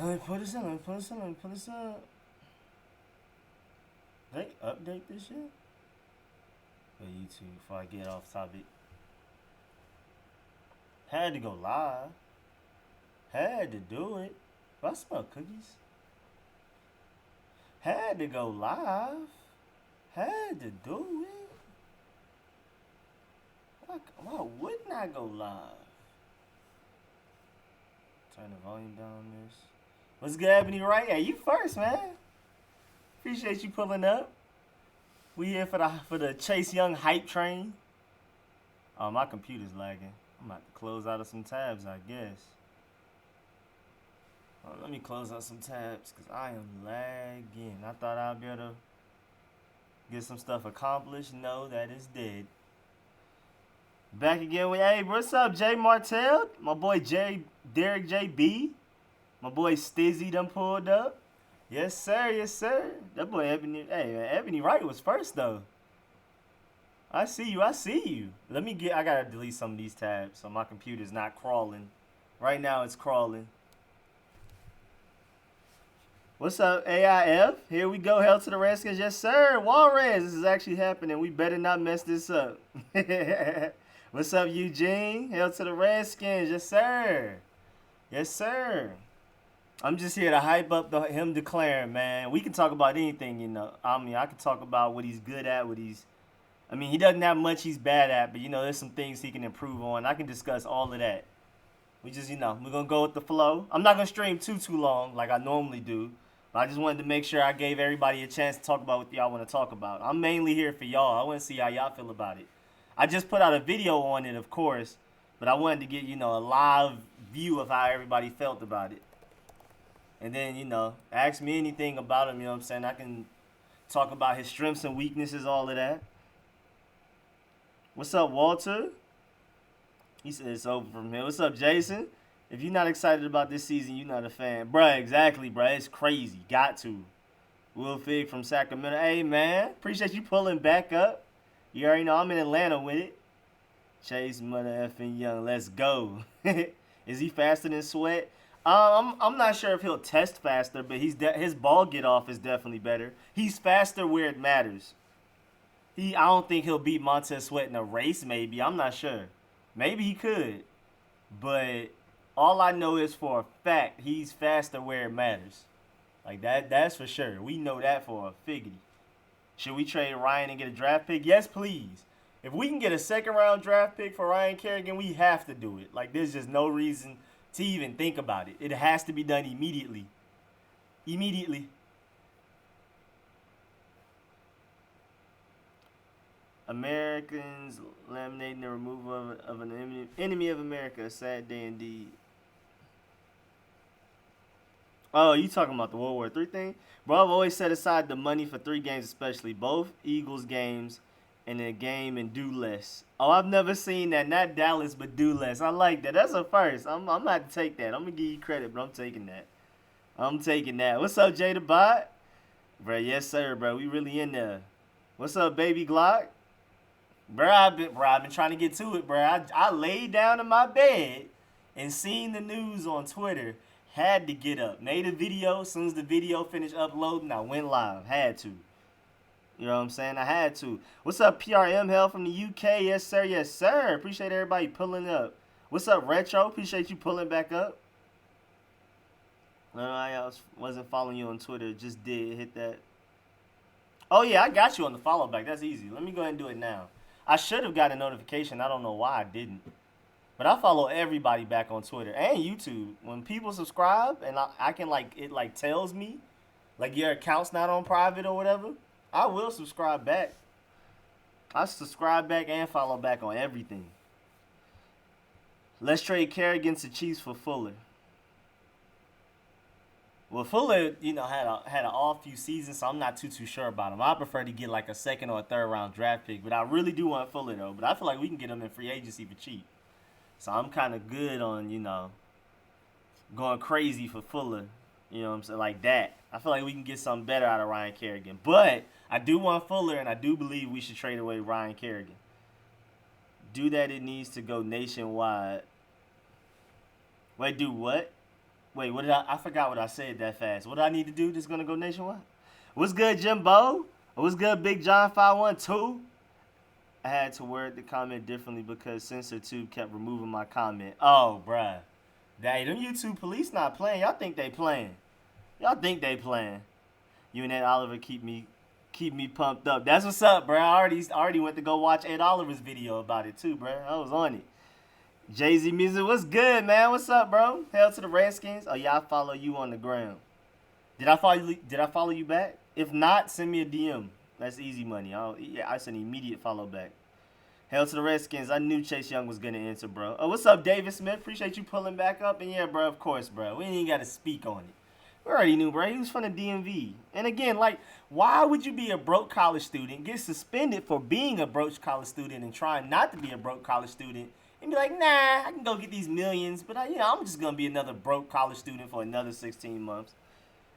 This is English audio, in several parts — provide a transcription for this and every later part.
Let me put this in. Let me put this in. Let me put this in. They update this shit? For YouTube, before I get off topic. Had to go live. Had to do it. I smell cookies. Had to go live. Had to do it. Why wouldn't I go live? Turn the volume down on this. What's good, Ebony? Right? Hey, you first, man. Appreciate you pulling up. We here for the Chase Young hype train. Oh, my computer's lagging. I'm about to close out of some tabs, I guess. Oh, let me close out some tabs because I am lagging. I thought I'd be able to get some stuff accomplished. No, that is dead. Back again with, hey, what's up, Jay Martell? My boy Derek JB. My boy Stizzy done pulled up. Yes, sir. Yes, sir. That boy Ebony, hey, man, Ebony Wright was first, though. I see you. I see you. I got to delete some of these tabs so my computer's not crawling. Right now, it's crawling. What's up, AIF? Here we go. Hell to the Redskins. Yes, sir. Juarez, this is actually happening. We better not mess this up. What's up, Eugene? Hell to the Redskins. Yes, sir. Yes, sir. I'm just here to hype up him declaring, man. We can talk about anything, you know. I mean, I can talk about what he's good at, he doesn't have much he's bad at, but, you know, there's some things he can improve on. I can discuss all of that. We just, you know, we're going to go with the flow. I'm not going to stream too long like I normally do. But I just wanted to make sure I gave everybody a chance to talk about what y'all want to talk about. I'm mainly here for y'all. I want to see how y'all feel about it. I just put out a video on it, of course. But I wanted to get, you know, a live view of how everybody felt about it. And then, you know, ask me anything about him, you know what I'm saying? I can talk about his strengths and weaknesses, all of that. What's up, Walter? He said it's over from here. What's up, Jason? If you're not excited about this season, you're not a fan. Bruh, exactly, bruh. It's crazy. Got to. Will Fig from Sacramento. Hey, man. Appreciate you pulling back up. You already know I'm in Atlanta with it. Chase mother effing Young. Let's go. Is he faster than Sweat? I'm not sure if he'll test faster, but his ball get off is definitely better. He's faster where it matters. I don't think he'll beat Montez Sweat in a race. Maybe I'm not sure. Maybe he could, but all I know is for a fact he's faster where it matters. Like that's for sure. We know that for a figgity. Should we trade Ryan and get a draft pick? Yes, please. If we can get a second round draft pick for Ryan Kerrigan, we have to do it. Like there's just no reason to even think about it. It has to be done immediately. Immediately. Americans laminating the removal of an enemy of America. A sad day indeed. Oh, you talking about the World War III thing? Bro, I've always set aside the money for 3 games especially. Both Eagles games and a game and do less. Oh, I've never seen that. Not Dallas, but do less. I like that. That's a first. I'm going to have to take that. I'm going to give you credit, but I'm taking that. I'm taking that. What's up, Jada Bot? Bro, yes, sir, bro. We really in there. What's up, Baby Glock? Bro, I've been trying to get to it, bro. I laid down in my bed and seen the news on Twitter. Had to get up. Made a video. As soon as the video finished uploading, I went live. Had to. You know what I'm saying? I had to. What's up, PRM Hell from the UK? Yes, sir. Yes, sir. Appreciate everybody pulling up. What's up, Retro? Appreciate you pulling back up. I wasn't following you on Twitter. Just did. Hit that. Oh, yeah. I got you on the follow back. That's easy. Let me go ahead and do it now. I should have got a notification. I don't know why I didn't. But I follow everybody back on Twitter and YouTube. When people subscribe and I can it tells me like your account's not on private or whatever, I will subscribe back. I subscribe back and follow back on everything. Let's trade Kerrigan to Chiefs for Fuller. Well, Fuller, you know, had an off few seasons, so I'm not too sure about him. I prefer to get like a second or a third round draft pick, but I really do want Fuller though. But I feel like we can get him in free agency for cheap. So I'm kind of good on, you know, going crazy for Fuller. You know what I'm saying? Like that. I feel like we can get something better out of Ryan Kerrigan. But I do want Fuller, and I do believe we should trade away Ryan Kerrigan. Do that, it needs to go nationwide. Wait, do what? Wait, what did I forgot what I said that fast. What do I need to do? Just gonna go nationwide? What's good, Jimbo? What's good, Big John 512? I had to word the comment differently because CensorTube kept removing my comment. Oh, bruh. Hey, them YouTube police not playing. Y'all think they playing. Y'all think they playing. You and Ed Oliver keep me pumped up. That's what's up, bro. I already went to go watch Ed Oliver's video about it too, bro. I was on it. Jay-Z Music, what's good, man? What's up, bro? Hell to the Redskins. Oh yeah, I follow you on the ground. Did I follow you back? If not, send me a DM. That's easy money. I send an immediate follow back. Hell to the Redskins. I knew Chase Young was gonna answer, bro. Oh, what's up, David Smith? Appreciate you pulling back up. And yeah, bro, of course, bro. We ain't even gotta speak on it. We already knew, bro. He was from the DMV. And again, like, why would you be a broke college student, get suspended for being a broke college student and trying not to be a broke college student, and be like, nah, I can go get these millions, but I'm just gonna be another broke college student for another 16 months.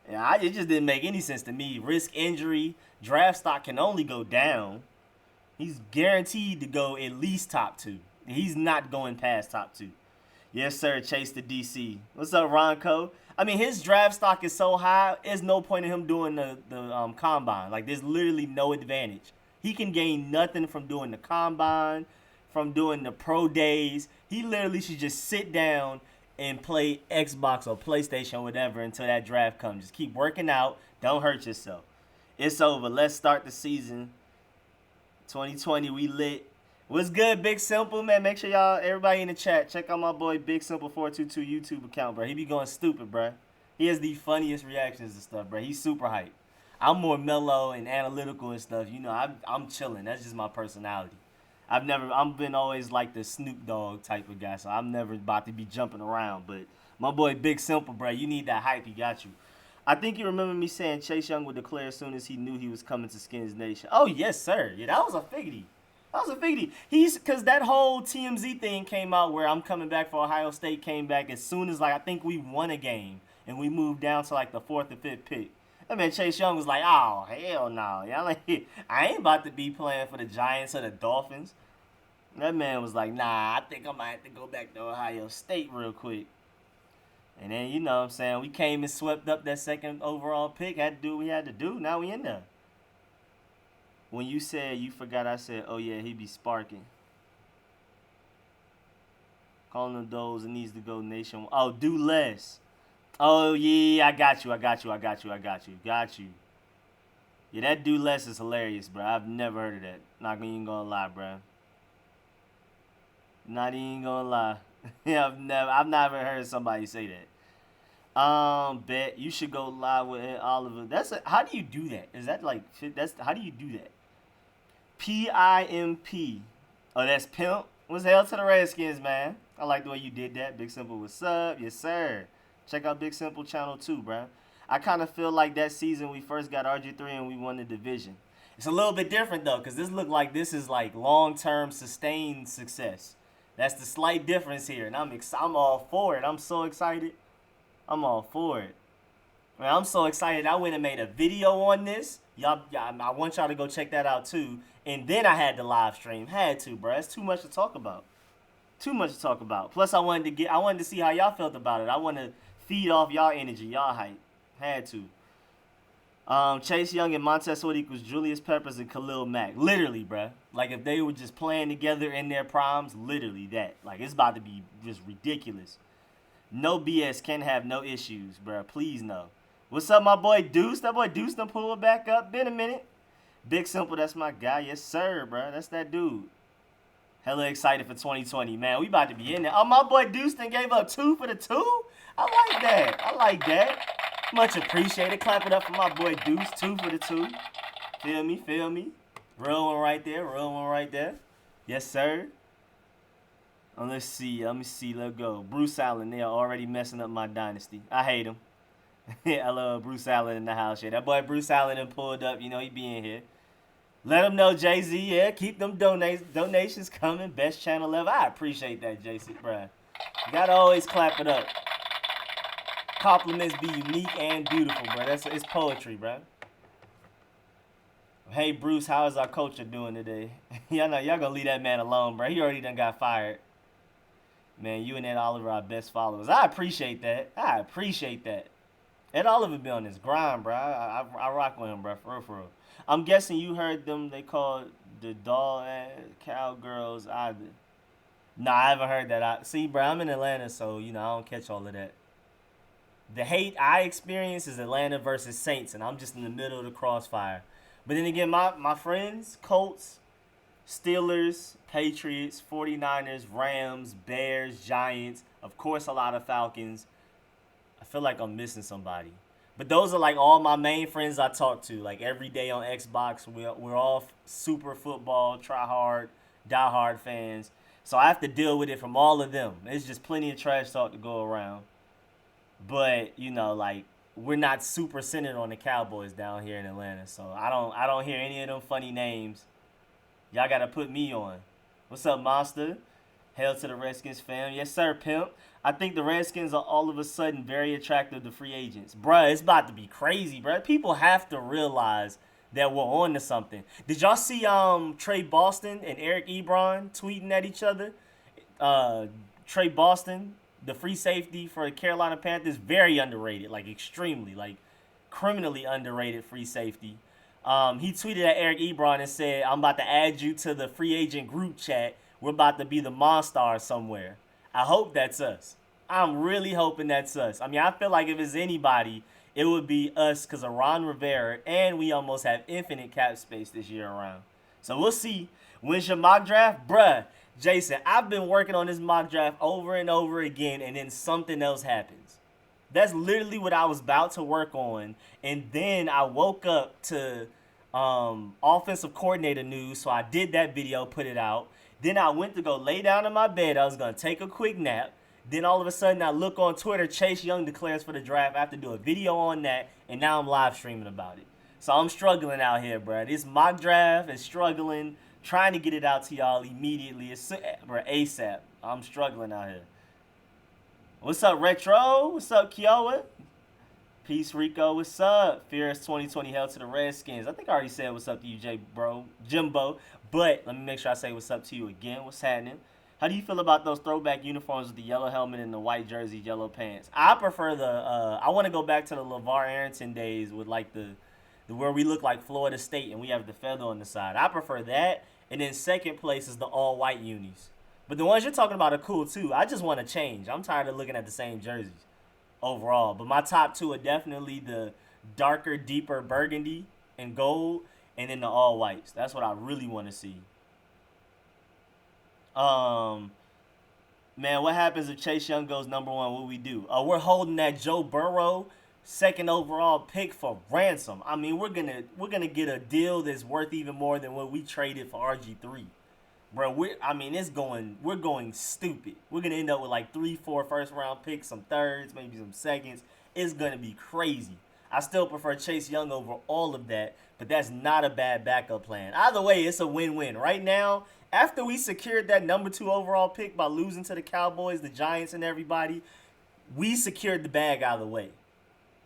Yeah, it just didn't make any sense to me. Risk injury, draft stock can only go down. He's guaranteed to go at least top 2. He's not going past top 2. Yes, sir. Chase the DC. What's up, Ronco? I mean, his draft stock is so high, there's no point in him doing the combine. Like, there's literally no advantage. He can gain nothing from doing the combine, from doing the pro days. He literally should just sit down and play Xbox or PlayStation or whatever until that draft comes. Just keep working out. Don't hurt yourself. It's over. Let's start the season. 2020, we lit. What's good, Big Simple, man? Make sure y'all, everybody in the chat, check out my boy Big Simple 422 YouTube account, bro. He be going stupid, bro. He has the funniest reactions and stuff, bro. He's super hype. I'm more mellow and analytical and stuff. You know, I'm chilling. That's just my personality. I've been always like the Snoop Dogg type of guy, so I'm never about to be jumping around. But my boy Big Simple, bro, you need that hype. He got you. I think you remember me saying Chase Young would declare as soon as he knew he was coming to Skins Nation. Oh, yes, sir. Yeah, that was a figgity. Because that whole TMZ thing came out where I'm coming back for Ohio State came back as soon as, like, I think we won a game. And we moved down to, like, the 4th or 5th pick. That man Chase Young was like, oh, hell no. Yeah, like, I ain't about to be playing for the Giants or the Dolphins. That man was like, nah, I think I might have to go back to Ohio State real quick. And then, you know what I'm saying, we came and swept up that 2nd overall pick. Had to do what we had to do. Now we in there. When you said you forgot, I said, oh, yeah, he be sparking. Calling them those, it needs to go nationwide. Oh, do less. Oh, yeah, I got you. Got you. Yeah, that do less is hilarious, bro. I've never heard of that. Not even gonna lie, bro. Not even gonna lie. Yeah, I've never heard somebody say that. Bet you should go live with Oliver. How do you do that? Is that like how do you do that? PIMP. Oh, that's pimp. What's hell to the Redskins, man? I like the way you did that. Big Simple, what's up? Yes, sir. Check out Big Simple channel too, bro. I kind of feel like that season we first got RG3 and we won the division. It's a little bit different though, because this is like long-term sustained success. That's the slight difference here, and I'm all for it. I'm so excited. I'm all for it. Man, I'm so excited. I went and made a video on this. Y'all, I want y'all to go check that out too. And then I had the live stream. Had to, bro. It's too much to talk about. Plus, I wanted to see how y'all felt about it. I want to feed off y'all energy, y'all hype. Had to. Chase Young and Montez Sweat equals Julius Peppers and Khalil Mack. Literally, bruh. Like, if they were just playing together in their primes, literally that. Like, it's about to be just ridiculous. No BS, can have no issues, bruh. Please no. What's up, my boy Deuce? That boy Deuce done pull it back up. Been a minute. Big Simple, that's my guy. Yes, sir, bruh. That's that dude. Hella excited for 2020, man. We about to be in there. Oh, my boy Deuce done gave up 2 for the 2? I like that. Much appreciated. Clap it up for my boy Deuce. 2 for the 2. Feel me? Real one right there. Yes, sir. Let's see. Let's go. Bruce Allen, they are already messing up my dynasty. I hate him. I love Bruce Allen in the house. Yeah, that boy Bruce Allen done pulled up. You know, he be in here. Let him know, Jay-Z. Yeah, keep them donations coming. Best channel ever. I appreciate that, Jay-Z, bruh. You gotta always clap it up. Compliments be unique and beautiful, bro. It's poetry, bro. Hey, Bruce, how is our culture doing today? Y'all know y'all gonna leave that man alone, bro. He already done got fired. Man, you and Ed Oliver are best followers. I appreciate that. I appreciate that. Ed Oliver be on his grind, bro. I rock with him, bro. For real, for real. I'm guessing you heard them. They call the doll cowgirls. Nah, I haven't heard that. See, bro, I'm in Atlanta, so I don't catch all of that. The hate I experience is Atlanta versus Saints, and I'm just in the middle of the crossfire. But then again, my friends, Colts, Steelers, Patriots, 49ers, Rams, Bears, Giants, of course, a lot of Falcons. I feel like I'm missing somebody. But those are like all my main friends I talk to. Like every day on Xbox, we're all super football, try hard, die hard fans. So I have to deal with it from all of them. There's just plenty of trash talk to go around. But like we're not super centered on the Cowboys down here in Atlanta. So I don't hear any of them funny names. Y'all gotta put me on. What's up, Monster? Hail to the Redskins fam. Yes, sir, pimp. I think the Redskins are all of a sudden very attractive to free agents. Bruh, it's about to be crazy, bruh. People have to realize that we're on to something. Did y'all see Trey Boston and Eric Ebron tweeting at each other? Trey Boston, the free safety for the Carolina Panthers, very underrated, like extremely, like criminally underrated free safety. He tweeted at Eric Ebron and said, "I'm about to add you to the free agent group chat. We're about to be the Monstars somewhere." I hope that's us. I'm really hoping that's us. I mean, I feel like if it's anybody, it would be us because of Ron Rivera, and we almost have infinite cap space this year around. So we'll see. When's your mock draft? Bruh, Jason, I've been working on this mock draft over and over again, and then something else happens. That's literally what I was about to work on, and then I woke up to offensive coordinator news, so I did that video, put it out. Then I went to go lay down in my bed. I was going to take a quick nap. Then all of a sudden I look on Twitter, Chase Young declares for the draft. I have to do a video on that, and now I'm live streaming about it. So I'm struggling out here, bro. This mock draft is struggling, trying to get it out to y'all immediately. It's ASAP. I'm struggling out here. What's up, Retro? What's up, Kiowa? Peace, Rico. What's up? Fierce 2020 held to the Redskins. I think I already said what's up to you, Jimbo. But let me make sure I say what's up to you again. What's happening? How do you feel about those throwback uniforms with the yellow helmet and the white jersey, yellow pants? I prefer I want to go back to the LeVar Arrington days with like the where we look like Florida State and we have the feather on the side. I prefer that. And then second place is the all white unis. But the ones you're talking about are cool too. I just want to change. I'm tired of looking at the same jerseys overall. But my top two are definitely the darker, deeper burgundy and gold, and then the all whites. That's what I really want to see. Man, what happens if Chase Young goes number one? What we do? We're holding that Joe Burrow second overall pick for ransom. I mean, we're gonna get a deal that's worth even more than what we traded for RG3. Bro, we're going stupid. We're gonna end up with like 3-4 first round picks, some thirds, maybe some seconds. It's gonna be crazy. I still prefer Chase Young over all of that, but that's not a bad backup plan. Either way, it's a win-win. Right now, after we secured that number 2 overall pick by losing to the Cowboys, the Giants, and everybody, we secured the bag out of the way.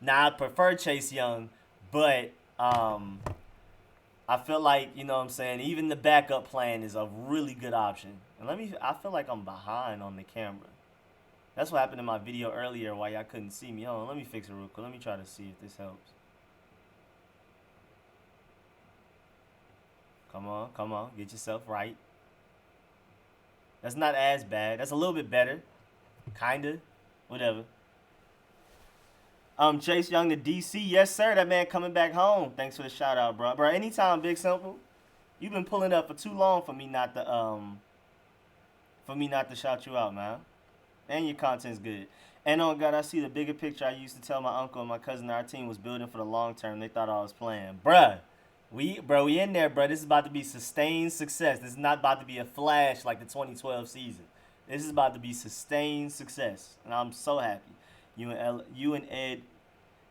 Now, I prefer Chase Young, but I feel like, you know what I'm saying, even the backup plan is a really good option. And I feel like I'm behind on the camera. That's what happened in my video earlier why y'all couldn't see me. Hold on, let me fix it real quick. Let me try to see if this helps. Come on, get yourself right. That's not as bad. That's a little bit better. Kinda. Whatever. Chase Young to DC. Yes, sir. That man coming back home. Thanks for the shout out, bro. Bro, anytime, Big Simple. You've been pulling up for too long for me not to shout you out, man. And your content's good. And oh God, I see the bigger picture. I used to tell my uncle and my cousin our team was building for the long term. They thought I was playing. Bruh. We in there, bruh. This is about to be sustained success. This is not about to be a flash like the 2012 season. This is about to be sustained success. And I'm so happy. You and Ed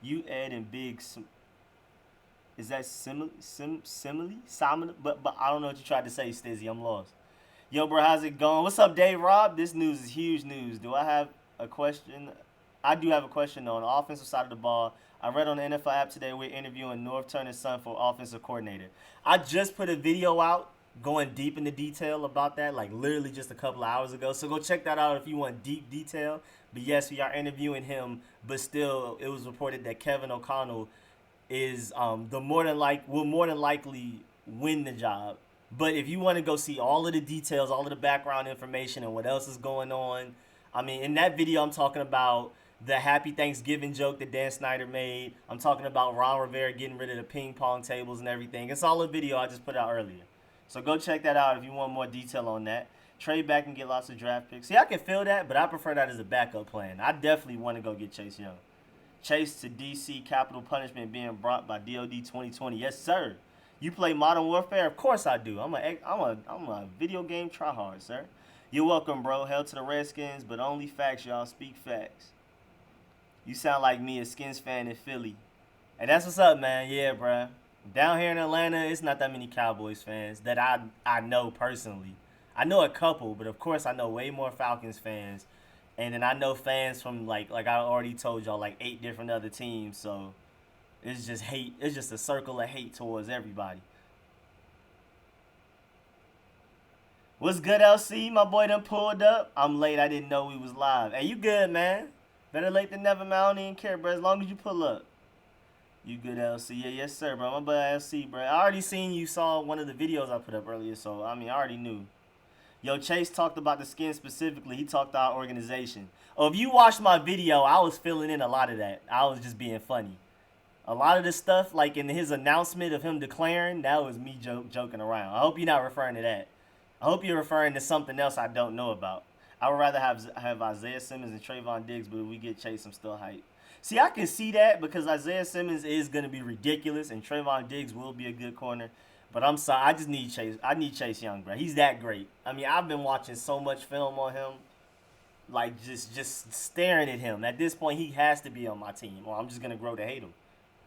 and Big. Is that simile? But I don't know what you tried to say, Stizzy. I'm lost. Yo, bro, how's it going? What's up, Dave Rob? This news is huge news. Do I have a question? I do have a question, though. On the offensive side of the ball, I read on the NFL app today we're interviewing North Turner's son for offensive coordinator. I just put a video out going deep into detail about that, like literally just a couple of hours ago. So go check that out if you want deep detail. But yes, we are interviewing him. But still, it was reported that Kevin O'Connell is the will more than likely win the job. But if you want to go see all of the details, all of the background information, and what else is going on, I mean, in that video, I'm talking about the Happy Thanksgiving joke that Dan Snyder made. I'm talking about Ron Rivera getting rid of the ping pong tables and everything. It's all a video I just put out earlier. So go check that out if you want more detail on that. Trade back and get lots of draft picks. See, I can feel that, but I prefer that as a backup plan. I definitely want to go get Chase Young. Chase to DC, capital punishment being brought by DOD 2020. Yes, sir. You play Modern Warfare? Of course I do. I'm a video game tryhard, sir. You're welcome, bro. Hell to the Redskins, but only facts, y'all. Speak facts. You sound like me, a Skins fan in Philly. And that's what's up, man. Yeah, bruh. Down here in Atlanta, it's not that many Cowboys fans that I know personally. I know a couple, but of course I know way more Falcons fans. And then I know fans from, like I already told y'all, like 8 different other teams. So it's just hate. It's just a circle of hate towards everybody. What's good, LC? My boy done pulled up. I'm late. I didn't know we was live. Hey, you good, man? Better late than never, man. I don't even care, bro. As long as you pull up. You good, LC? Yeah, yes, sir, bro. My boy LC, bro. I already seen you saw one of the videos I put up earlier, so, I mean, I already knew. Yo, Chase talked about the skin specifically. He talked about our organization. Oh, if you watched my video, I was filling in a lot of that. I was just being funny. A lot of the stuff, like in his announcement of him declaring, that was me joking around. I hope you're not referring to that. I hope you're referring to something else I don't know about. I would rather have Isaiah Simmons and Trayvon Diggs, but if we get Chase, I'm still hyped. See, I can see that because Isaiah Simmons is going to be ridiculous, and Trayvon Diggs will be a good corner. But I'm sorry, I just need Chase. I need Chase Young, bro. He's that great. I mean, I've been watching so much film on him, like just staring at him. At this point, he has to be on my team, or I'm just going to grow to hate him.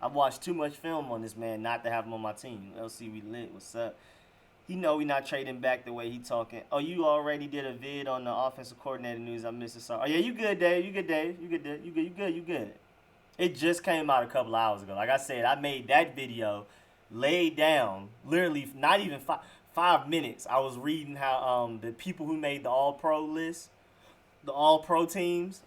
I've watched too much film on this man not to have him on my team. LC, we lit. What's up? He know we not trading back the way he talking. Oh, you already did a vid on the offensive coordinator news. I missed it. Sorry. Oh, yeah, you good, Dave. You good, Dave. You good, Dave. You good. It just came out a couple hours ago. Like I said, I made that video, laid down, literally not even 5 minutes. I was reading how the people who made the All-Pro list, the All-Pro teams,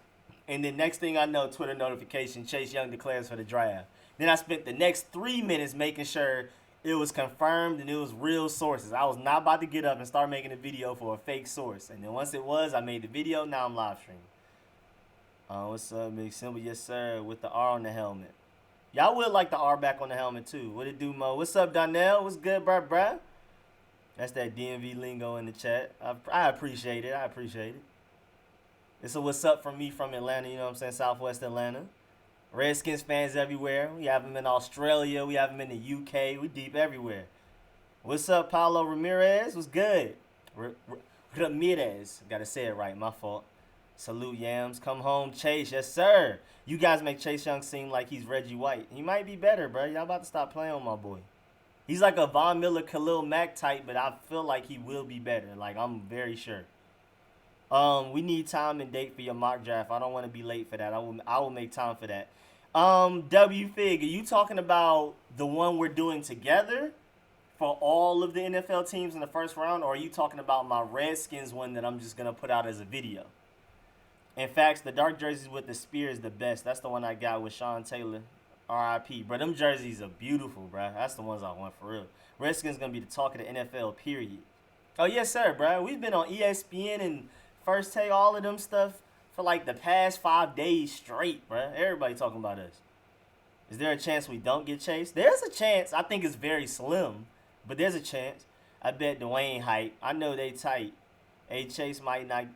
and then next thing I know, Twitter notification, Chase Young declares for the draft. Then I spent the next 3 minutes making sure it was confirmed and it was real sources. I was not about to get up and start making a video for a fake source. And then once it was, I made the video. Now I'm live streaming. What's up, Big Simple? Yes, sir. With the R on the helmet. Y'all would like the R back on the helmet, too. What it do, Mo? What's up, Donnell? What's good, bruh? That's that DMV lingo in the chat. I appreciate it. It's a what's up from me from Atlanta, you know what I'm saying? Southwest Atlanta. Redskins fans everywhere. We have them in Australia. We have them in the UK. We deep everywhere. What's up, Paulo Ramirez? What's good? Ramirez. Gotta say it right. My fault. Salute, Yams. Come home, Chase. Yes, sir. You guys make Chase Young seem like he's Reggie White. He might be better, bro. Y'all about to stop playing with my boy. He's like a Von Miller, Khalil Mack type, but I feel like he will be better. Like, I'm very sure. We need time and date for your mock draft. I don't want to be late for that. I will make time for that. W Fig, are you talking about the one we're doing together for all of the NFL teams in the first round, or are you talking about my Redskins one that I'm just gonna put out as a video? In fact, the dark jerseys with the spear is the best. That's the one I got with Sean Taylor, R.I.P. Bro, them jerseys are beautiful, bro. That's the ones I want for real. Redskins gonna be the talk of the NFL, period. Oh yes, sir, bro. We've been on ESPN and First Take, all of them stuff for like the past 5 days straight, bro. Everybody talking about us. Is there a chance we don't get Chase? There's a chance. I think it's very slim, but there's a chance. I bet Dwayne hype. I know they tight. Hey, Chase might not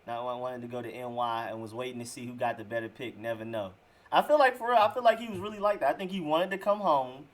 wanted to go to NY and was waiting to see who got the better pick. Never know. I feel like for real, I feel like he was really like that. I think he wanted to come home.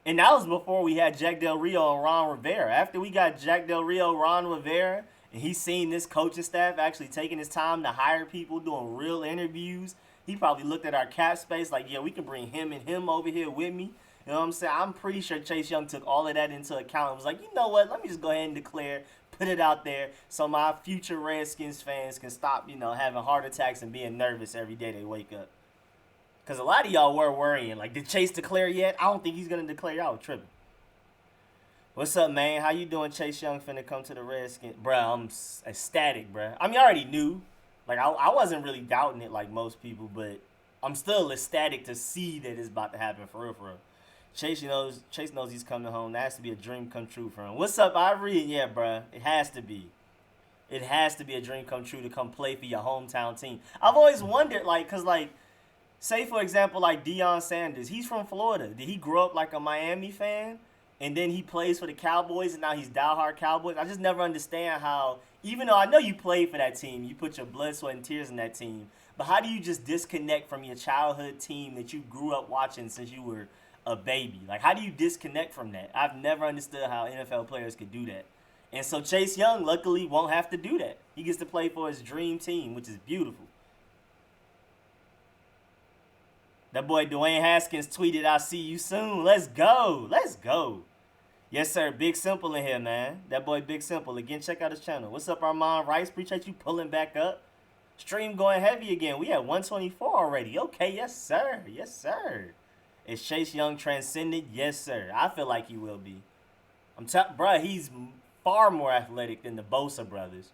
And that was before we had Jack Del Rio and Ron Rivera. After we got Jack Del Rio, Ron Rivera, and he's seen this coaching staff actually taking his time to hire people, doing real interviews. He probably looked at our cap space like, yeah, we can bring him and him over here with me. You know what I'm saying? I'm pretty sure Chase Young took all of that into account and was like, you know what? Let me just go ahead and declare, put it out there so my future Redskins fans can stop, having heart attacks and being nervous every day they wake up. Because a lot of y'all were worrying. Like, did Chase declare yet? I don't think he's going to declare. Y'all tripping. What's up, man? How you doing? Chase Young finna come to the Redskins. Bruh, I'm ecstatic, bruh. I mean, I already knew. Like, I wasn't really doubting it like most people, but I'm still ecstatic to see that it's about to happen for real, for real. Chase knows he's coming home. That has to be a dream come true for him. What's up, Ivory? And yeah, bruh, it has to be. It has to be a dream come true to come play for your hometown team. I've always wondered, like, cause like, say for example, like Deion Sanders, he's from Florida. Did he grow up like a Miami fan, and then he plays for the Cowboys, and now he's diehard Cowboys? I just never understand how, even though I know you played for that team, you put your blood, sweat, and tears in that team, but how do you just disconnect from your childhood team that you grew up watching since you were a baby? Like, how do you disconnect from that? I've never understood how NFL players could do that. And so Chase Young, luckily, won't have to do that. He gets to play for his dream team, which is beautiful. That boy Dwayne Haskins tweeted, "I'll see you soon." Let's go. Let's go. Yes, sir. Big Simple in here, man. That boy Big Simple. Again, check out his channel. What's up, Armand Rice? Appreciate you pulling back up. Stream going heavy again. We at 124 already. Okay, yes, sir. Yes, sir. Is Chase Young transcended? Yes, sir. I feel like he will be. Bruh, he's far more athletic than the Bosa brothers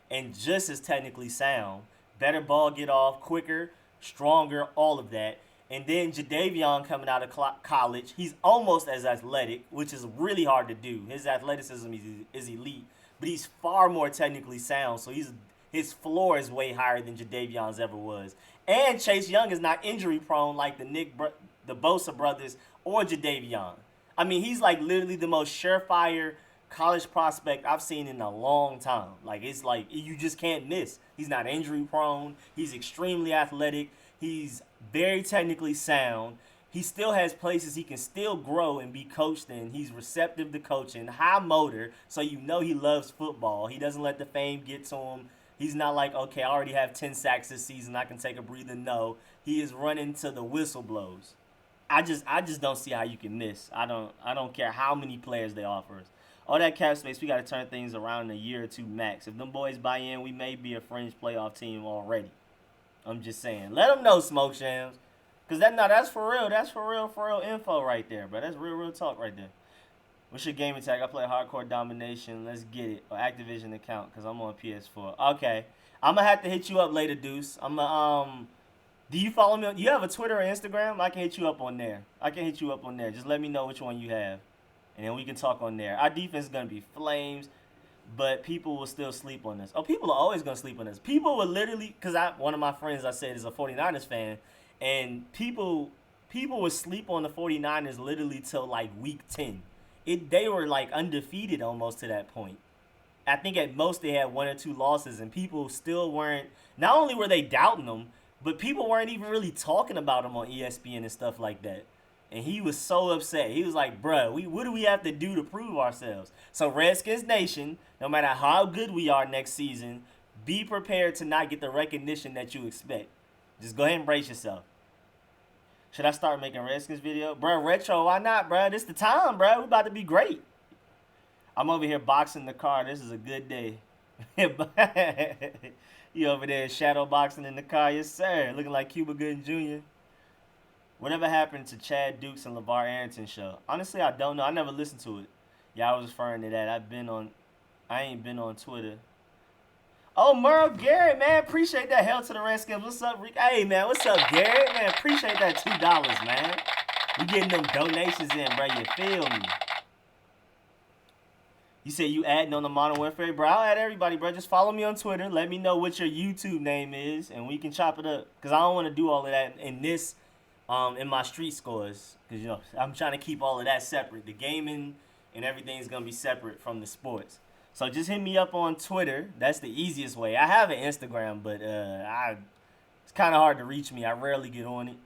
and just as technically sound. Better ball get off, quicker, stronger, all of that. And then Jadeveon coming out of college, he's almost as athletic, which is really hard to do. His athleticism is elite, but he's far more technically sound, so his floor is way higher than Jadeveon's ever was. And Chase Young is not injury prone like the Bosa brothers or Jadeveon. I mean, he's like literally the most surefire college prospect I've seen in a long time. Like, it's like you just can't miss. He's not injury prone. He's extremely athletic. He's very technically sound. He still has places he can still grow and be coached in. He's receptive to coaching, high motor, so you know he loves football. He doesn't let the fame get to him. He's not like, okay, I already have 10 sacks this season, I can take a breather. No, he is running to the whistle blows. I just don't see how you can miss. I don't care how many players they offer us. All that cap space, we got to turn things around in a year or two max. If them boys buy in, we may be a fringe playoff team already. I'm just saying. Let them know, Smoke Shams. Because that's for real. That's for real info right there, bro. That's real talk right there. What's your gaming tag? I play Hardcore Domination. Let's get it. Or Activision account because I'm on PS4. Okay. I'm going to have to hit you up later, Deuce. Do you follow me? You have a Twitter or Instagram? I can hit you up on there. Just let me know which one you have. And then we can talk on there. Our defense is going to be flames, but people will still sleep on us. Oh, people are always going to sleep on us. People will literally, because one of my friends I said is a 49ers fan, and people would sleep on the 49ers literally till like week 10. They were like undefeated almost to that point. I think at most they had 1 or 2 losses, and people still weren't, not only were they doubting them, but people weren't even really talking about them on ESPN and stuff like that. And he was so upset. He was like, bruh, what do we have to do to prove ourselves? So Redskins Nation, no matter how good we are next season, be prepared to not get the recognition that you expect. Just go ahead and brace yourself. Should I start making Redskins video? Bruh, retro, why not, bruh? This the time, bruh. We about to be great. I'm over here boxing the car. This is a good day. You over there shadow boxing in the car. Yes, sir. Looking like Cuba Gooding Jr. Whatever happened to Chad Dukes and LeVar Arrington show? Honestly, I don't know. I never listened to it. Yeah, I was referring to that. I ain't been on Twitter. Oh, Merle Garrett, man. Appreciate that. Hell to the Redskins. What's up, Rick? Hey, man. What's up, Garrett? Man, appreciate that $2, man. We getting them donations in, bro. You feel me? You said you adding on the Modern Warfare, bro. I'll add everybody, bro. Just follow me on Twitter. Let me know what your YouTube name is, and we can chop it up. Because I don't want to do all of that in this, in my street scores. Because, you know, I'm trying to keep all of that separate. The gaming and everything is going to be separate from the sports. So just hit me up on Twitter. That's the easiest way. I have an Instagram, but it's kind of hard to reach me. I rarely get on it.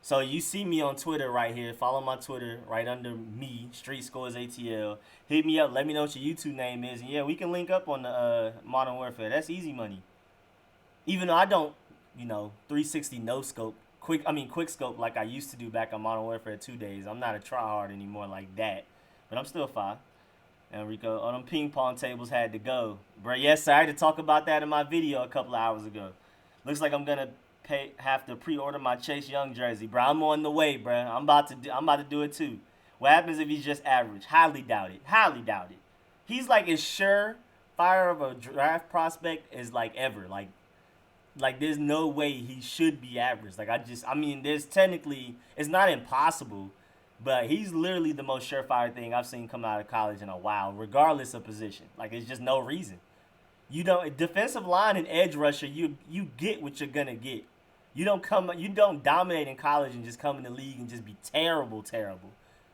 So you see me on Twitter right here. Follow my Twitter right under me, Street Scores ATL. Hit me up. Let me know what your YouTube name is. And yeah, we can link up on the Modern Warfare. That's easy money. Even though I don't, 360 no scope, quick scope like I used to do back on Modern Warfare 2 days. I'm not a tryhard anymore like that. But I'm still fine. And Rico, them ping pong tables had to go. Bro, yes, sir. I had to talk about that in my video a couple of hours ago. Looks like I'm going to have to pre-order my Chase Young jersey, bro. I'm on the way, bro. I'm about to do it too. What happens if he's just average? Highly doubt it. Highly doubt it. He's like as sure fire of a draft prospect as like ever. Like there's no way he should be average. I mean, there's technically it's not impossible, but he's literally the most surefire thing I've seen come out of college in a while, regardless of position. Like it's just no reason. You don't defensive line and edge rusher. You get what you're gonna get. You don't dominate in college and just come in the league and just be terrible, terrible.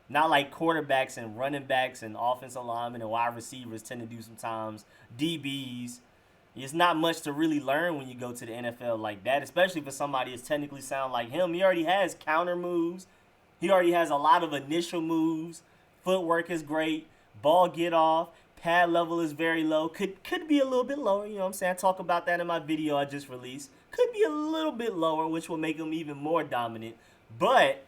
Not like quarterbacks and running backs and offensive linemen and wide receivers tend to do sometimes. DBs. It's not much to really learn when you go to the NFL like that, especially for somebody that's technically sound like him. He already has counter moves. He already has a lot of initial moves. Footwork is great. Ball get off. Pad level is very low. Could be a little bit lower. You know what I'm saying? I talk about that in my video I just released. Could be a little bit lower, which will make him even more dominant. But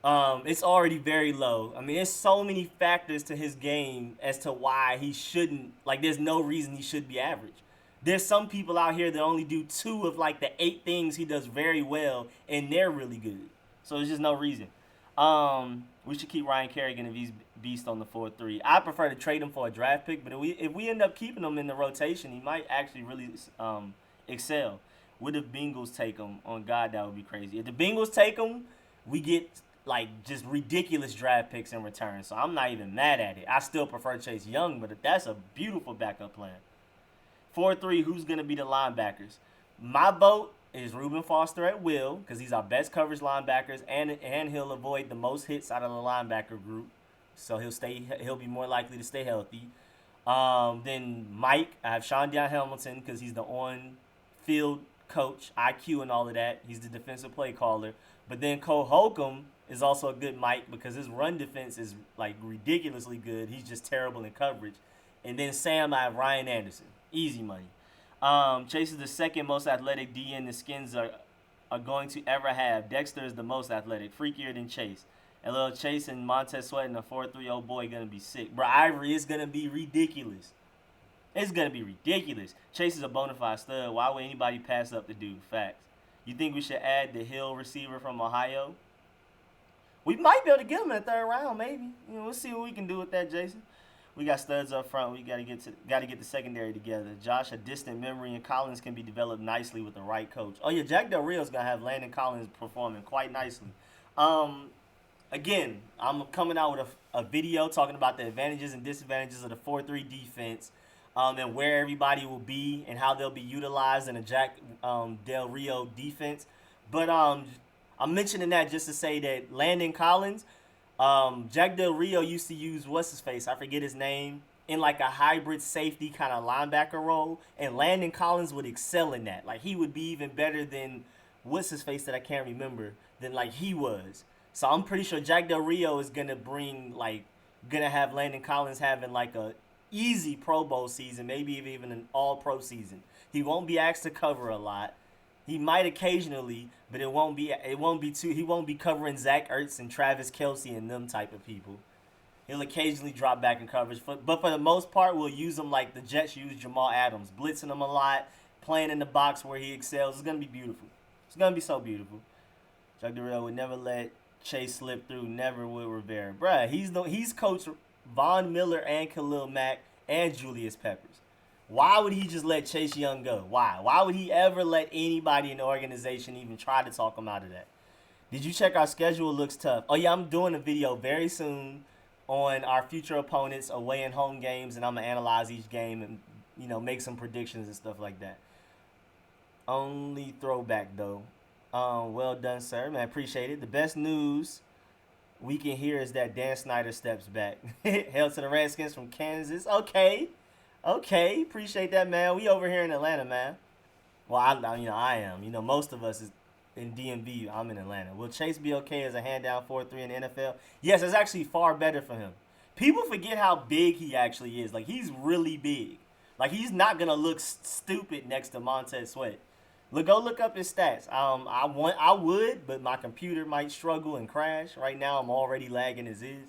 it's already very low. I mean, there's so many factors to his game as to why he shouldn't. Like, there's no reason he should be average. There's some people out here that only do 2 of like the 8 things he does very well, and they're really good. So there's just no reason. We should keep Ryan Kerrigan if he's beast on the 4-3. I prefer to trade him for a draft pick, but if we end up keeping him in the rotation, he might actually really excel. What if Bengals take him? On God, that would be crazy. If the Bengals take him, we get like just ridiculous draft picks in return. So I'm not even mad at it. I still prefer Chase Young, but that's a beautiful backup plan. 4-3, who's going to be the linebackers? My vote is Reuben Foster at will because he's our best coverage linebackers, and he'll avoid the most hits out of the linebacker group. So he'll be more likely to stay healthy. Then Mike, I have Sean Dion Hamilton because he's the on-field coach, IQ and all of that. He's the defensive play caller. But then Cole Holcomb is also a good Mike because his run defense is like ridiculously good. He's just terrible in coverage. And then Sam, I have Ryan Anderson. Easy money. Chase is the second most athletic DN the Skins are going to ever have. Dexter is the most athletic, freakier than Chase. And little Chase and Montez Sweat and a 4-3 old boy gonna be sick. Bro, Ivory is gonna be ridiculous. It's gonna be ridiculous. Chase is a bona fide stud. Why would anybody pass up the dude? Facts. You think we should add the Hill receiver from Ohio? We might be able to get him in the 3rd round, maybe. You know, we'll see what we can do with that, Jason. We got studs up front. We got to get the secondary together. Josh, a distant memory, and Collins can be developed nicely with the right coach. Oh yeah, Jack Del Rio's gonna have Landon Collins performing quite nicely. Again, I'm coming out with a video talking about the advantages and disadvantages of the 4-3 defense, and where everybody will be and how they'll be utilized in a Jack Del Rio defense. But I'm mentioning that just to say that Landon Collins. Jack Del Rio used to use what's-his-face, I forget his name, in like a hybrid safety kind of linebacker role, and Landon Collins would excel in that. Like, he would be even better than what's-his-face that I can't remember, than like he was. So I'm pretty sure Jack Del Rio is gonna have Landon Collins having like a easy Pro Bowl season, maybe even an All-Pro season. He won't be asked to cover a lot. He might occasionally, but he won't be covering Zach Ertz and Travis Kelce and them type of people. He'll occasionally drop back in coverage, but for the most part, we'll use him like the Jets use Jamal Adams, blitzing him a lot, playing in the box where he excels. It's gonna be beautiful. It's gonna be so beautiful. Jack Del Rio would never let Chase slip through. Never will Rivera, bruh. He's coached Von Miller and Khalil Mack and Julius Peppers. Why would he just let Chase Young go? Why? Why would he ever let anybody in the organization even try to talk him out of that? Did you check our schedule? It looks tough. Oh, yeah, I'm doing a video very soon on our future opponents, away and home games, and I'm going to analyze each game and, make some predictions and stuff like that. Only throwback, though. Well done, sir. Man, I appreciate it. The best news we can hear is that Dan Snyder steps back. Hail to the Redskins from Kansas. Okay, appreciate that, man. We over here in Atlanta, man. Well, I am. Most of us is in DMV. I'm in Atlanta. Will Chase be okay as a hand-down 4-3 in the NFL? Yes, it's actually far better for him. People forget how big he actually is. Like, he's really big. Like, he's not going to look stupid next to Montez Sweat. Go look up his stats. I would, but my computer might struggle and crash. Right now, I'm already lagging as is.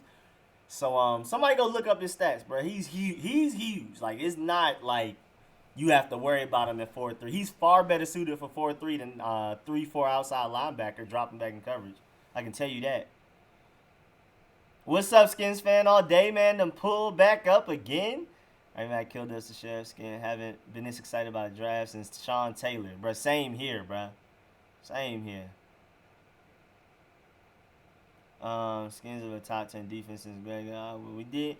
So somebody go look up his stats, bro. He's huge. He's huge. Like, it's not like you have to worry about him at 4-3. He's far better suited for 4-3 than 3-4 outside linebacker dropping back in coverage. I can tell you that. What's up, Skins fan? All day, man. Them pull back up again. All right, man. I killed us the sheriff skin. Haven't been this excited about a draft since Sean Taylor, bro. Same here, bro. Same here. Skins of a top 10 defense since Greg. We did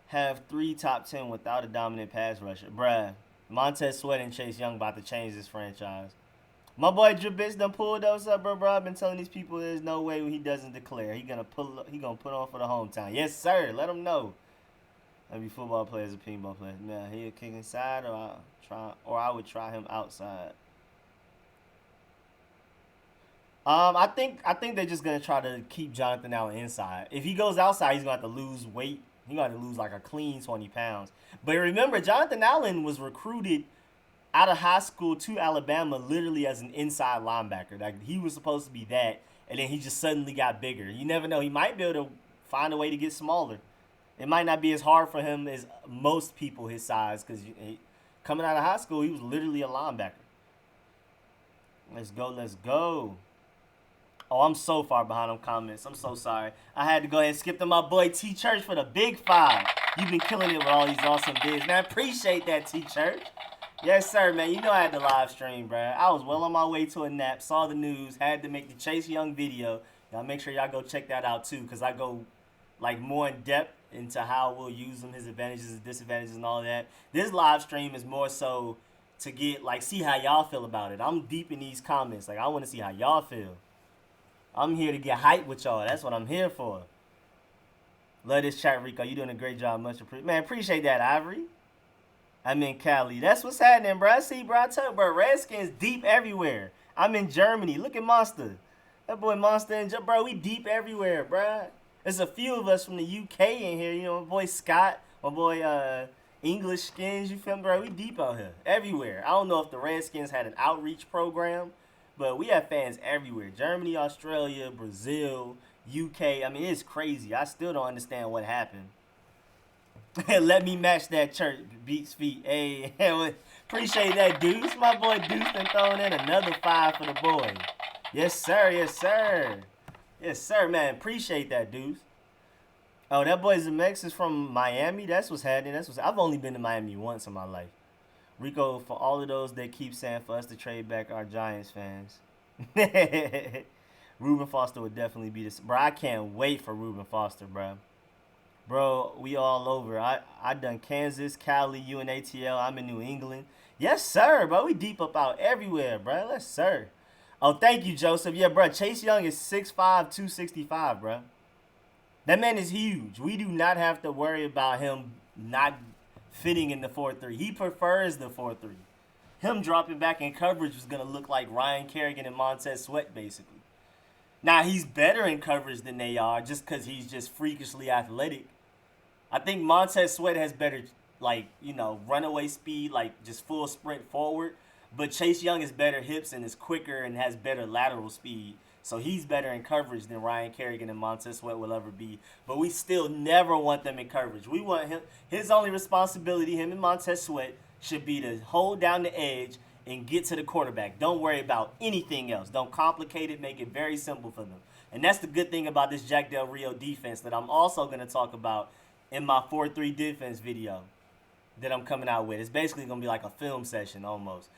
have 3 top 10 without a dominant pass rusher, bruh. Montez Sweat and Chase Young about to change this franchise. My boy Dribitz done pulled those up, bro. I've been telling these people there's no way he doesn't declare. He gonna put on for the hometown. Yes, sir. Let him know. Maybe football players or pinball players. Nah, he'll kick inside, I would try him outside. I think they're just gonna try to keep Jonathan Allen inside. If he goes outside, he's gonna have to lose weight. He's gonna have to lose like a clean 20 pounds. But remember, Jonathan Allen was recruited out of high school to Alabama literally as an inside linebacker. Like he was supposed to be that, and then he just suddenly got bigger. You never know. He might be able to find a way to get smaller. It might not be as hard for him as most people his size because coming out of high school, he was literally a linebacker. Let's go. Let's go. Oh, I'm so far behind on comments. I'm so sorry. I had to go ahead and skip to my boy T Church for the big 5. You've been killing it with all these awesome vids. Man, I appreciate that, T Church. Yes, sir, man. You know I had to live stream, bro. I was well on my way to a nap, saw the news, had to make the Chase Young video. Y'all make sure y'all go check that out, too, because I go, like, more in depth into how we'll use him, his advantages, his disadvantages, and all that. This live stream is more so to get, like, see how y'all feel about it. I'm deep in these comments. Like, I want to see how y'all feel. I'm here to get hyped with y'all. That's what I'm here for. Love this chat, Rico. You doing a great job. Much appreciated. Man, appreciate that, Ivory. I'm in Cali. That's what's happening, bro. See, bro, I tell you, bro, Redskins deep everywhere. I'm in Germany. Look at Monster. That boy Monster and bro, we deep everywhere, bro. There's a few of us from the UK in here. You know, my boy Scott, my boy English Skins. You feel me, bro? We deep out here, everywhere. I don't know if the Redskins had an outreach program, but we have fans everywhere. Germany, Australia, Brazil, UK. I mean, it's crazy. I still don't understand what happened. Let me match that church. Beats feet. Hey, appreciate that, Deuce. My boy Deuce been throwing in another 5 for the boy. Yes, sir. Yes, sir. Yes, sir, man. Appreciate that, Deuce. Oh, that boy Zemex is from Miami. That's what's happening. I've only been to Miami once in my life. Rico, for all of those that keep saying for us to trade back our Giants fans. Reuben Foster would definitely be this. Bro, I can't wait for Reuben Foster, bro. Bro, we all over. I done Kansas, Cali, UNATL. I'm in New England. Yes, sir, bro. We deep up out everywhere, bro. Yes, sir. Oh, thank you, Joseph. Yeah, bro. Chase Young is 6'5", 265, bro. That man is huge. We do not have to worry about him not fitting in the 4-3. He prefers the 4-3. Him dropping back in coverage was going to look like Ryan Kerrigan and Montez Sweat, basically. Now, he's better in coverage than they are just because he's just freakishly athletic. I think Montez Sweat has better, like, you know, runaway speed, like just full sprint forward. But Chase Young is better hips and is quicker and has better lateral speed. So he's better in coverage than Ryan Kerrigan and Montez Sweat will ever be. But we still never want them in coverage. We want him. His only responsibility, him and Montez Sweat, should be to hold down the edge and get to the quarterback. Don't worry about anything else. Don't complicate it. Make it very simple for them. And that's the good thing about this Jack Del Rio defense that I'm also going to talk about in my 4-3 defense video that I'm coming out with. It's basically going to be like a film session almost.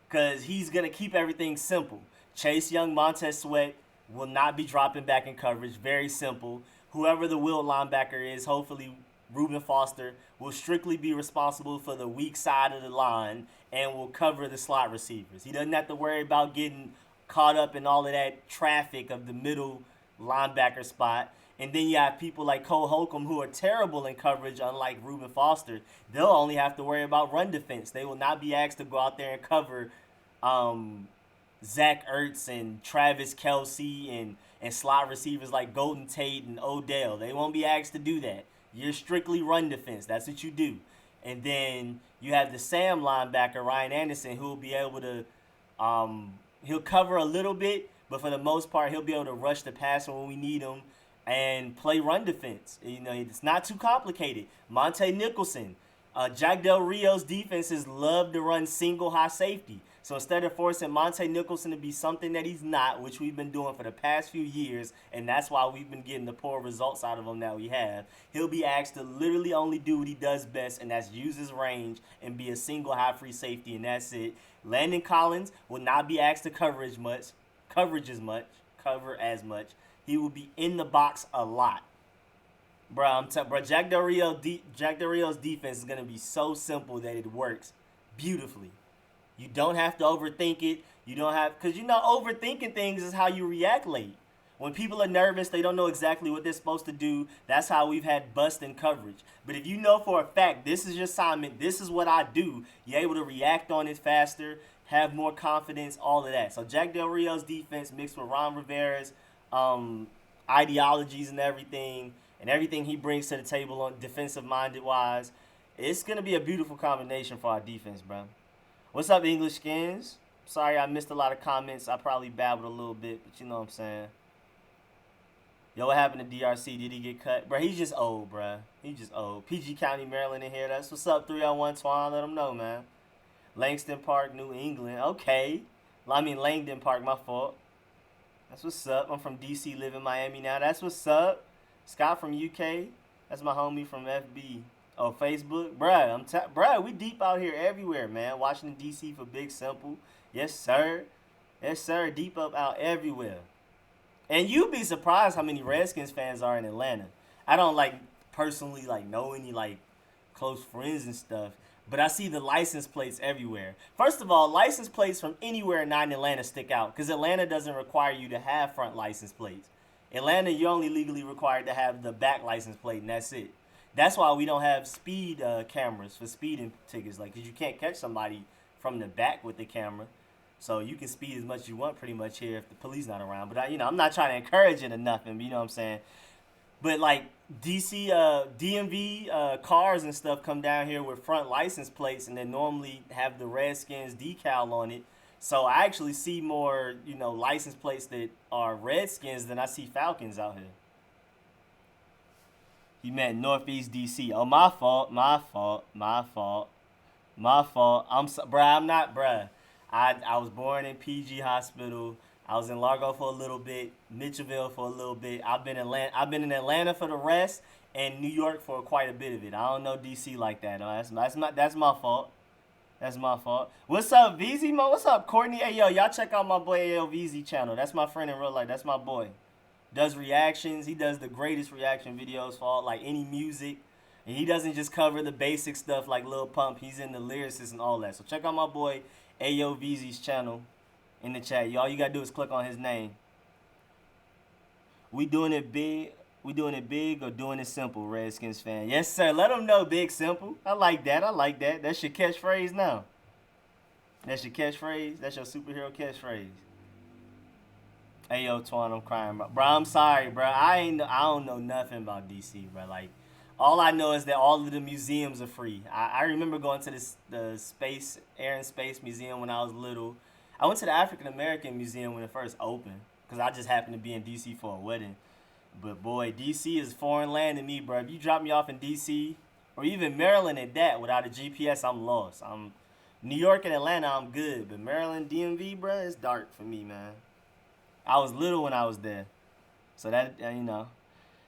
Because he's going to keep everything simple. Chase Young, Montez Sweat will not be dropping back in coverage. Very simple. Whoever the will linebacker is, hopefully Reuben Foster, will strictly be responsible for the weak side of the line and will cover the slot receivers. He doesn't have to worry about getting caught up in all of that traffic of the middle linebacker spot. And then you have people like Cole Holcomb who are terrible in coverage, unlike Reuben Foster. They'll only have to worry about run defense. They will not be asked to go out there and cover Zach Ertz and Travis Kelce and slot receivers like Golden Tate and Odell. They won't be asked to do that. You're strictly run defense. That's what you do. And then you have the Sam linebacker, Ryan Anderson, who will be able to he'll cover a little bit, but for the most part, he'll be able to rush the passer when we need him and play run defense. You know, it's not too complicated. Monte Nicholson, Jack Del Rio's defenses love to run single high safety. So instead of forcing Monte Nicholson to be something that he's not, which we've been doing for the past few years, and that's why we've been getting the poor results out of him that we have, he'll be asked to literally only do what he does best, and that's use his range and be a single high free safety, and that's it. Landon Collins will not be asked to cover as much. He will be in the box a lot. Bro, Jack Del Rio's defense is gonna be so simple that it works beautifully. You don't have to overthink it. You don't have, because overthinking things is how you react late. When people are nervous, they don't know exactly what they're supposed to do. That's how we've had bust in coverage. But if you know for a fact this is your assignment, this is what I do, you're able to react on it faster, have more confidence, all of that. So Jack Del Rio's defense mixed with Ron Rivera's ideologies and everything he brings to the table on defensive-minded wise, it's going to be a beautiful combination for our defense, bro. What's up, English Skins? Sorry I missed a lot of comments. I probably babbled a little bit, but you know what I'm saying. Yo, what happened to DRC? Did he get cut? Bro, he's just old, bro. He's just old. PG County, Maryland in here. That's what's up, 301 Twan. Let them know, man. Langston Park, New England. Okay. Langdon Park, my fault. That's what's up. I'm from D.C., live in Miami now. That's what's up. Scott from UK. That's my homie from FB. Oh, Facebook. Bruh, we deep out here everywhere, man. Washington, D.C. for Big Simple. Yes, sir. Yes, sir. Deep up out everywhere. And you'd be surprised how many Redskins fans are in Atlanta. I don't, personally, know any, close friends and stuff. But I see the license plates everywhere. First of all, license plates from anywhere not in Atlanta stick out. Because Atlanta doesn't require you to have front license plates. Atlanta, you're only legally required to have the back license plate, and that's it. That's why we don't have speed cameras for speeding tickets, because you can't catch somebody from the back with the camera. So you can speed as much as you want pretty much here if the police not around. But, I'm not trying to encourage it or nothing, but you know what I'm saying? But, DC, DMV cars and stuff come down here with front license plates, and they normally have the Redskins decal on it. So I actually see more, license plates that are Redskins than I see Falcons out here. He meant Northeast DC. Oh, my fault. I'm not, bruh. I was born in PG Hospital. I was in Largo for a little bit, Mitchellville for a little bit. I've been in Atlanta for the rest, and New York for quite a bit of it. I don't know DC like that. No, that's my fault. That's my fault. What's up, VZ Mo? What's up, Courtney? Hey, yo, y'all check out my boy ALVZ channel. That's my friend in real life. That's my boy. Does reactions. He does the greatest reaction videos for all, any music. And he doesn't just cover the basic stuff like Lil Pump. He's in the lyricists and all that. So check out my boy AOVZ's channel in the chat. All you got to do is click on his name. We doing it big or doing it simple, Redskins fan? Yes, sir. Let them know, Big Simple. I like that. That's your catchphrase now. That's your catchphrase. That's your superhero catchphrase. Hey, yo, Twan, I'm crying, bro. Bro, I'm sorry, bro. I don't know nothing about DC, bro. All I know is that all of the museums are free. I remember going to the Air and Space Museum when I was little. I went to the African American Museum when it first opened because I just happened to be in DC for a wedding. But boy, DC is foreign land to me, bro. If you drop me off in DC or even Maryland at that without a GPS, I'm lost. New York and Atlanta, I'm good. But Maryland, DMV, bro, it's dark for me, man. I was little when I was there. So that,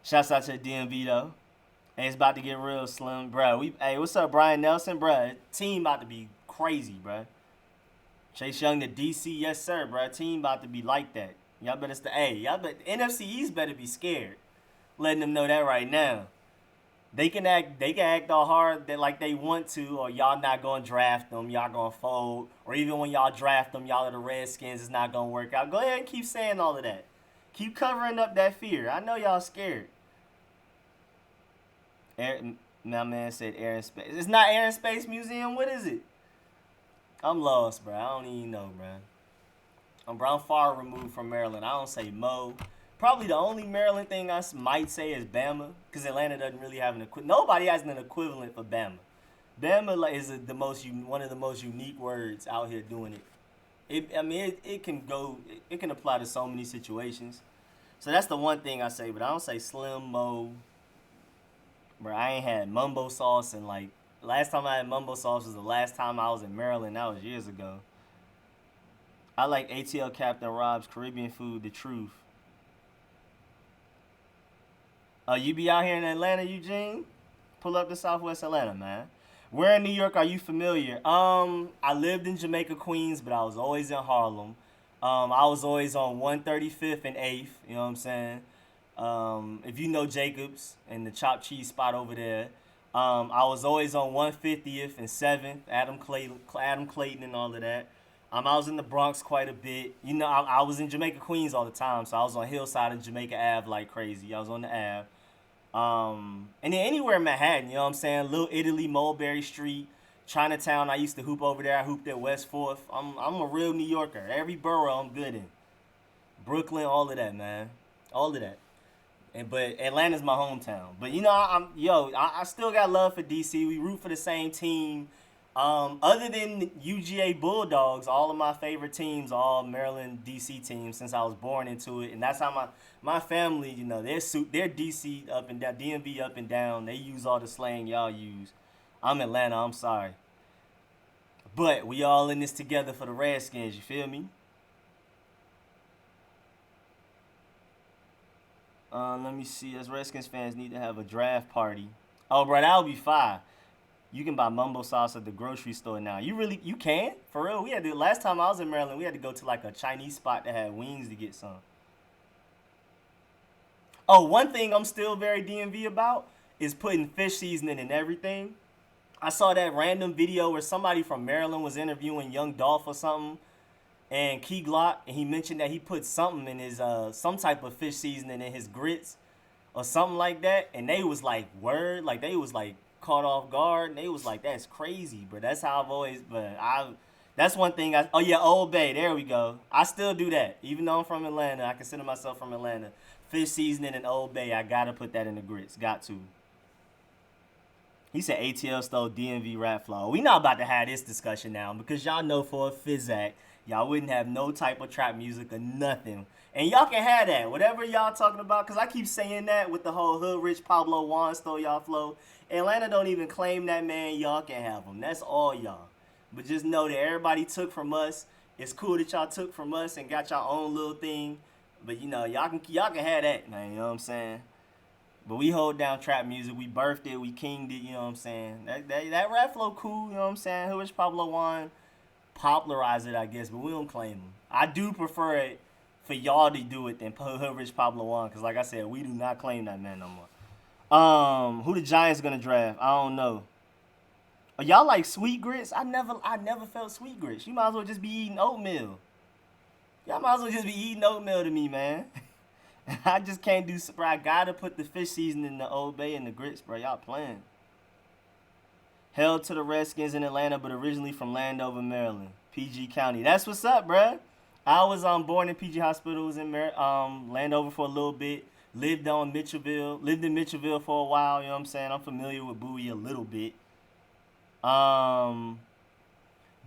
shouts out to the DMV, though. And it's about to get real slim, bro. Hey, what's up, Brian Nelson, bro? Team about to be crazy, bro. Chase Young to DC, yes, sir, bro. Team about to be like that. Y'all better NFC East better be scared. Letting them know that right now. They can act all hard that like they want to, or y'all not gonna draft them, y'all gonna fold, or even when y'all draft them, y'all are the Redskins, it's not gonna work out. Go ahead and keep saying all of that. Keep covering up that fear. I know y'all scared. My man said Air and Space. It's not Air and Space Museum. What is it? I'm lost, bro. I don't even know, bro. I'm far removed from Maryland. I don't say Mo. Probably the only Maryland thing I might say is Bama, because Atlanta doesn't really have an equivalent. Nobody has an equivalent for Bama. Bama is one of the most unique words out here doing it. It can apply to so many situations. So that's the one thing I say, but I don't say Slim, Mo. Bro, I ain't had mumbo sauce, and last time I had mumbo sauce was the last time I was in Maryland. That was years ago. I like ATL Captain Rob's Caribbean food, the truth. Oh, you be out here in Atlanta, Eugene? Pull up to Southwest Atlanta, man. Where in New York are you familiar? I lived in Jamaica, Queens, but I was always in Harlem. I was always on 135th and 8th, you know what I'm saying? If you know Jacobs and the chopped cheese spot over there, I was always on 150th and 7th, Adam Clayton and all of that. I was in the Bronx quite a bit. You know, I was in Jamaica, Queens all the time, so I was on Hillside and Jamaica Ave like crazy. I was on the Ave. And then anywhere in Manhattan, you know what I'm saying? Little Italy, Mulberry Street, Chinatown. I used to hoop over there. I hooped at West Fourth. I'm a real New Yorker. Every borough I'm good in. Brooklyn, all of that, man. All of that. But Atlanta's my hometown. But you know, I still got love for DC. We root for the same team. Other than UGA Bulldogs, all of my favorite teams are all Maryland DC teams since I was born into it, and that's how my family, you know, they're DC up and down, DMV up and down. They use all the slang y'all use. I'm Atlanta. I'm sorry, but we all in this together for the Redskins. You feel me? Let me see. As Redskins fans need to have a draft party. Oh, bro, that would be fire. You can buy mumbo sauce at the grocery store now. You can? For real? We had to, last time I was in Maryland, we had to go to like a Chinese spot that had wings to get some. Oh, one thing I'm still very DMV about is putting fish seasoning in everything. I saw that random video where somebody from Maryland was interviewing Young Dolph or something, and Key Glock, and he mentioned that he put something in his some type of fish seasoning in his grits or something like that, and they was like, word, like they was like caught off guard, and they was like, that's crazy, but that's how I've always, but I, that's one thing oh yeah, Old Bay, there we go. I still do that, even though I'm from Atlanta. I consider myself from Atlanta. Fish seasoning and Old Bay, I gotta put that in the grits, got to. He said ATL stole DMV rap flow. We not about to have this discussion now because y'all know for a Fizzac, y'all wouldn't have no type of trap music or nothing. And y'all can have that, whatever y'all talking about, because I keep saying that with the whole Hood Rich Pablo Juan stole y'all flow. Atlanta don't even claim that, man. Y'all can have them. That's all y'all. But just know that everybody took from us. It's cool that y'all took from us and got y'all own little thing. But you know, y'all can have that, man. You know what I'm saying? But we hold down trap music. We birthed it. We kinged it. You know what I'm saying? That rap flow cool. You know what I'm saying? Who is Pablo Juan? Popularize it, I guess, but we don't claim them. I do prefer it for y'all to do it than Hood Rich Pablo Juan, because like I said, we do not claim that man no more. Who the Giants gonna draft? I don't know. Are y'all like sweet grits? I never felt sweet grits. You might as well just be eating oatmeal. Y'all might as well just be eating oatmeal to me, man. I just can't do, bro. I gotta put the fish seasoning in the Old Bay and the grits, bro. Y'all playing. Held to the Redskins in Atlanta, but originally from Landover, Maryland, PG County. That's what's up, bro. I was born in PG Hospital, was in Landover for a little bit. Lived in Mitchellville for a while. You know what I'm saying? I'm familiar with Bowie a little bit. Um,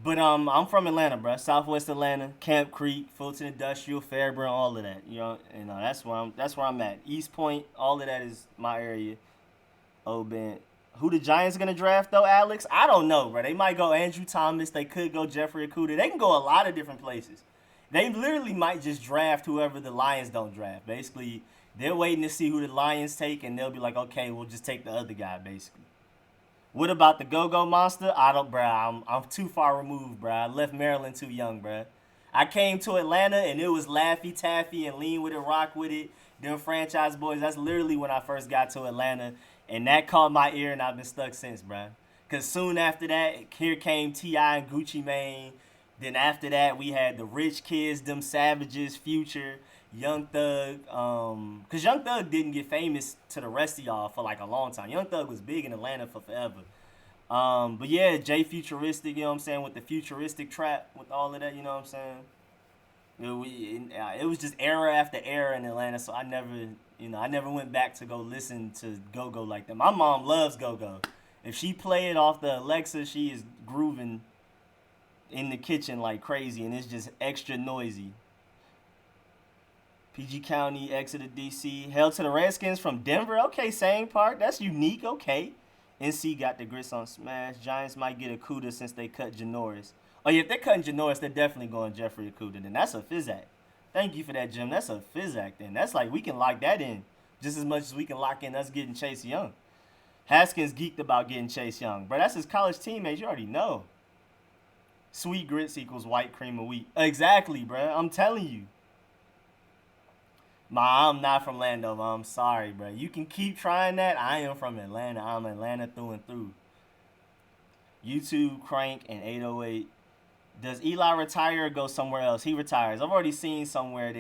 I'm from Atlanta, bro. Southwest Atlanta, Camp Creek, Fulton Industrial, Fairburn, all of that. That's where I'm at. East Point, all of that is my area. Old Ben. Who the Giants gonna draft though, Alex? I don't know, bro. They might go Andrew Thomas. They could go Jeffrey Okuda. They can go a lot of different places. They literally might just draft whoever the Lions don't draft. Basically, they're waiting to see who the Lions take, and they'll be like, okay, we'll just take the other guy, basically. What about the Go-Go Monster? I don't, bruh. I'm too far removed, bruh. I left Maryland too young, bruh. I came to Atlanta, and it was Laffy Taffy and Lean With It, Rock With It. Them Franchise Boys. That's literally when I first got to Atlanta, and that caught my ear, and I've been stuck since, bruh. Because soon after that, here came T.I. and Gucci Mane. Then after that, we had the Rich Kids, them Savages, Future, Young Thug. Because Young Thug didn't get famous to the rest of y'all for like a long time. Young Thug was big in Atlanta for forever. But yeah, Jay Futuristic, you know what I'm saying, with the futuristic trap, with all of that, you know what I'm saying. It was just era after era in Atlanta, so I never went back to go listen to Go-Go like that. My mom loves Go-Go. If she play it off the Alexa, she is grooving in the kitchen like crazy, and it's just extra noisy. PG County, Exeter, DC. Held to the Redskins from Denver. Okay, same part. That's unique. Okay. NC got the grits on smash. Giants might get a Cuda since they cut Janoris. Oh, yeah, if they're cutting Janoris, they're definitely going Jeffrey Okuda. Then that's a physac. Thank you for that, Jim. That's a physac then. That's like we can lock that in just as much as we can lock in us getting Chase Young. Haskins geeked about getting Chase Young. Bro, that's his college teammate. You already know. Sweet grits equals white cream of wheat. Exactly, bro. I'm telling you. I'm not from Landover. I'm sorry, bro. You can keep trying that. I am from Atlanta. I'm Atlanta through and through. YouTube, Crank, and 808. Does Eli retire or go somewhere else? He retires. I've already seen somewhere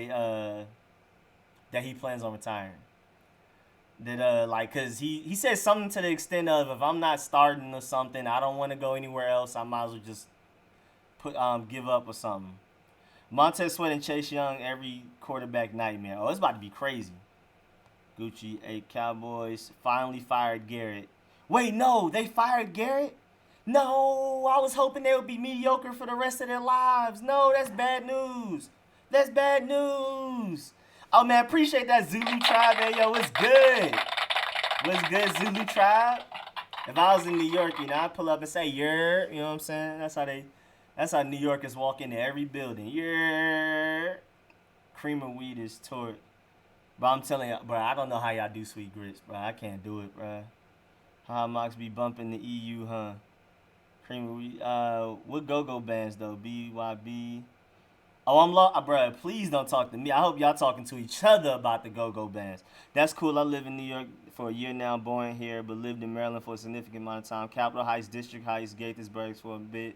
that he plans on retiring. That cause he said something to the extent of if I'm not starting or something, I don't want to go anywhere else. I might as well just give up or something. Montez Sweat and Chase Young, every quarterback nightmare. Oh, it's about to be crazy. Gucci, 8 Cowboys finally fired Garrett. Wait, no, they fired Garrett? No, I was hoping they would be mediocre for the rest of their lives. No, that's bad news. That's bad news. Oh, man, appreciate that, Zulu Tribe, man. Yo, what's good? What's good, Zulu Tribe? If I was in New York, I'd pull up and say, "Yer," you know what I'm saying? That's how New Yorkers walk into every building. "Yer." Cream of wheat is tort. But I'm telling you, bro, I don't know how y'all do sweet grits, bro. I can't do it, bro. How Mox be bumping the EU, huh? Cream of wheat. What go-go bands, though? BYB. Oh, bro, please don't talk to me. I hope y'all talking to each other about the go-go bands. That's cool. I live in New York for a year now, born here, but lived in Maryland for a significant amount of time. Capitol Heights, District Heights, Gaithersburg for a bit.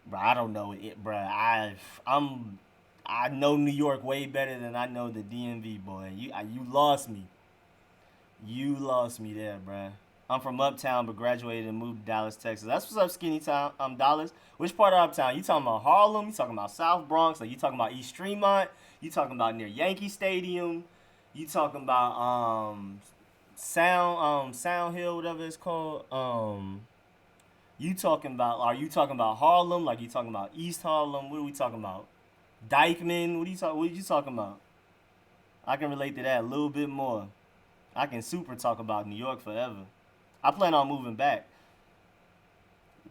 Bro, I don't know it, bro. I know New York way better than I know the DMV, boy. You lost me. You lost me there, bro. I'm from Uptown, but graduated and moved to Dallas, Texas. That's what's up, Skinny Town. Dallas. Which part of Uptown? You talking about Harlem? You talking about South Bronx? Like you talking about East Tremont? You talking about near Yankee Stadium? You talking about Sound Hill, whatever it's called? You talking about? Are you talking about Harlem? Like you talking about East Harlem? What are we talking about? Dykeman? What are you talking about? I can relate to that a little bit more. I can super talk about New York forever. I plan on moving back.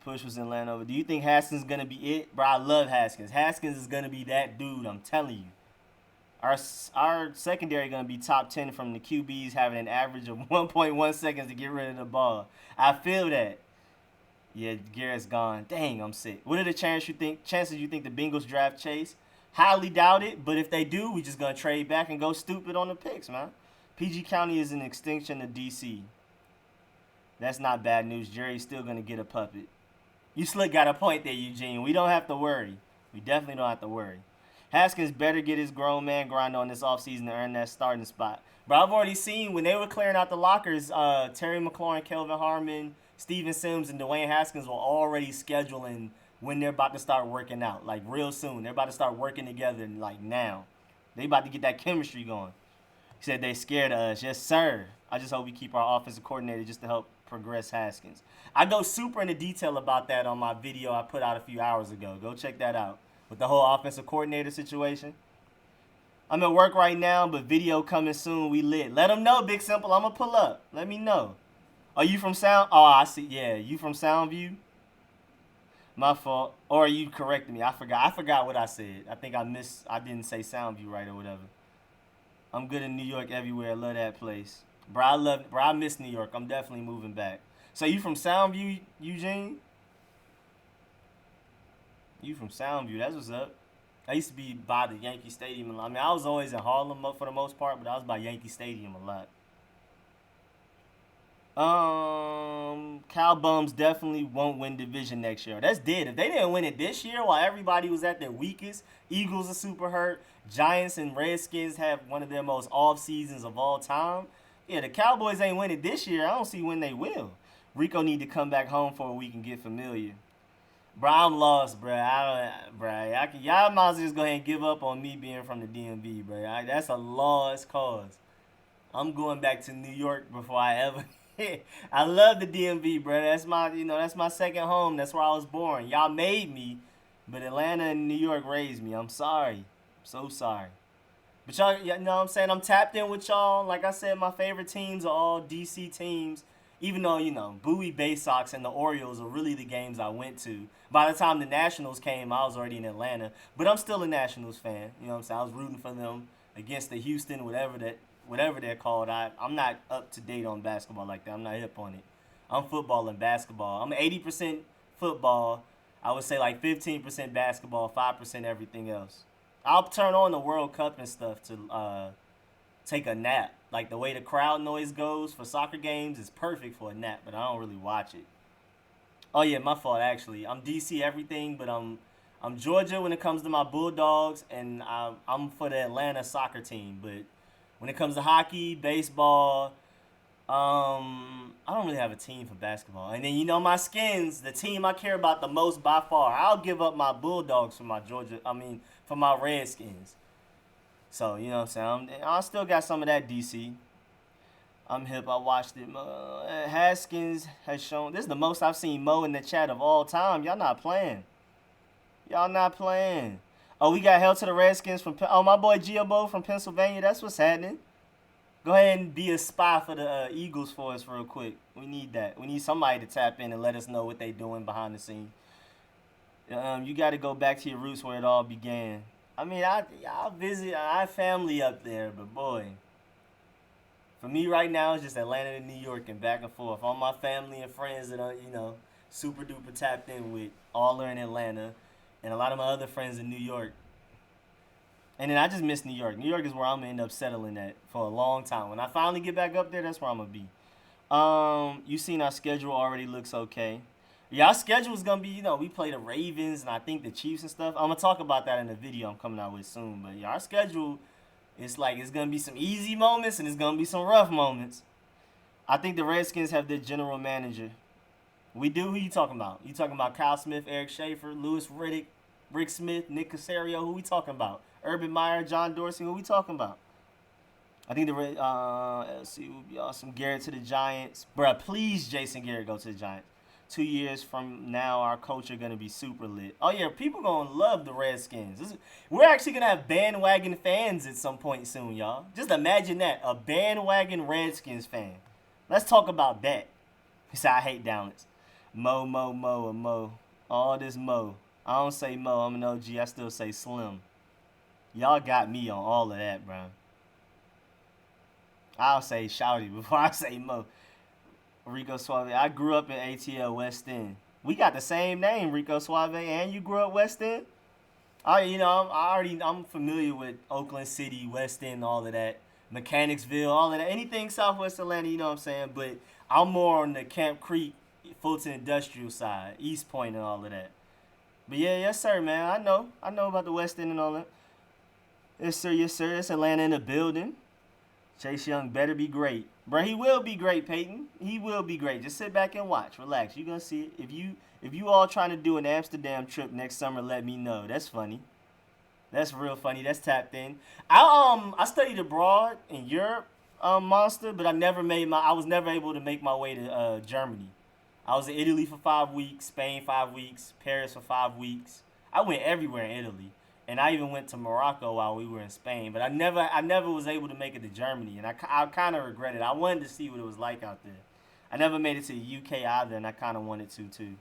Push was in Landover. Do you think Haskins is gonna be it? Bro, I love Haskins. Haskins is gonna be that dude, I'm telling you. Our secondary gonna be top 10 from the QBs having an average of 1.1 seconds to get rid of the ball. I feel that. Yeah, Garrett's gone. Dang, I'm sick. What are the chances you think the Bengals draft Chase? Highly doubt it, but if they do, we just gonna trade back and go stupid on the picks, man. PG County is an extinction of DC. That's not bad news. Jerry's still going to get a puppet. You slick got a point there, Eugene. We don't have to worry. We definitely don't have to worry. Haskins better get his grown man grind on this offseason to earn that starting spot. But I've already seen when they were clearing out the lockers, Terry McLaurin, Kelvin Harmon, Steven Sims, and Dwayne Haskins were already scheduling when they're about to start working out. Like real soon. They're about to start working together like now. They about to get that chemistry going. He said they scared of us. Yes, sir. I just hope we keep our offensive coordinator just to help progress Haskins. I go super into detail about that on my video I put out a few hours ago. Go check that out. With the whole offensive coordinator situation. I'm at work right now, but video coming soon. We lit. Let them know, Big Simple. I'm going to pull up. Let me know. Are you from Sound? Oh, I see. Yeah, you from Soundview? My fault. Or are you correcting me? I forgot what I said. I think I didn't say Soundview right or whatever. I'm good in New York everywhere. I love that place. Bro, I miss New York. I'm definitely moving back. So you from Soundview, Eugene? You from Soundview. That's what's up. I used to be by the Yankee Stadium. I mean, I was always in Harlem for the most part, but I was by Yankee Stadium a lot. Cow Bums definitely won't win division next year. That's dead. If they didn't win it this year while everybody was at their weakest, Eagles are super hurt. Giants and Redskins have one of their most off seasons of all time. Yeah, the Cowboys ain't win it this year. I don't see when they will. Rico need to come back home for a week and get familiar. Bro, I'm lost, bro. Y'all might as well just go ahead and give up on me being from the DMV, bro. That's a lost cause. I'm going back to New York before I ever. I love the DMV, bro. That's my second home. That's where I was born. Y'all made me, but Atlanta and New York raised me. I'm sorry. I'm so sorry. But y'all, you know what I'm saying? I'm tapped in with y'all. Like I said, my favorite teams are all DC teams. Even though, Bowie Bay Sox and the Orioles are really the games I went to. By the time the Nationals came, I was already in Atlanta. But I'm still a Nationals fan. You know what I'm saying? I was rooting for them against the Houston, whatever they're called. I'm not up to date on basketball like that. I'm not hip on it. I'm football and basketball. I'm 80% football. I would say like 15% basketball, 5% everything else. I'll turn on the World Cup and stuff to take a nap. Like the way the crowd noise goes for soccer games is perfect for a nap, but I don't really watch it. Oh yeah, my fault actually. I'm DC everything, but I'm Georgia when it comes to my Bulldogs, and I'm for the Atlanta soccer team. But when it comes to hockey, baseball, I don't really have a team for basketball. And then my Skins, the team I care about the most by far. I'll give up my Bulldogs for my Georgia. I mean, for my Redskins. So you know what I'm saying. I still got some of that DC. I'm hip. I watched it. Haskins has shown. This is the most I've seen Mo in the chat of all time. Y'all not playing. Y'all not playing. Oh, we got held to the Redskins from. Oh, my boy Giobo from Pennsylvania. That's what's happening. Go ahead and be a spy for the Eagles for us real quick. We need that. We need somebody to tap in and let us know what they doing behind the scenes. You got to go back to your roots where it all began. I mean, I'll visit. I have family up there, but boy, for me right now, it's just Atlanta to New York and back and forth. All my family and friends that are, super duper tapped in with, all are in Atlanta, and a lot of my other friends in New York. And then I just miss New York. New York is where I'm gonna end up settling at for a long time. When I finally get back up there, that's where I'm gonna be. You seen our schedule already looks okay. Yeah, our schedule is gonna be, we play the Ravens and I think the Chiefs and stuff. I'm gonna talk about that in the video I'm coming out with soon. But yeah, our schedule, it's gonna be some easy moments and it's gonna be some rough moments. I think the Redskins have their general manager. We do. Who you talking about? You talking about Kyle Smith, Eric Schaefer, Louis Riddick, Rick Smith, Nick Casario? Who we talking about? Urban Meyer, John Dorsey? Who we talking about? I think the let's see, would be awesome. Garrett to the Giants, bruh. Please, Jason Garrett, go to the Giants. 2 years from now, our coach are gonna be super lit. Oh yeah, people gonna love the Redskins. We're actually gonna have bandwagon fans at some point soon, y'all. Just imagine that, a bandwagon Redskins fan. Let's talk about that. Cause I hate Dallas. Mo. All this Mo. I don't say Mo. I'm an OG. I still say Slim. Y'all got me on all of that, bro. I'll say Shouty before I say Mo. Rico Suave. I grew up in ATL West End. We got the same name, Rico Suave, and you grew up West End? I'm familiar with Oakland City, West End, all of that. Mechanicsville, all of that. Anything Southwest Atlanta, you know what I'm saying? But I'm more on the Camp Creek, Fulton Industrial side, East Point and all of that. But yeah, yes sir, man. I know about the West End and all that. Yes sir. It's Atlanta in the building. Chase Young better be great. Bro, he will be great, Peyton. He will be great. Just sit back and watch. Relax. You're gonna see it. If you all trying to do an Amsterdam trip next summer, let me know. That's funny. That's real funny. That's tapped in. I studied abroad in Europe, Monster, but I was never able to make my way to Germany. I was in Italy for 5 weeks, Spain 5 weeks, Paris for 5 weeks. I went everywhere in Italy. And I even went to Morocco while we were in Spain, but I never was able to make it to Germany, and I kind of regret it. I wanted to see what it was like out there. I never made it to the UK either, and I kind of wanted to too.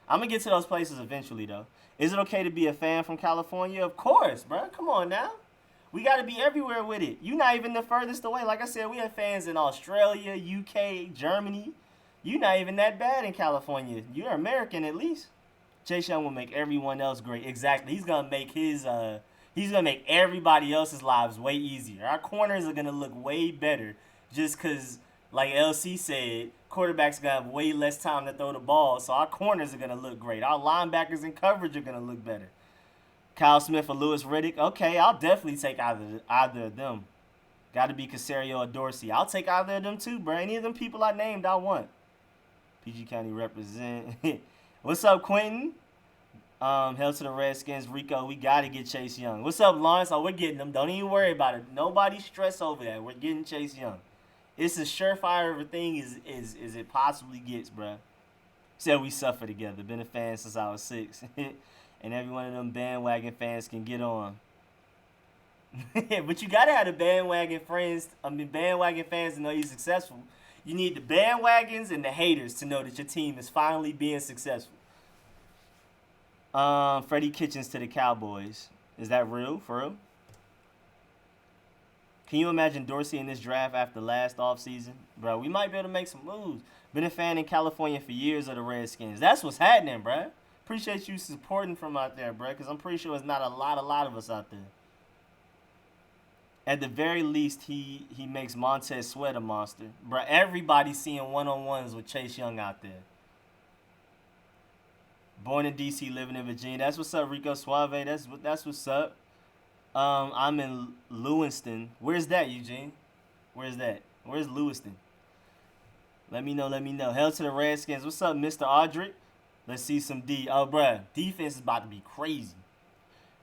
I'm gonna get to those places eventually, though. Is it okay to be a fan from California? Of course, bro. Come on now. We gotta be everywhere with it. You're not even the furthest away. Like I said, we have fans in Australia, UK, Germany. You're not even that bad in California. You're American at least. Chase Young will make everyone else great. Exactly. He's gonna make everybody else's lives way easier. Our corners are gonna look way better just cause, like LC said, quarterbacks gonna have way less time to throw the ball. So our corners are gonna look great. Our linebackers in coverage are gonna look better. Kyle Smith or Louis Riddick. Okay, I'll definitely take either of them. Gotta be Casario or Dorsey. I'll take either of them too, bro. Any of them people I named, I want. PG County represent. What's up, Quentin? Hell to the Redskins. Rico, we got to get Chase Young. What's up, Lawrence? Oh, we're getting them. Don't even worry about it. Nobody stress over that. We're getting Chase Young. It's as surefire of a thing as it possibly gets, bruh. Said we suffer together. Been a fan since I was 6. And every one of them bandwagon fans can get on. But you got to have the bandwagon fans to know you're successful. You need the bandwagons and the haters to know that your team is finally being successful. Freddie Kitchens to the Cowboys. Is that real? For real? Can you imagine Dorsey in this draft after last offseason? Bro, we might be able to make some moves. Been a fan in California for years of the Redskins. That's what's happening, bro. Appreciate you supporting from out there, bro, because I'm pretty sure it's not a lot of us out there. At the very least, he makes Montez Sweat a monster. Bro, everybody's seeing one-on-ones with Chase Young out there. Born in D.C., living in Virginia. That's what's up, Rico Suave. That's what's up. I'm in Lewiston. Where's that, Eugene? Where's that? Where's Lewiston? Let me know. Hell to the Redskins. What's up, Mr. Audric? Let's see some D. Oh, bruh. Defense is about to be crazy.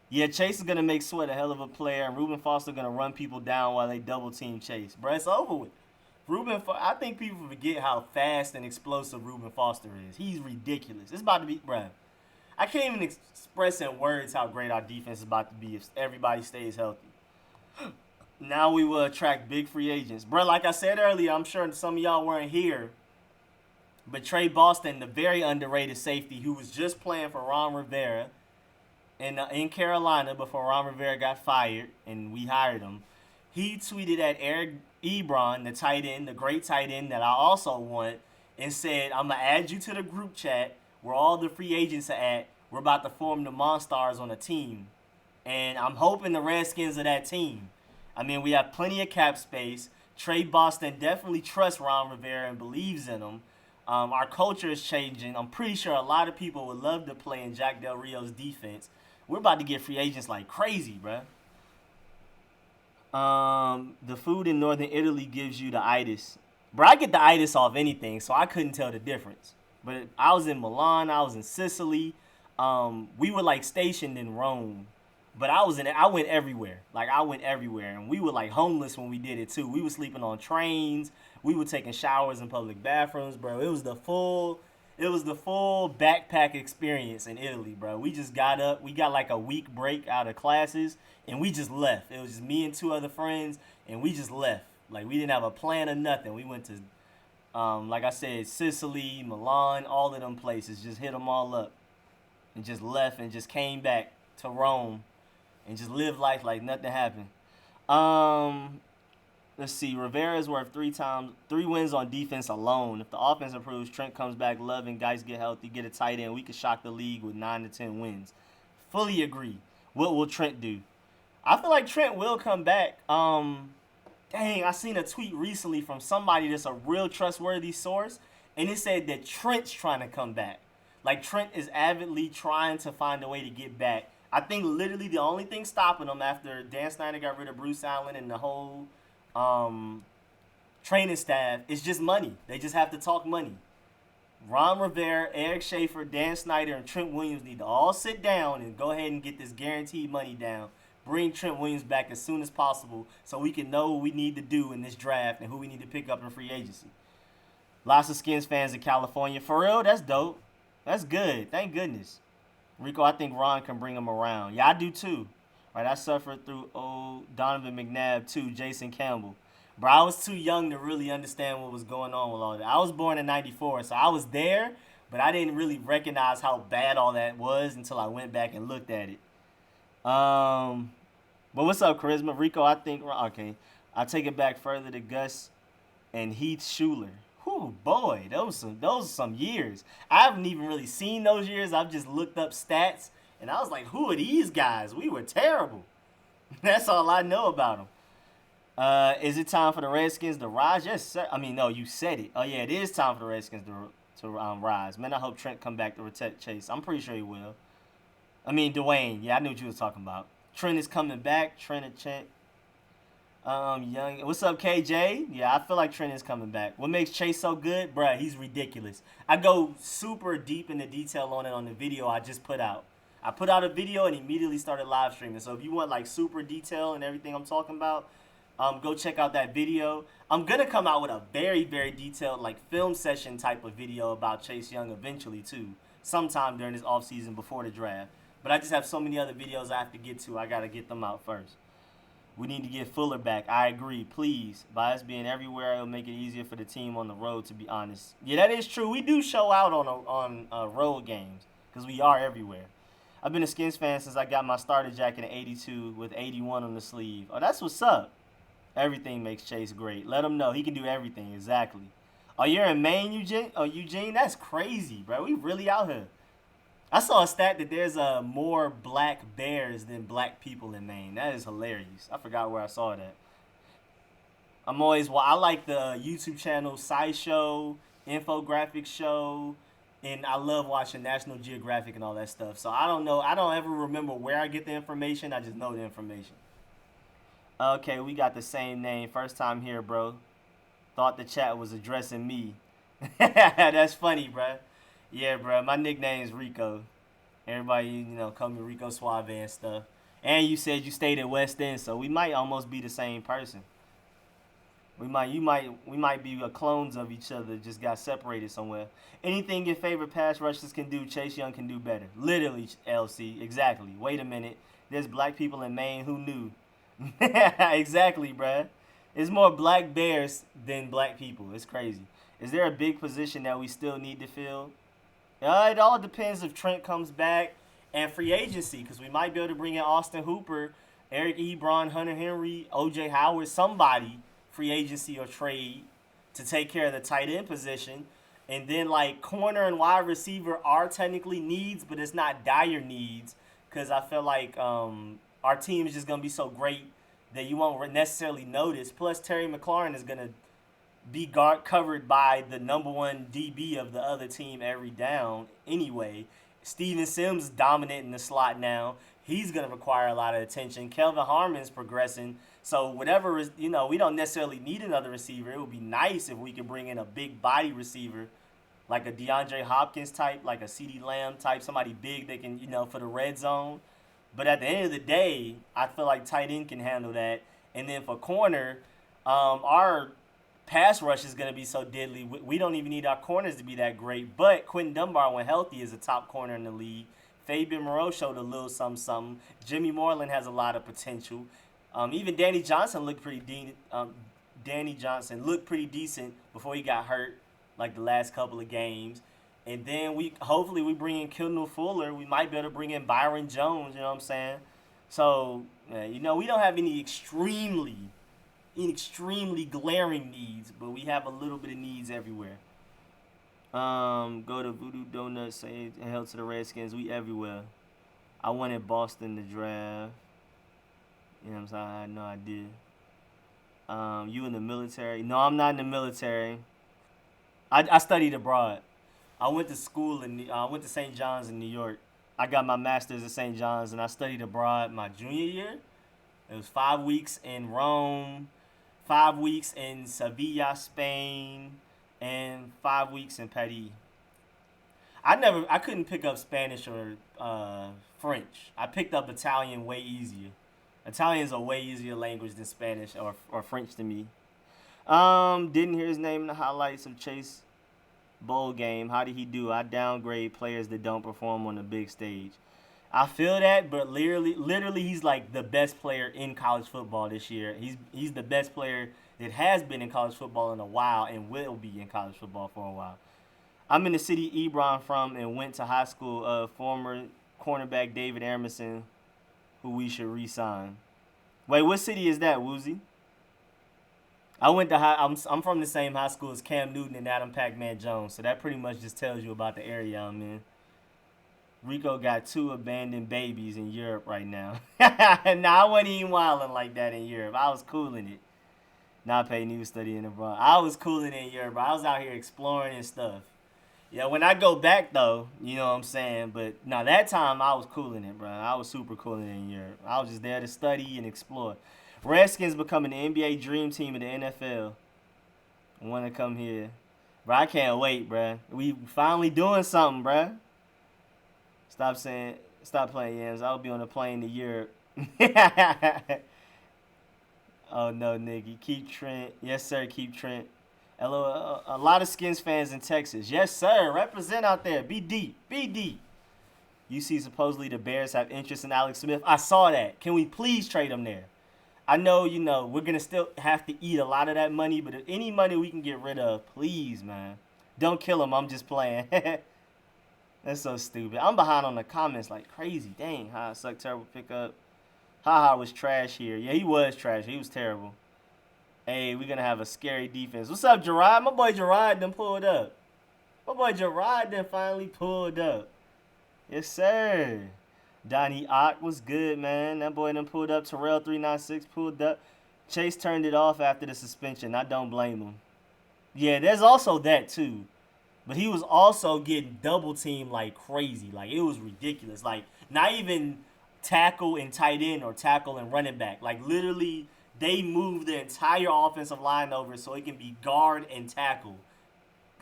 Yeah, Chase is going to make Sweat a hell of a player, and Reuben Foster going to run people down while they double-team Chase. Bruh, it's over with. I think people forget how fast and explosive Reuben Foster is. He's ridiculous. It's about to be, bruh. I can't even express in words how great our defense is about to be if everybody stays healthy. Now we will attract big free agents. Bruh, like I said earlier, I'm sure some of y'all weren't here, but Trey Boston, the very underrated safety who was just playing for Ron Rivera in Carolina before Ron Rivera got fired and we hired him, he tweeted at Eric Ebron, the tight end, the great tight end that I also want, and said, I'm going to add you to the group chat where all the free agents are at. We're about to form the Monstars on a team. And I'm hoping the Redskins are that team. I mean, we have plenty of cap space. Trey Boston definitely trusts Ron Rivera and believes in him. Our culture is changing. I'm pretty sure a lot of people would love to play in Jack Del Rio's defense. We're about to get free agents like crazy, bruh. The food in northern Italy gives you the itis. Bro, I get the itis off anything, so I couldn't tell the difference. But I was in Milan, I was in Sicily. We were like stationed in Rome. But I went everywhere. And we were like homeless when we did it too. We were sleeping on trains. We were taking showers in public bathrooms, bro. It was the full backpack experience in Italy, bro. We just got up. We got like a week break out of classes, and we just left. It was just me and two other friends, and we just left. Like, we didn't have a plan or nothing. We went to, like I said, Sicily, Milan, all of them places. Just hit them all up and just left and just came back to Rome and just lived life like nothing happened. Let's see. Rivera's worth 3 wins on defense alone. If the offense improves, Trent comes back, Love and Geis get healthy, get a tight end, we could shock the league with 9 to 10 wins. Fully agree. What will Trent do? I feel like Trent will come back. Dang, I seen a tweet recently from somebody that's a real trustworthy source, and it said that Trent's trying to come back. Like, Trent is avidly trying to find a way to get back. I think literally the only thing stopping him after Dan Snyder got rid of Bruce Allen and the whole training staff is just money. They just have to talk money. Ron Rivera, Eric Schaefer, Dan Snyder, and Trent Williams need to all sit down and go ahead and get this guaranteed money down. Bring Trent Williams back as soon as possible so we can know what we need to do in this draft and who we need to pick up in free agency. Lots of Skins fans in California. For real, that's dope. That's good. Thank goodness. Rico, I think Ron can bring him around. Yeah, I do too. Right, I suffered through Donovan McNabb too, Jason Campbell. Bro, I was too young to really understand what was going on with all that. I was born in 94, so I was there, but I didn't really recognize how bad all that was until I went back and looked at it. But what's up, Charisma? Rico, I think, okay, I'll take it back further to Gus and Heath Schuler. Whew, boy, those are some years. I haven't even really seen those years. I've just looked up stats, and I was like, who are these guys? We were terrible. That's all I know about them. Is it time for the Redskins to rise? Yes, sir. I mean, no, you said it. Oh, yeah, it is time for the Redskins to rise. Man, I hope Trent come back to protect Chase. I'm pretty sure he will. I mean, Dwayne. Yeah, I knew what you was talking about. Trent is coming back. Trent and Trent. Young. What's up, KJ? Yeah, I feel like Trent is coming back. What makes Chase so good? Bruh, he's ridiculous. I go super deep into detail on it on the video I just put out. I put out a video and immediately started live streaming. So if you want like super detail and everything I'm talking about, go check out that video. I'm going to come out with a very, very detailed like film session type of video about Chase Young eventually too. Sometime during this offseason before the draft. But I just have so many other videos I have to get to. I got to get them out first. We need to get Fuller back. I agree. Please. By us being everywhere, it'll make it easier for the team on the road, to be honest. Yeah, that is true. We do show out on road games because we are everywhere. I've been a Skins fan since I got my starter jacket in 82 with 81 on the sleeve. Oh, that's what's up. Everything makes Chase great. Let him know. He can do everything. Exactly. Oh, you're in Maine, Eugene? Oh, Eugene? That's crazy, bro. We really out here. I saw a stat that there's more black bears than black people in Maine. That is hilarious. I forgot where I saw that. I like the YouTube channel SciShow, Infographics Show, and I love watching National Geographic and all that stuff. So I don't know. I don't ever remember where I get the information. I just know the information. Okay, we got the same name. First time here, bro. Thought the chat was addressing me. That's funny, bro. Yeah, bro. My nickname is Rico. Everybody, call me Rico Suave and stuff. And you said you stayed at West End, so we might almost be the same person. We might be clones of each other, just got separated somewhere. Anything your favorite pass rushers can do, Chase Young can do better. Literally, LC, exactly. Wait a minute. There's black people in Maine, who knew? Exactly, bruh. It's more black bears than black people. It's crazy. Is there a big position that we still need to fill? It all depends if Trent comes back and free agency, because we might be able to bring in Austin Hooper, Eric Ebron, Hunter Henry, OJ Howard, somebody, free agency or trade, to take care of the tight end position. And then, corner and wide receiver are technically needs, but it's not dire needs, because I feel like our team is just going to be so great that you won't necessarily notice. Plus, Terry McLaurin is going to be covered by the number one DB of the other team every down anyway. Steven Sims is dominant in the slot now. He's going to require a lot of attention. Kelvin Harmon's progressing. So whatever is, we don't necessarily need another receiver. It would be nice if we could bring in a big body receiver, like a DeAndre Hopkins type, like a CeeDee Lamb type, somebody big that can, for the red zone. But at the end of the day, I feel like tight end can handle that. And then for corner, our pass rush is going to be so deadly. We don't even need our corners to be that great. But Quentin Dunbar, when healthy, is a top corner in the league. Fabian Moreau showed a little something. Jimmy Moreland has a lot of potential. Even Danny Johnson looked pretty decent before he got hurt, like the last couple of games. And then hopefully we bring in Kendall Fuller. We might be able to bring in Byron Jones. You know what I'm saying? So we don't have any extremely glaring needs, but we have a little bit of needs everywhere. Go to Voodoo Donuts, say hell to the Redskins. We everywhere. I wanted Boston to draft. You know what I'm saying? I had no idea. You in the military? No, I'm not in the military. I studied abroad. I went to school I went to St. John's in New York. I got my master's at St. John's, and I studied abroad my junior year. It was 5 weeks in Rome, 5 weeks in Sevilla, Spain, and 5 weeks in Paris. I couldn't pick up Spanish or French. I picked up Italian way easier. Italian's a way easier language than Spanish or French to me. Didn't hear his name in the highlights of Chase bowl game. How did he do? I downgrade players that don't perform on the big stage. I feel that, but literally he's like the best player in college football this year. He's the best player that has been in college football in a while and will be in college football for a while. I'm in the city Ebron from and went to high school of former cornerback David Emerson, who we should re-sign. Wait, what city is that, Woozy? I'm from the same high school as Cam Newton and Adam Pac-Man Jones, so that pretty much just tells you about the area I'm in. Rico got 2 abandoned babies in Europe right now. Nah, I wasn't even wilding like that in Europe. I was cooling it. Not Peyton, he was studying abroad. I was cooling in Europe. I was out here exploring and stuff. Yeah, when I go back, though, you know what I'm saying? But, no, that time I was cooling it, bro. I was super cooling it in Europe. I was just there to study and explore. Redskins becoming the NBA dream team of the NFL. I want to come here. Bro, I can't wait, bro. We finally doing something, bro. Stop playing yams. I'll be on a plane to Europe. Oh, no, nigga. Keep Trent. Yes, sir, keep Trent. Hello, a lot of Skins fans in Texas. Yes, sir. Represent out there. Be deep. Be deep. You see, supposedly the Bears have interest in Alex Smith. I saw that. Can we please trade him there? I know, we're gonna still have to eat a lot of that money, but if any money we can get rid of, please, man. Don't kill him. I'm just playing. That's so stupid. I'm behind on the comments like crazy. Dang, Ha sucked, terrible pickup. Haha was trash here. Yeah, he was trash. He was terrible. Hey, we're gonna have a scary defense. What's up, Gerard? My boy Gerard done pulled up. My boy Gerard done finally pulled up. Yes, sir. Donnie Ott was good, man. That boy done pulled up. Terrell 396 pulled up. Chase turned it off after the suspension. I don't blame him. Yeah, there's also that too. But he was also getting double teamed like crazy. Like, it was ridiculous. Like, not even tackle and tight end or tackle and running back. Like, literally, they moved the entire offensive line over so it can be guard and tackle,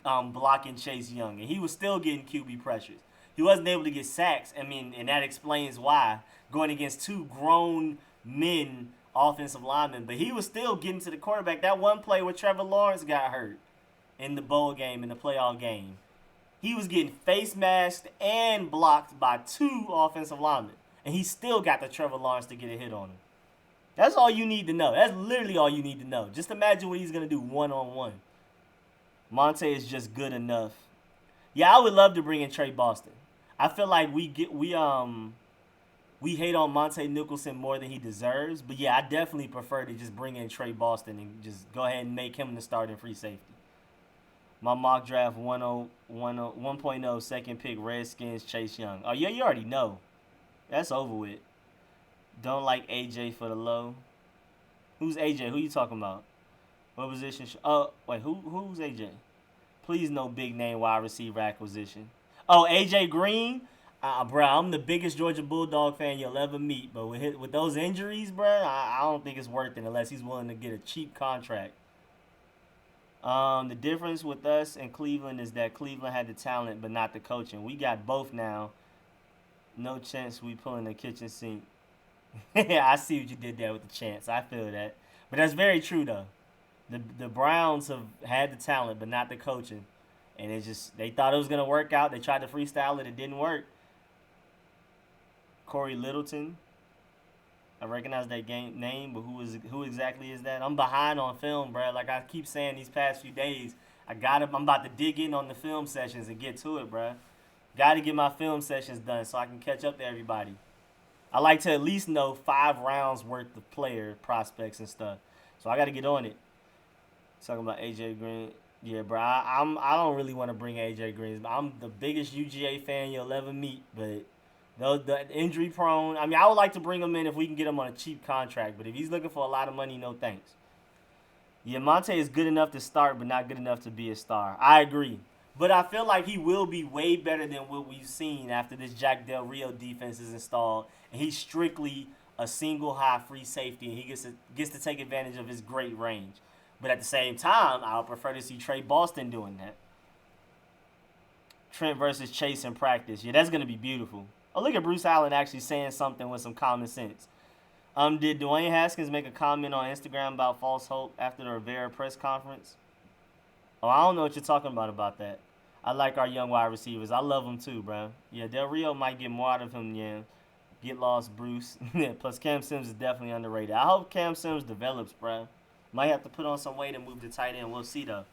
blocking Chase Young. And he was still getting QB pressures. He wasn't able to get sacks. I mean, and that explains why, going against two grown men offensive linemen. But he was still getting to the quarterback. That one play where Trevor Lawrence got hurt in the bowl game, in the playoff game, he was getting face masked and blocked by two offensive linemen. And he still got the Trevor Lawrence to get a hit on him. That's all you need to know. That's literally all you need to know. Just imagine what he's going to do one-on-one. Monte is just good enough. Yeah, I would love to bring in Trey Boston. I feel like we hate on Monte Nicholson more than he deserves. But yeah, I definitely prefer to just bring in Trey Boston and just go ahead and make him the starting free safety. My mock draft 1.0 second pick, Redskins, Chase Young. Oh, yeah, you already know. That's over with. Don't like AJ for the low. Who's AJ? Who you talking about? What position? Wait, who's AJ? Please no big name wide receiver acquisition. Oh, AJ Green? Bro, I'm the biggest Georgia Bulldog fan you'll ever meet. But with those injuries, bro, I don't think it's worth it unless he's willing to get a cheap contract. The difference with us and Cleveland is that Cleveland had the talent but not the coaching. We got both now. No chance we pulling the kitchen sink. I see what you did there with the chance. I feel that. But that's very true, though. The Browns have had the talent but not the coaching. And they thought it was going to work out. They tried to freestyle it. It didn't work. Corey Littleton. I recognize that name, but who exactly is that? I'm behind on film, bro. Like I keep saying these past few days, I'm about to dig in on the film sessions and get to it, bro. Got to get my film sessions done so I can catch up to everybody. I like to at least know 5 rounds worth of player prospects and stuff. So I got to get on it. Talking about AJ Green. Yeah, bro. I don't really want to bring AJ Green. I'm the biggest UGA fan you'll ever meet, but the injury prone. I mean, I would like to bring him in if we can get him on a cheap contract. But if he's looking for a lot of money, no thanks. Yeah, Monte is good enough to start, but not good enough to be a star. I agree. But I feel like he will be way better than what we've seen after this Jack Del Rio defense is installed. And he's strictly a single high free safety, and he gets to take advantage of his great range. But at the same time, I would prefer to see Trey Boston doing that. Trent versus Chase in practice. Yeah, that's going to be beautiful. Oh, look at Bruce Allen actually saying something with some common sense. Did Dwayne Haskins make a comment on Instagram about false hope after the Rivera press conference? Oh, I don't know what you're talking about that. I like our young wide receivers. I love them too, bro. Yeah, Del Rio might get more out of him, yeah. Get lost, Bruce. Plus, Cam Sims is definitely underrated. I hope Cam Sims develops, bro. Might have to put on some weight and move to tight end. We'll see, though.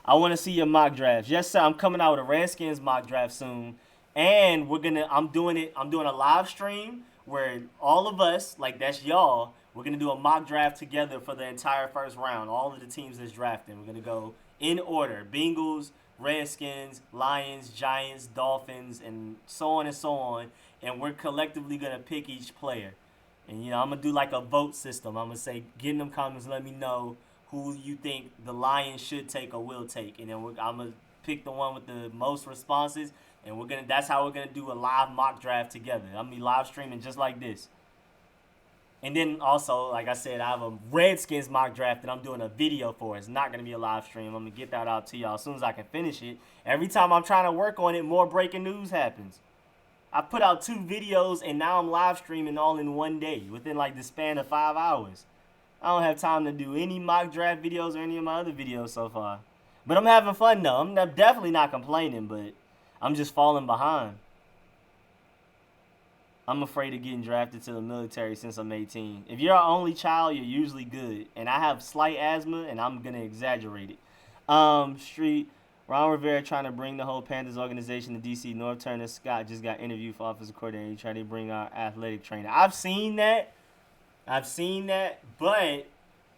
I want to see your mock drafts. Yes, sir. I'm coming out with a Redskins mock draft soon. And I'm doing a live stream where all of us, like that's y'all, we're going to do a mock draft together for the entire first round. All of the teams that's drafting. We're going to go in order. Bengals, Redskins, Lions, Giants, Dolphins, and so on and so on. And we're collectively going to pick each player. And, I'm going to do like a vote system. I'm going to say, get in them comments, let me know who you think the Lions should take or will take. And then I'm going to pick the one with the most responses. And that's how we're going to do a live mock draft together. I'm going to be live streaming just like this. And then also, like I said, I have a Redskins mock draft that I'm doing a video for. It's not going to be a live stream. I'm going to get that out to y'all as soon as I can finish it. Every time I'm trying to work on it, more breaking news happens. I put out 2 videos, and now I'm live streaming all in one day within like the span of 5 hours. I don't have time to do any mock draft videos or any of my other videos so far. But I'm having fun, though. I'm definitely not complaining, but I'm just falling behind. I'm afraid of getting drafted to the military since I'm 18. If you're an only child, you're usually good. And I have slight asthma, and I'm gonna exaggerate it. Street. Ron Rivera trying to bring the whole Panthers organization to DC. North Turner Scott just got interviewed for offensive coordinator. He tried to bring our athletic trainer. I've seen that. But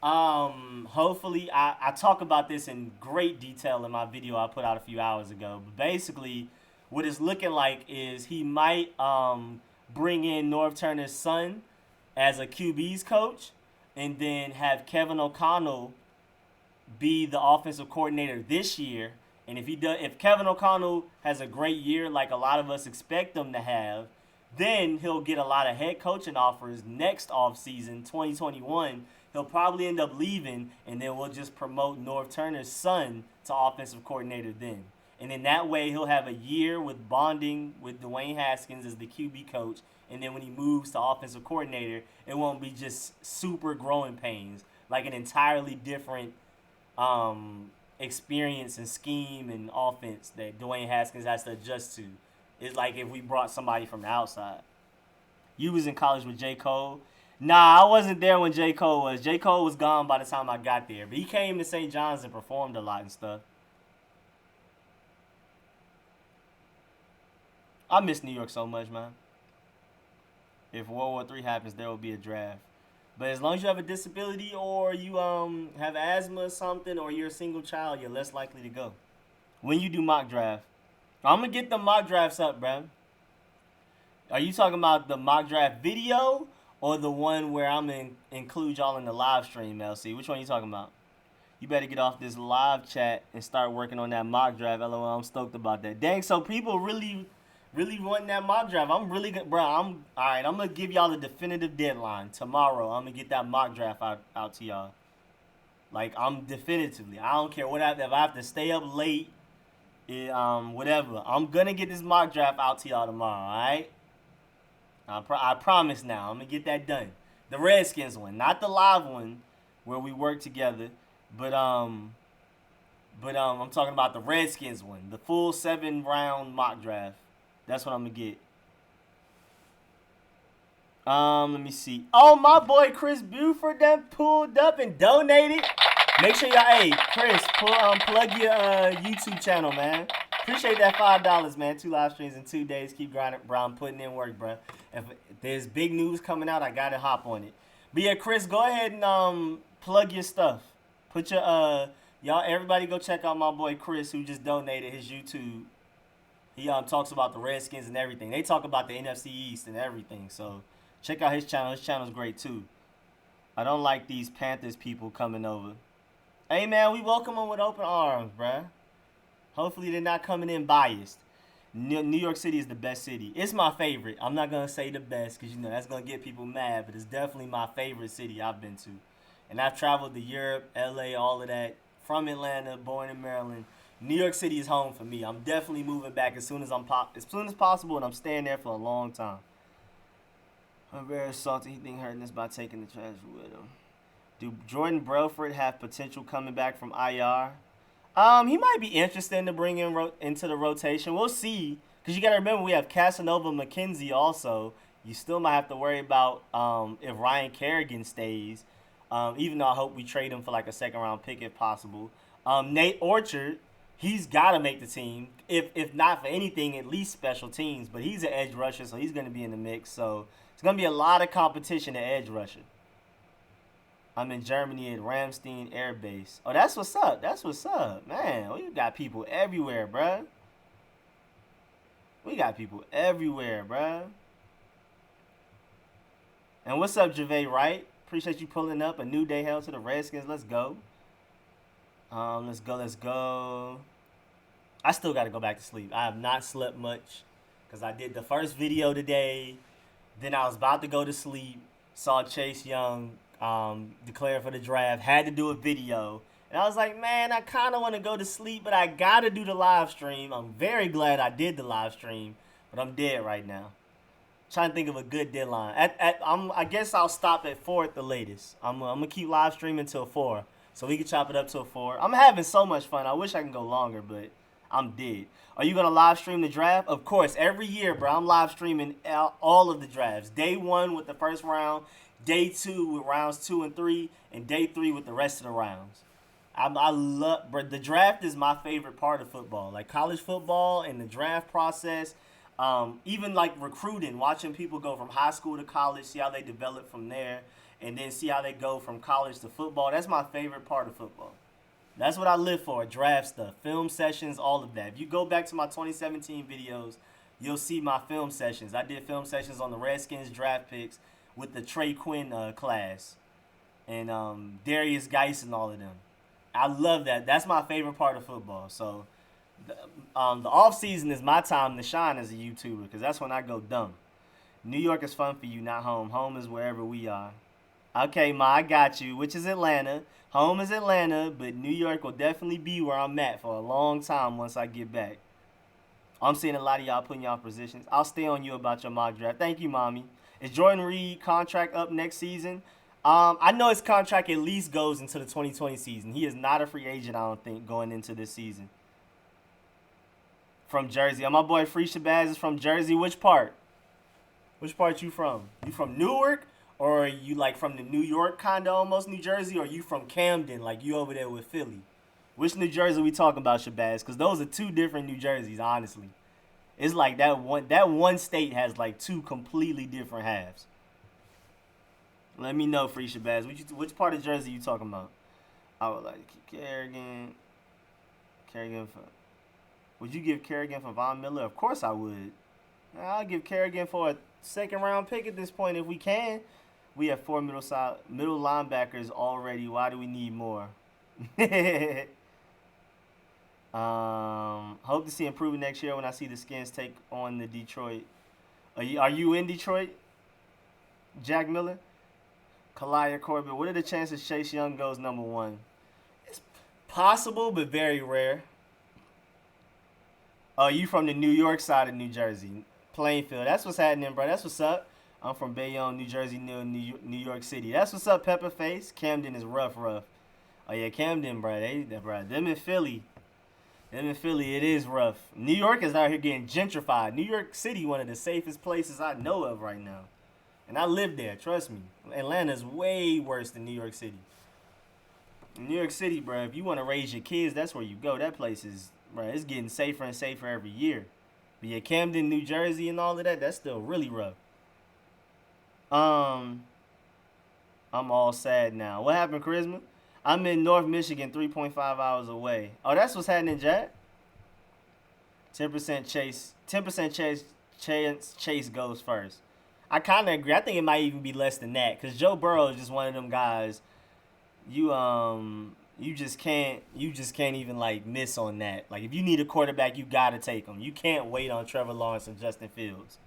hopefully I talk about this in great detail in my video I put out a few hours ago. But basically, what it's looking like is he might bring in North Turner's son as a QB's coach, and then have Kevin O'Connell be the offensive coordinator this year. And if Kevin O'Connell has a great year like a lot of us expect him to have, then he'll get a lot of head coaching offers next offseason, 2021. He'll probably end up leaving, and then we'll just promote North Turner's son to offensive coordinator then. And then that way he'll have a year with bonding with Dwayne Haskins as the QB coach. And then when he moves to offensive coordinator, it won't be just super growing pains, like an entirely different experience and scheme and offense that Dwayne Haskins has to adjust to. It's like if we brought somebody from the outside. You was in college with J. Cole. Nah, I wasn't there when J. Cole was. J. Cole was gone by the time I got there. But he came to St. John's and performed a lot and stuff. I miss New York so much, man. If World War III happens, there will be a draft. But as long as you have a disability or you have asthma or something, or you're a single child, you're less likely to go. When you do mock draft, I'm going to get the mock drafts up, bro. Are you talking about the mock draft video or the one where I'm going to include y'all in the live stream, LC? Which one are you talking about? You better get off this live chat and start working on that mock draft. LOL, I'm stoked about that. Dang, so people really wanting that mock draft. I'm really good, bro. All right, I'm going to give y'all the definitive deadline. Tomorrow, I'm going to get that mock draft out to y'all. Like, I'm definitively. I don't care if I have to stay up late, whatever. I'm going to get this mock draft out to y'all tomorrow, all right? I promise now. I'm going to get that done. The Redskins one, not the live one where we work together, but I'm talking about the Redskins one, the full 7-round mock draft. That's what I'm going to get. Let me see. Oh, my boy Chris Buford done pulled up and donated. Make sure y'all, hey, Chris, plug your YouTube channel, man. Appreciate that $5, man. 2 live streams in 2 days. Keep grinding, bro. I'm putting in work, bro. If there's big news coming out, I got to hop on it. But yeah, Chris, go ahead and plug your stuff. Put your, y'all, everybody go check out my boy Chris, who just donated his YouTube. He talks about the Redskins and everything. They talk about the NFC East and everything. So check out his channel. His channel's great too. I don't like these Panthers people coming over. Hey man, we welcome them with open arms, bruh. Hopefully they're not coming in biased. New York City is the best city. It's my favorite. I'm not gonna say the best because that's gonna get people mad, but it's definitely my favorite city I've been to. And I've traveled to Europe, LA, all of that. From Atlanta, born in Maryland. New York City is home for me. I'm definitely moving back as soon as possible, and I'm staying there for a long time. I'm very salty. He think hurting us by taking the trash with him. Do Jordan Belfort have potential coming back from IR? He might be interested to bring him into the rotation. We'll see, because you got to remember we have Casanova McKenzie also. You still might have to worry about if Ryan Kerrigan stays, even though I hope we trade him for like a second-round pick if possible. Nate Orchard, he's got to make the team. If not for anything, at least special teams. But he's an edge rusher, so he's going to be in the mix. So it's going to be a lot of competition at edge rusher. I'm in Germany at Ramstein Air Base. Oh, that's what's up. That's what's up. Man, we got people everywhere, bruh. We got people everywhere, bruh. And what's up, Javay Wright? Appreciate you pulling up. A new day held to the Redskins. Let's go. Let's go. I still got to go back to sleep. I have not slept much because I did the first video today. Then I was about to go to sleep. Saw Chase Young declare for the draft. Had to do a video. And I was like, man, I kind of want to go to sleep, but I got to do the live stream. I'm very glad I did the live stream, but I'm dead right now. Trying to think of a good deadline. I guess I'll stop at 4 at the latest. I'm going to keep live streaming till 4. So we can chop it up till 4. I'm having so much fun. I wish I can go longer, but I'm dead. Are you gonna live stream the draft? Of course, every year, bro. I'm live streaming all of the drafts. Day 1 with the first round, day 2 with rounds 2 and 3, and day 3 with the rest of the rounds. I love, bro. The draft is my favorite part of football. Like college football and the draft process. Even like recruiting, watching people go from high school to college, see how they develop from there, and then see how they go from college to football. That's my favorite part of football. That's what I live for, draft stuff, film sessions, all of that. If you go back to my 2017 videos, you'll see my film sessions. I did film sessions on the Redskins draft picks with the Trey Quinn class and Darius Geis and all of them. I love that. That's my favorite part of football. So the off season is my time to shine as a YouTuber because that's when I go dumb. New York is fun for you, not home. Home is wherever we are. Okay, Ma, I got you. Which is Atlanta. Home is Atlanta, but New York will definitely be where I'm at for a long time once I get back. I'm seeing a lot of y'all putting y'all positions. I'll stay on you about your mock draft. Thank you, Mommy. Is Jordan Reed contract up next season? I know his contract at least goes into the 2020 season. He is not a free agent, I don't think, going into this season. From Jersey. My boy Free Shabazz is from Jersey. Which part? Which part you from? You from Newark? Or are you like from the New York kind of almost New Jersey? Or are you from Camden like you over there with Philly? Which New Jersey are we talking about, Shabazz? Because those are two different New Jerseys, honestly. It's like that one state has like two completely different halves. Let me know, Free Shabazz. Which part of Jersey you talking about? I would like to keep Kerrigan. Would you give Kerrigan for Von Miller? Of course I would. I'll give Kerrigan for a second round pick at this point if we can. We have 4 middle linebackers already. Why do we need more? Hope to see improvement next year when I see the Skins take on the Detroit. Are you in Detroit? Jack Miller? Kalia Corbett. What are the chances Chase Young goes number 1? It's possible, but very rare. Oh, you from the New York side of New Jersey. Plainfield. That's what's happening, bro. That's what's up. I'm from Bayonne, New Jersey, near New York City. That's what's up, Pepperface. Camden is rough. Oh, yeah, Camden, bro. Them in Philly. It is rough. New York is out here getting gentrified. New York City, one of the safest places I know of right now. And I live there, trust me. Atlanta's way worse than New York City. In New York City, bro, if you want to raise your kids, that's where you go. That place is, bro, it's getting safer and safer every year. But yeah, Camden, New Jersey and all of that, that's still really rough. I'm all sad now. What happened, Charisma? I'm in North Michigan, 3.5 hours away. Oh, that's what's happening, Jack. 10% chase goes first. I kind of agree. I think it might even be less than that because Joe Burrow is just one of them guys. You just can't even like miss on that. Like if you need a quarterback, you gotta take him. You can't wait on Trevor Lawrence and Justin Fields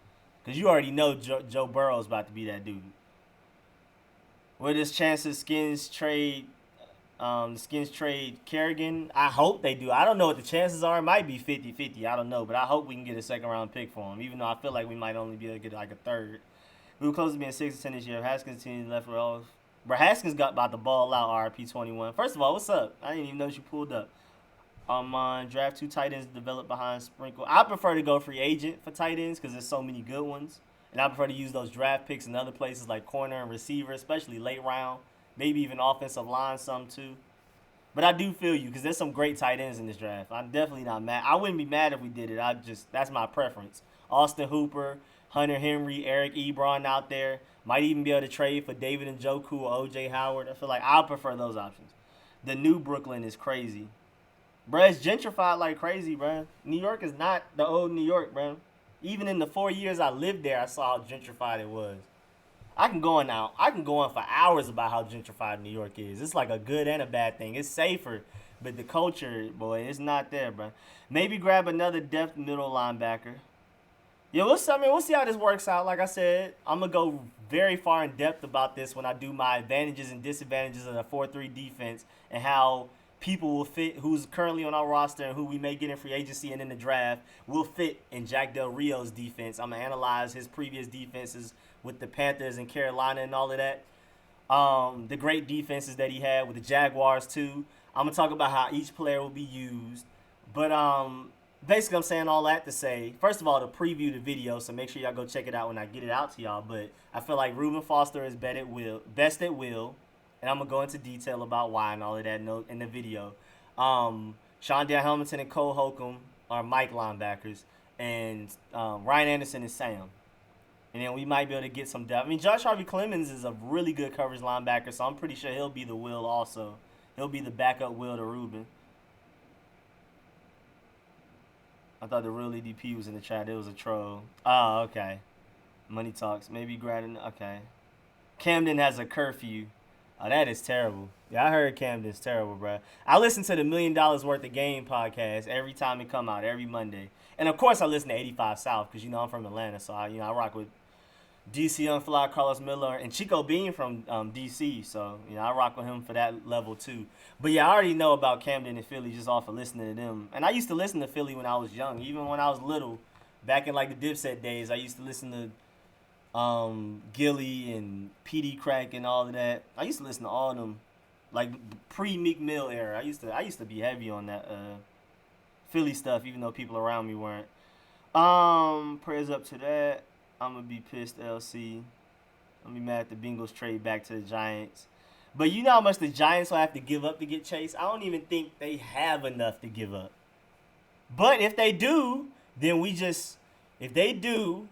because you already know Joe Burrow is about to be that dude. What is chances Skins trade Kerrigan? I hope they do. I don't know what the chances are. It might be 50-50. I don't know, but I hope we can get a second round pick for him. Even though I feel like we might only be able to get like a third. We were close to being 6-10 this year. Haskins team left with all. Bro, Haskins got about to ball out RP21. First of all, what's up? I didn't even know you pulled up. Draft 2 tight ends developed behind Sprinkle. I prefer to go free agent for tight ends because there's so many good ones. And I prefer to use those draft picks in other places like corner and receiver, especially late round. Maybe even offensive line some too. But I do feel you because there's some great tight ends in this draft. I'm definitely not mad. I wouldn't be mad if we did it. That's my preference. Austin Hooper, Hunter Henry, Eric Ebron out there. Might even be able to trade for David Njoku or O.J. Howard. I feel like I'll prefer those options. The new Brooklyn is crazy. Bruh, it's gentrified like crazy, bruh. New York is not the old New York, bruh. Even in the 4 years I lived there, I saw how gentrified it was. I can go on for hours about how gentrified New York is. It's like a good and a bad thing. It's safer, but the culture, boy, it's not there, bruh. Maybe grab another depth middle linebacker. Yeah, we'll see how this works out. Like I said, I'm going to go very far in depth about this when I do my advantages and disadvantages of the 4-3 defense and how people will fit who's currently on our roster and who we may get in free agency and in the draft will fit in Jack Del Rio's defense. I'm going to analyze his previous defenses with the Panthers and Carolina and all of that. The great defenses that he had with the Jaguars too. I'm going to talk about how each player will be used. But basically, I'm saying all that to say, first of all, to preview the video, so make sure y'all go check it out when I get it out to y'all. But I feel like Reuben Foster is best at will, and I'm gonna go into detail about why and all of that in the video. Sean Dan Hamilton and Cole Holcomb are Mike linebackers, and Ryan Anderson is Sam. And then we might be able to get some depth. I mean, Josh Harvey Clemens is a really good coverage linebacker, so I'm pretty sure he'll be the will also. He'll be the backup will to Reuben. I thought the real EDP was in the chat. It was a troll. Oh, okay. Money talks. Maybe Gradden. Okay. Camden has a curfew. Oh, that is terrible. Yeah, I heard Camden's terrible, bro. I listen to the $1 Million Worth of Game podcast every time it come out, every Monday. And, of course, I listen to 85 South because, I'm from Atlanta. So, I rock with DC Young Fly, Carlos Miller, and Chico Bean from DC. So, I rock with him for that level, too. But, yeah, I already know about Camden and Philly just off of listening to them. And I used to listen to Philly when I was young. Even when I was little, back in, the Dipset days, I used to listen to Gilly and PD Crack and all of that. I used to listen to all of them, pre-Meek Mill era. I used to be heavy on that Philly stuff, even though people around me weren't. Prayers up to that. I'm gonna be pissed, LC. I'm gonna be mad at the Bengals trade back to the Giants. But you know how much the Giants will have to give up to get Chase? I don't even think they have enough to give up. But if they do, then if they do,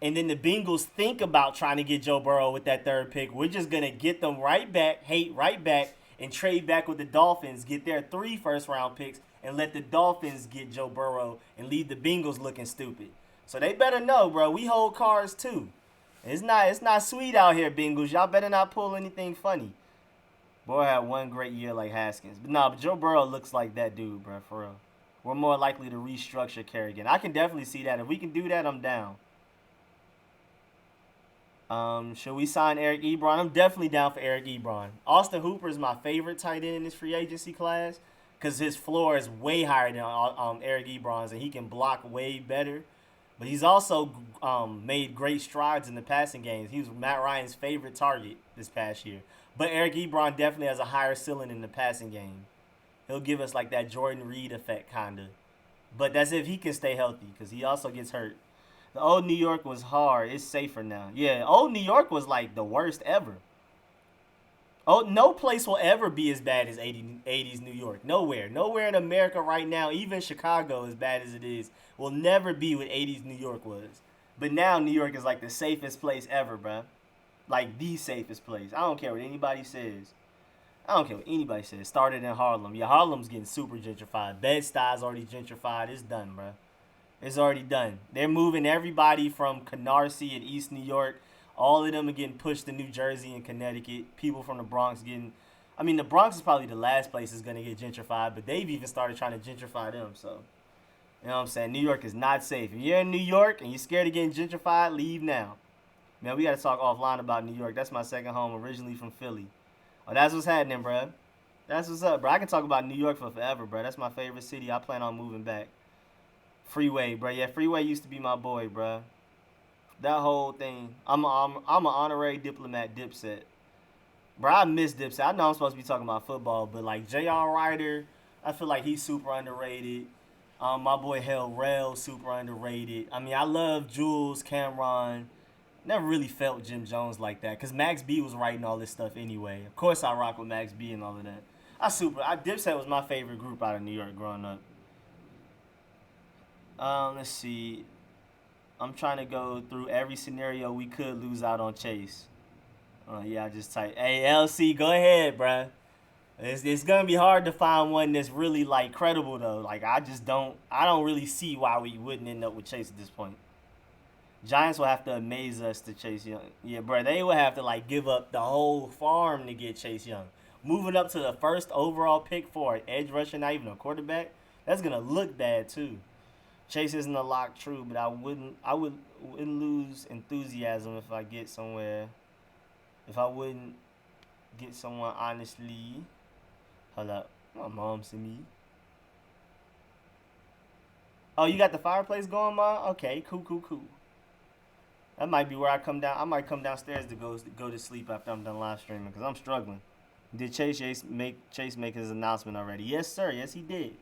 and then the Bengals think about trying to get Joe Burrow with that third pick, we're just going to get them right back, and trade back with the Dolphins, get their 3 first-round picks, and let the Dolphins get Joe Burrow and leave the Bengals looking stupid. So they better know, bro, we hold cards too. It's not sweet out here, Bengals. Y'all better not pull anything funny. Boy had one great year like Haskins. But Joe Burrow looks like that dude, bro, for real. We're more likely to restructure Kerrigan. I can definitely see that. If we can do that, I'm down. Should we sign Eric Ebron? I'm definitely down for Eric Ebron. Austin Hooper is my favorite tight end in this free agency class because his floor is way higher than Eric Ebron's, and he can block way better. But he's also made great strides in the passing games. He was Matt Ryan's favorite target this past year. But Eric Ebron definitely has a higher ceiling in the passing game. He'll give us that Jordan Reed effect, kind of. But that's if he can stay healthy because he also gets hurt. The old New York was hard. It's safer now. Yeah, old New York was the worst ever. Oh, no place will ever be as bad as 80s New York. Nowhere. Nowhere in America right now, even Chicago, as bad as it is, will never be what 80s New York was. But now New York is the safest place ever, bro. The safest place. I don't care what anybody says. Started in Harlem. Yeah, Harlem's getting super gentrified. Bed-Stuy's already gentrified. It's done, bro. It's already done. They're moving everybody from Canarsie and East New York. All of them are getting pushed to New Jersey and Connecticut. People from the Bronx the Bronx is probably the last place that's going to get gentrified, but they've even started trying to gentrify them. So, you know what I'm saying? New York is not safe. If you're in New York and you're scared of getting gentrified, leave now. Man, we got to talk offline about New York. That's my second home, originally from Philly. Oh, that's what's happening, bro. That's what's up, bro. I can talk about New York for forever, bro. That's my favorite city. I plan on moving back. Freeway, bro. Yeah, Freeway used to be my boy, bro. That whole thing. I'm an honorary diplomat Dipset. Bro, I miss Dipset. I know I'm supposed to be talking about football, but J.R. Ryder, I feel like he's super underrated. My boy Hell Rel, super underrated. I love Jules, Cameron. Never really felt Jim Jones like that because Max B was writing all this stuff anyway. Of course I rock with Max B and all of that. Dipset was my favorite group out of New York growing up. Let's see. I'm trying to go through every scenario we could lose out on Chase. Yeah, I just typed. Hey, LC, go ahead, bruh. It's going to be hard to find one that's really, credible, though. I don't really see why we wouldn't end up with Chase at this point. Giants will have to amaze us to Chase Young. Yeah, bruh, they would have to, give up the whole farm to get Chase Young. Moving up to the first overall pick for an edge rusher, not even a quarterback, that's going to look bad, too. Chase isn't a lock, true, but I wouldn't lose enthusiasm if I wouldn't get someone honestly. Hold up. My mom sent me. Oh, you got the fireplace going, Mom? Okay, cool. That might be where I come down. I might come downstairs to go to sleep after I'm done live streaming because I'm struggling. Did Chase make his announcement already? Yes, sir. Yes, he did.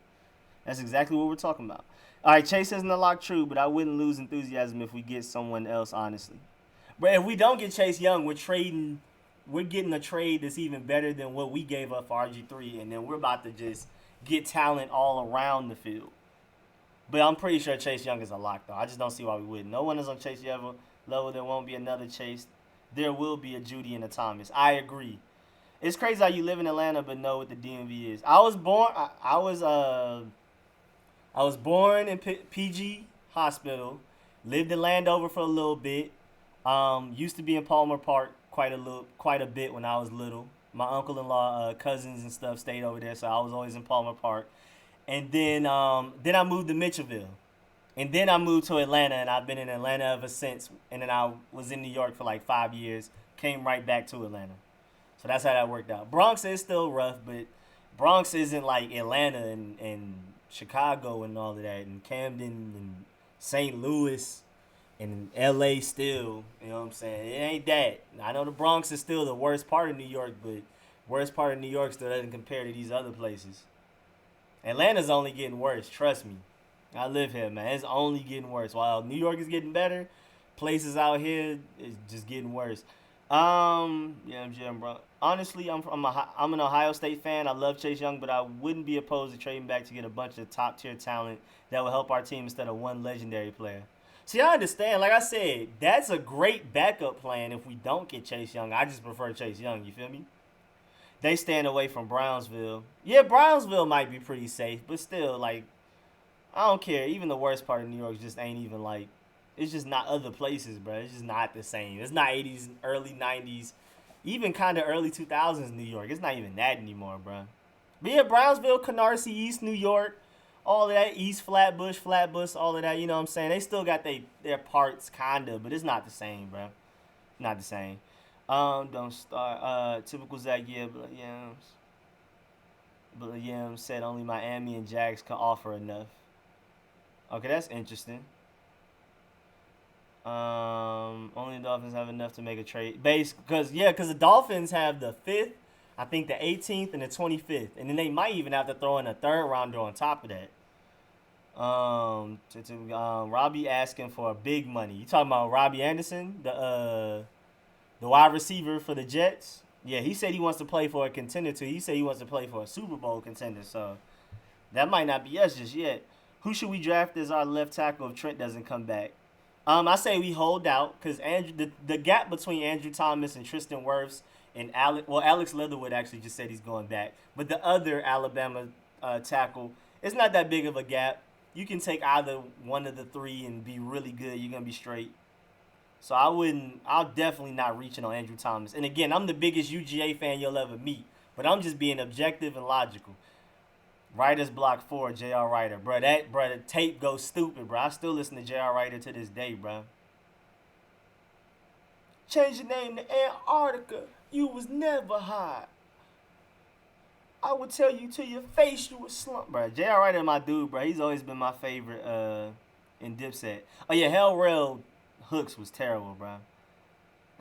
That's exactly what we're talking about. All right, Chase isn't a lock, true, but I wouldn't lose enthusiasm if we get someone else, honestly. But if we don't get Chase Young, we're trading. We're getting a trade that's even better than what we gave up for RG3, and then we're about to just get talent all around the field. But I'm pretty sure Chase Young is a lock, though. I just don't see why we wouldn't. No one is on Chase Young level. There won't be another Chase. There will be a Judy and a Thomas. I agree. It's crazy how you live in Atlanta but know what the DMV is. I was born. I was born in PG Hospital. Lived in Landover for a little bit. Used to be in Palmer Park quite a bit when I was little. My uncle-in-law, cousins and stuff stayed over there, so I was always in Palmer Park. And then I moved to Mitchellville, and then I moved to Atlanta, and I've been in Atlanta ever since. And then I was in New York for like 5 years. Came right back to Atlanta, so that's how that worked out. Bronx is still rough, but Bronx isn't like Atlanta and Chicago and all of that, and Camden and St. Louis and LA still. You know what I'm saying? It ain't that. I know the Bronx is still the worst part of New York, but worst part of New York still doesn't compare to these other places. Atlanta's only getting worse. Trust me. I live here, man. It's only getting worse. While New York is getting better, places out here is just getting worse. Yeah, I'm Jim, bro. Honestly, I'm an Ohio State fan. I love Chase Young, but I wouldn't be opposed to trading back to get a bunch of top tier talent that will help our team instead of one legendary player. See, I understand. Like I said, that's a great backup plan if we don't get Chase Young. I just prefer Chase Young. You feel me? They stand away from Brownsville. Yeah, Brownsville might be pretty safe, but still, like, I don't care. Even the worst part of New York just ain't even like. It's just not other places, bro. It's just not the same. It's not 80s, early 90s, even kind of early 2000s New York. It's not even that anymore, bro. But yeah, Brownsville, Canarsie, East New York, all of that, East Flatbush, all of that. You know what I'm saying? They still got their parts, kinda, but it's not the same, bro. Not the same. Don't start. Typical Zach, yeah, but Yams. But Yams said only Miami and Jags can offer enough. Okay, that's interesting. Only the Dolphins have enough to make a trade. Because the Dolphins have the fifth, I think the 18th and the 25th, and then they might even have to throw in a third rounder on top of that. Robbie asking for big money. You talking about Robbie Anderson, the wide receiver for the Jets? Yeah, he said he wants to play for a contender too. He said he wants to play for a Super Bowl contender. So that might not be us just yet. Who should we draft as our left tackle if Trent doesn't come back? I say we hold out because the gap between Andrew Thomas and Tristan Wirfs and Alex Leatherwood actually just said he's going back, but the other Alabama tackle, it's not that big of a gap. You can take either one of the three and be really good. You're gonna be straight. So I'll definitely not reaching on Andrew Thomas. And again, I'm the biggest UGA fan you'll ever meet, but I'm just being objective and logical. Writer's Block 4, J.R. Writer. The tape goes stupid, bro. I still listen to J.R. Writer to this day, bro. Change your name to Antarctica. You was never hot. I would tell you to your face you was slump, bro. J.R. Writer, my dude, bro. He's always been my favorite in Dipset. Oh, yeah, Hell Rail Hooks was terrible, bro.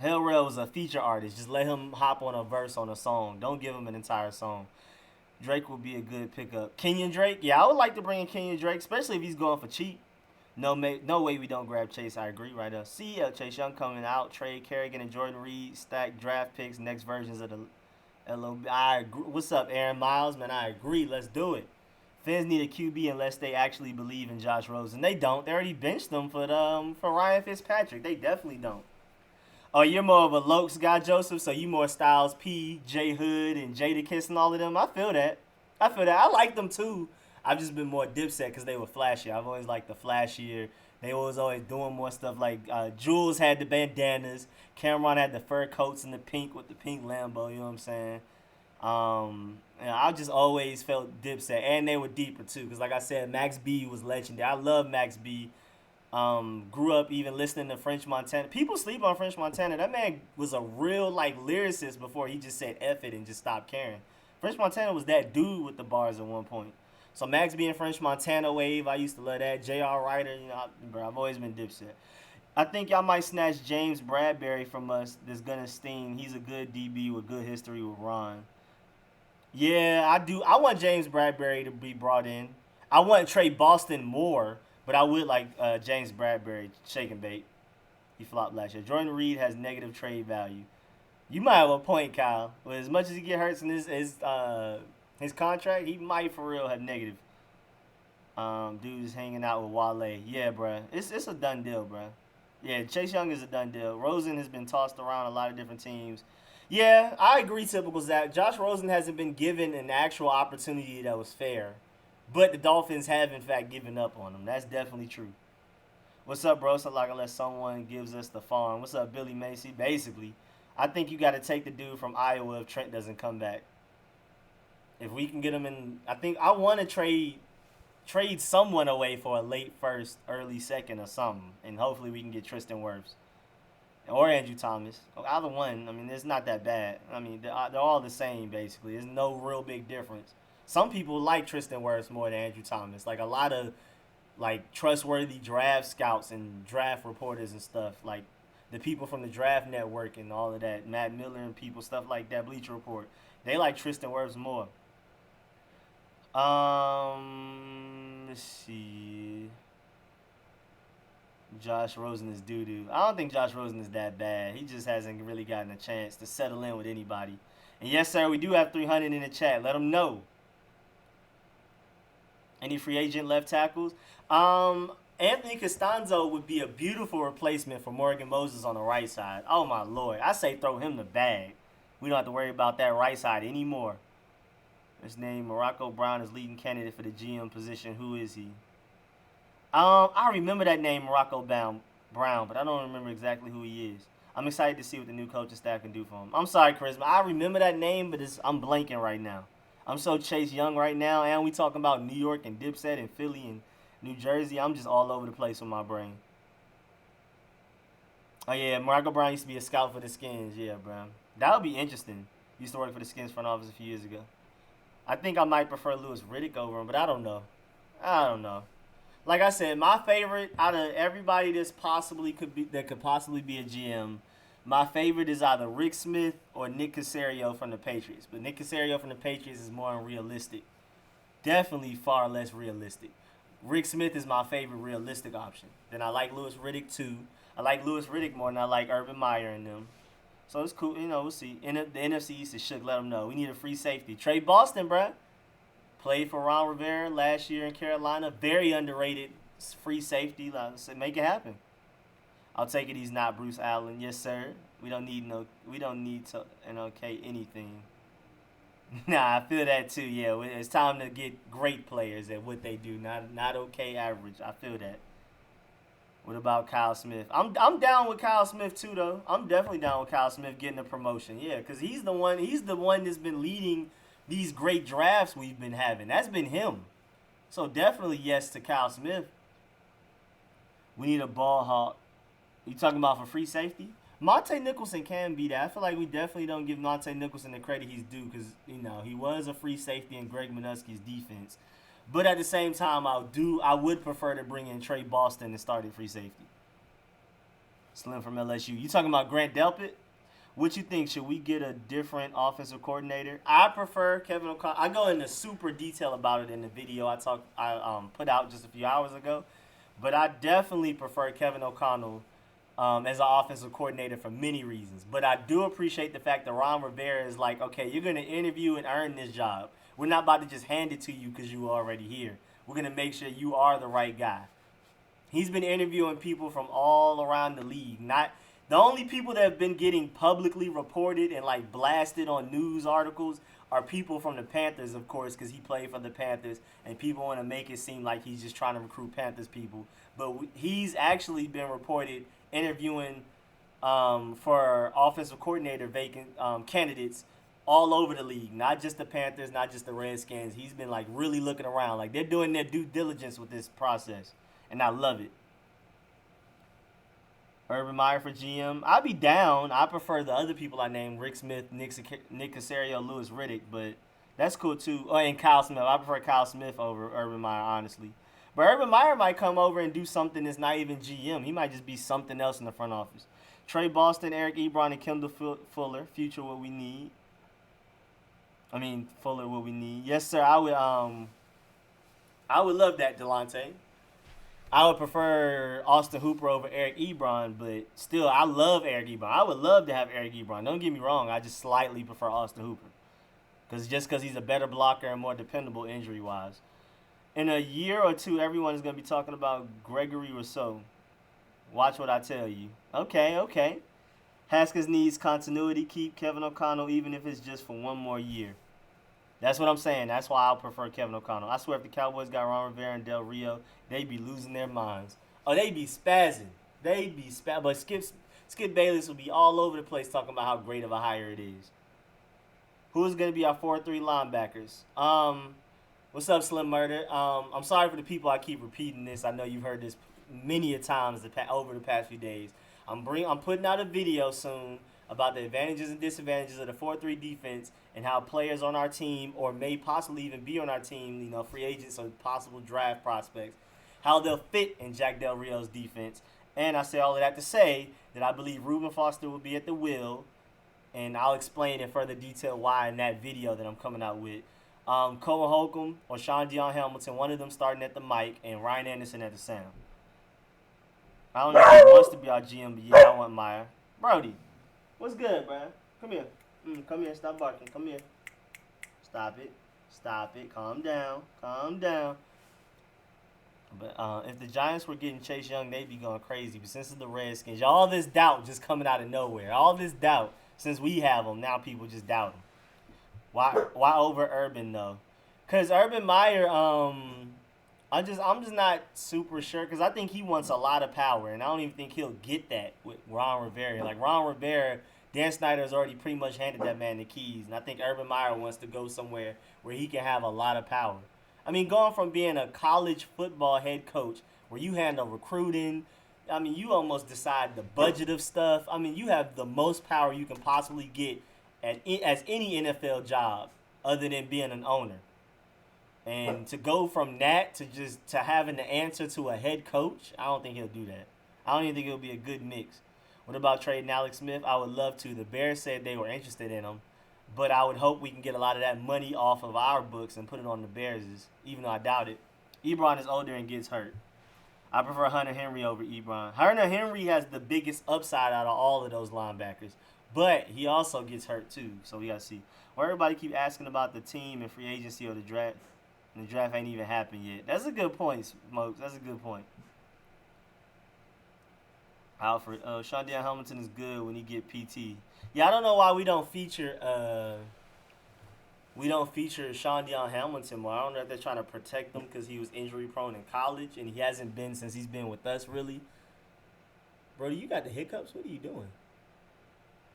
Hell Rail was a feature artist. Just let him hop on a verse on a song. Don't give him an entire song. Drake would be a good pickup. Kenyon Drake? Yeah, I would like to bring in Kenyon Drake, especially if he's going for cheap. No way we don't grab Chase. I agree right up. Chase Young coming out. Trade Kerrigan and Jordan Reed. Stack draft picks. Next versions of the LOB. I agree. What's up, Aaron Miles? Man, I agree. Let's do it. Fans need a QB unless they actually believe in Josh Rosen. They don't. They already benched them for Ryan Fitzpatrick. They definitely don't. Oh, you're more of a Lokes guy, Joseph, so you more Styles P, J Hood, and Jadakiss and all of them. I feel that. I like them too. I've just been more Dipset because they were flashier. I've always liked the flashier. They was always doing more stuff like Jules had the bandanas. Cameron had the fur coats and the pink with the pink Lambo, you know what I'm saying? I just always felt Dipset. And they were deeper too because like I said, Max B was legendary. I love Max B. Grew up even listening to French Montana. People sleep on French Montana. That man was a real like lyricist before he just said F it and just stopped caring. French Montana was that dude with the bars at one point. So Max being French Montana wave, I used to love that. J.R. Writer, I've always been Dipset. I think y'all might snatch James Bradbury from us. That's gonna sting. He's a good DB with good history with Ron. Yeah, I do. I want James Bradbury to be brought in. I want Trey Boston more, but I would like James Bradbury, shake and bait. He flopped last year. Jordan Reed has negative trade value. You might have a point, Kyle. But as much as he get hurt in his contract, he might for real have negative. Dude's hanging out with Wale. Yeah, bruh. It's a done deal, bruh. Yeah, Chase Young is a done deal. Rosen has been tossed around a lot of different teams. Yeah, I agree, typical Zach. Josh Rosen hasn't been given an actual opportunity that was fair. But the Dolphins have, in fact, given up on him. That's definitely true. What's up, bro? So like unless someone gives us the farm. What's up, Billy Macy? Basically, I think you got to take the dude from Iowa if Trent doesn't come back. If we can get him in, I think I want to trade someone away for a late first, early second or something, and hopefully we can get Tristan Wirfs or Andrew Thomas. Either one. I mean, it's not that bad. I mean, they're all the same basically. There's no real big difference. Some people like Tristan Wirfs more than Andrew Thomas. Like a lot of like trustworthy draft scouts and draft reporters and stuff, like the people from the Draft Network and all of that, Matt Miller and people, stuff like that, Bleacher Report, they like Tristan Wirfs more. Let's see. Josh Rosen is doo-doo. I don't think Josh Rosen is that bad. He just hasn't really gotten a chance to settle in with anybody. And yes, sir, we do have 300 in the chat. Let them know. Any free agent left tackles? Anthony Costanzo would be a beautiful replacement for Morgan Moses on the right side. Oh, my Lord. I say throw him the bag. We don't have to worry about that right side anymore. His name, Morocco Brown, is leading candidate for the GM position. Who is he? I remember that name, Morocco Brown, but I don't remember exactly who he is. I'm excited to see what the new coaching staff can do for him. I'm sorry, Charisma. I remember that name, but I'm blanking right now. I'm so Chase Young right now, and we talking about New York and Dipset and Philly and New Jersey. I'm just all over the place with my brain. Oh, yeah, Morocco Brown used to be a scout for the Skins. Yeah, bro. That would be interesting. Used to work for the Skins front office a few years ago. I think I might prefer Louis Riddick over him, but I don't know. Like I said, my favorite out of everybody that could possibly be a GM, my favorite is either Rick Smith or Nick Caserio from the Patriots. But Nick Caserio from the Patriots is more unrealistic. Definitely far less realistic. Rick Smith is my favorite realistic option. Then I like Louis Riddick too. I like Louis Riddick more than I like Urban Meyer and them. So it's cool. We'll see. The NFC East is shook. Let them know. We need a free safety. Trey Boston, bruh. Played for Ron Rivera last year in Carolina. Very underrated free safety. Make it happen. I'll take it. He's not Bruce Allen. Yes, sir. We don't need to okay anything. Nah, I feel that too. Yeah, it's time to get great players at what they do. Not okay average. I feel that. What about Kyle Smith? I'm down with Kyle Smith too, though. I'm definitely down with Kyle Smith getting a promotion. Yeah, because he's the one that's been leading these great drafts we've been having. That's been him. So definitely yes to Kyle Smith. We need a ball hawk. You talking about for free safety? Monte Nicholson can be that. I feel like we definitely don't give Monte Nicholson the credit he's due because, he was a free safety in Greg Minuski's defense. But at the same time, I would prefer to bring in Trey Boston and start at free safety. Slim from LSU. You talking about Grant Delpit? What you think? Should we get a different offensive coordinator? I prefer Kevin O'Connell. I go into super detail about it in the video I put out just a few hours ago. But I definitely prefer Kevin O'Connell as an offensive coordinator for many reasons. But I do appreciate the fact that Ron Rivera is like, okay, you're going to interview and earn this job. We're not about to just hand it to you because you were already here. We're going to make sure you are the right guy. He's been interviewing people from all around the league. The only people that have been getting publicly reported and blasted on news articles are people from the Panthers, of course, because he played for the Panthers, and people want to make it seem like he's just trying to recruit Panthers people. But he's actually been reported interviewing for offensive coordinator vacant candidates all over the league, not just the Panthers, not just the Redskins. He's been really looking around. They're doing their due diligence with this process, and I love it. Urban Meyer for GM. I'd be down. I prefer the other people I named, Rick Smith, Nick Caserio, Louis Riddick, but that's cool too. Oh, and Kyle Smith. I prefer Kyle Smith over Urban Meyer, honestly. But Urban Meyer might come over and do something that's not even GM. He might just be something else in the front office. Trey Boston, Eric Ebron, and Kendall Fuller. Future what we need. Fuller what we need. Yes, sir. I I would love that, Delonte. I would prefer Austin Hooper over Eric Ebron, but still, I love Eric Ebron. I would love to have Eric Ebron. Don't get me wrong. I just slightly prefer Austin Hooper. Because he's a better blocker and more dependable injury-wise. In a year or two, everyone is going to be talking about Gregory Rousseau. Watch what I tell you. Okay. Haskins needs continuity. Keep Kevin O'Connell even if it's just for one more year. That's what I'm saying. That's why I'll prefer Kevin O'Connell. I swear if the Cowboys got Ron Rivera and Del Rio, they'd be losing their minds. Oh, they'd be spazzing. But Skip Bayless will be all over the place talking about how great of a hire it is. Who's going to be our 4-3 linebackers? What's up, Slim Murder? I'm sorry for the people I keep repeating this. I know you've heard this many a times over the past few days. I'm putting out a video soon about the advantages and disadvantages of the 4-3 defense and how players on our team, or may possibly even be on our team, free agents or possible draft prospects, how they'll fit in Jack Del Rio's defense. And I say all of that to say that I believe Reuben Foster will be at the wheel, and I'll explain in further detail why in that video that I'm coming out with. Cole Holcomb or Sean Dion Hamilton, one of them starting at the mic, and Ryan Anderson at the center. I don't know if he wants to be our GM, but yeah, I want Meyer. Brody, what's good, bro? Come here. Come here. Stop barking. Come here. Stop it. Calm down. But if the Giants were getting Chase Young, they'd be going crazy. But since it's the Redskins, all this doubt just coming out of nowhere. All this doubt. Since we have them, now people just doubt him. Why over Urban though? Cause Urban Meyer, I'm just not super sure, because I think he wants a lot of power, and I don't even think he'll get that with Ron Rivera. Like Ron Rivera, Dan Snyder has already pretty much handed that man the keys, and I think Urban Meyer wants to go somewhere where he can have a lot of power. I mean, going from being a college football head coach where you handle recruiting, I mean, you almost decide the budget of stuff. I mean, you have the most power you can possibly get as any NFL job other than being an owner. And to go from that to having the answer to a head coach, I don't think he'll do that. I don't even think it'll be a good mix. What about trading Alex Smith? I would love to. The Bears said they were interested in him, but I would hope we can get a lot of that money off of our books and put it on the Bears', even though I doubt it. Ebron is older and gets hurt. I prefer Hunter Henry over Ebron. Hunter Henry has the biggest upside out of all of those linebackers, but he also gets hurt too, so we got to see. Well, everybody keep asking about the team and free agency or the draft. And the draft ain't even happened yet. That's a good point, Smokes. That's a good point. Alfred, Sean Dion Hamilton is good when he get PT. Yeah, I don't know why we don't feature Sean Dion Hamilton more. I don't know if they're trying to protect him because he was injury prone in college and he hasn't been since he's been with us really. Bro, you got the hiccups? What are you doing?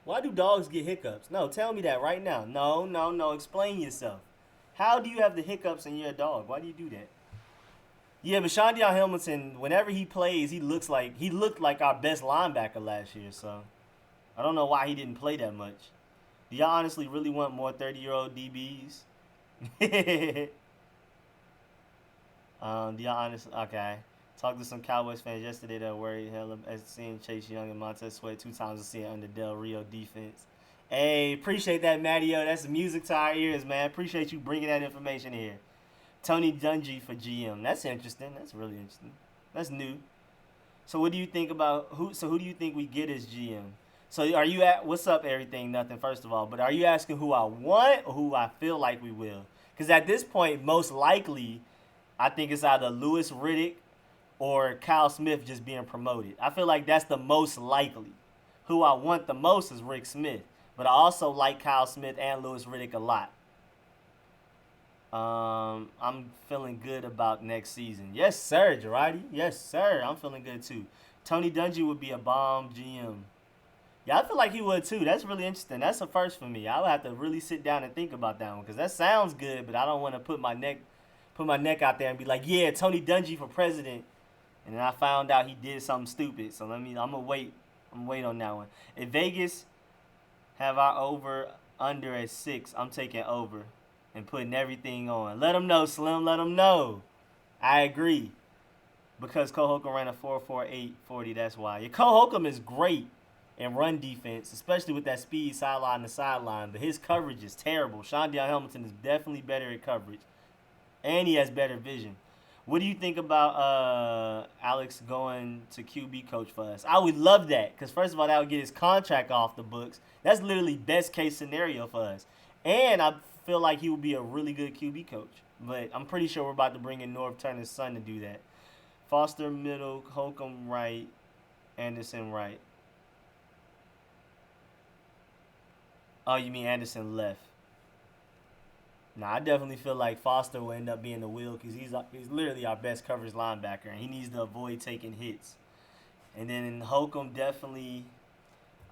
Why do dogs get hiccups? No, tell me that right now. No. Explain yourself. How do you have the hiccups and you're a dog? Why do you do that? Yeah, but Sean Dion Hamilton, whenever he plays, he looked like our best linebacker last year. So I don't know why he didn't play that much. Do y'all honestly really want more 30-year-old DBs? Do y'all honestly? Okay. Talked to some Cowboys fans yesterday that were worried hell as seeing Chase Young and Montez Sweat 2 times a seeing under Del Rio defense. Hey, appreciate that, Mattio. That's music to our ears, man. Appreciate you bringing that information here. Tony Dungy for GM. That's interesting. That's really interesting. That's new. So what do you think about who do you think we get as GM? So are you at what's up, everything, nothing, first of all, but are you asking who I want or who I feel like we will? Because at this point, most likely, I think it's either Louis Riddick or Kyle Smith just being promoted. I feel like that's the most likely. Who I want the most is Rick Smith. But I also like Kyle Smith and Louis Riddick a lot. I'm feeling good about next season. Yes, sir, Girardi. Yes, sir. I'm feeling good, too. Tony Dungy would be a bomb GM. Yeah, I feel like he would, too. That's really interesting. That's a first for me. I would have to really sit down and think about that one because that sounds good, but I don't want to put my neck out there and be like, yeah, Tony Dungy for president. And then I found out he did something stupid. So I'm going to wait. I'm going to wait on that one. If Vegas have our over under at 6, I'm taking over and putting everything on. Let them know, Slim. Let them know. I agree. Because Cole Holcomb ran a 4.48 40, that's why. Yeah, Cole Holcomb is great in run defense, especially with that speed sideline to sideline. But his coverage is terrible. Sean Dion Hamilton is definitely better at coverage. And he has better vision. What do you think about Alex going to QB coach for us? I would love that because first of all, that would get his contract off the books. That's literally best case scenario for us, and I feel like he would be a really good QB coach. But I'm pretty sure we're about to bring in North Turner's son to do that. Foster middle, Holcomb right, Anderson right. Oh, you mean Anderson left? Nah, I definitely feel like Foster will end up being the wheel because he's literally our best coverage linebacker, and he needs to avoid taking hits. And then Holcomb definitely,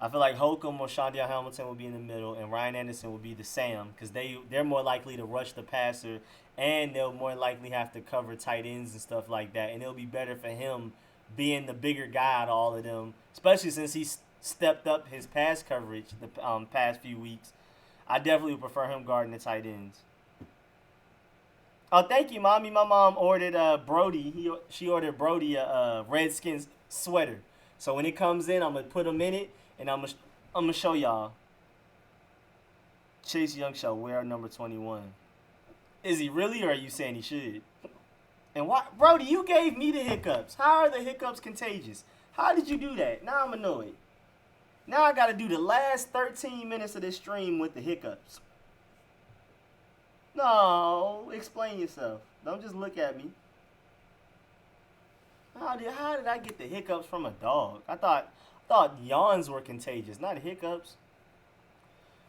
I feel like Holcomb or Shondion Hamilton will be in the middle, and Ryan Anderson will be the Sam because they're more likely to rush the passer, and they'll more likely have to cover tight ends and stuff like that. And it'll be better for him being the bigger guy out of all of them, especially since he's stepped up his pass coverage the past few weeks. I definitely would prefer him guarding the tight ends. Oh, thank you, mommy. My mom ordered Brody. She ordered Brody a Redskins sweater. So when it comes in, I'm gonna put him in it, and I'm gonna show y'all. Chase Young shall wear number 21. Is he really, or are you saying he should? And why, Brody? You gave me the hiccups. How are the hiccups contagious? How did you do that? Now I'm annoyed. Now I gotta do the last 13 minutes of this stream with the hiccups. No, explain yourself. Don't just look at me. How did I get the hiccups from a dog? I thought yawns were contagious, not hiccups.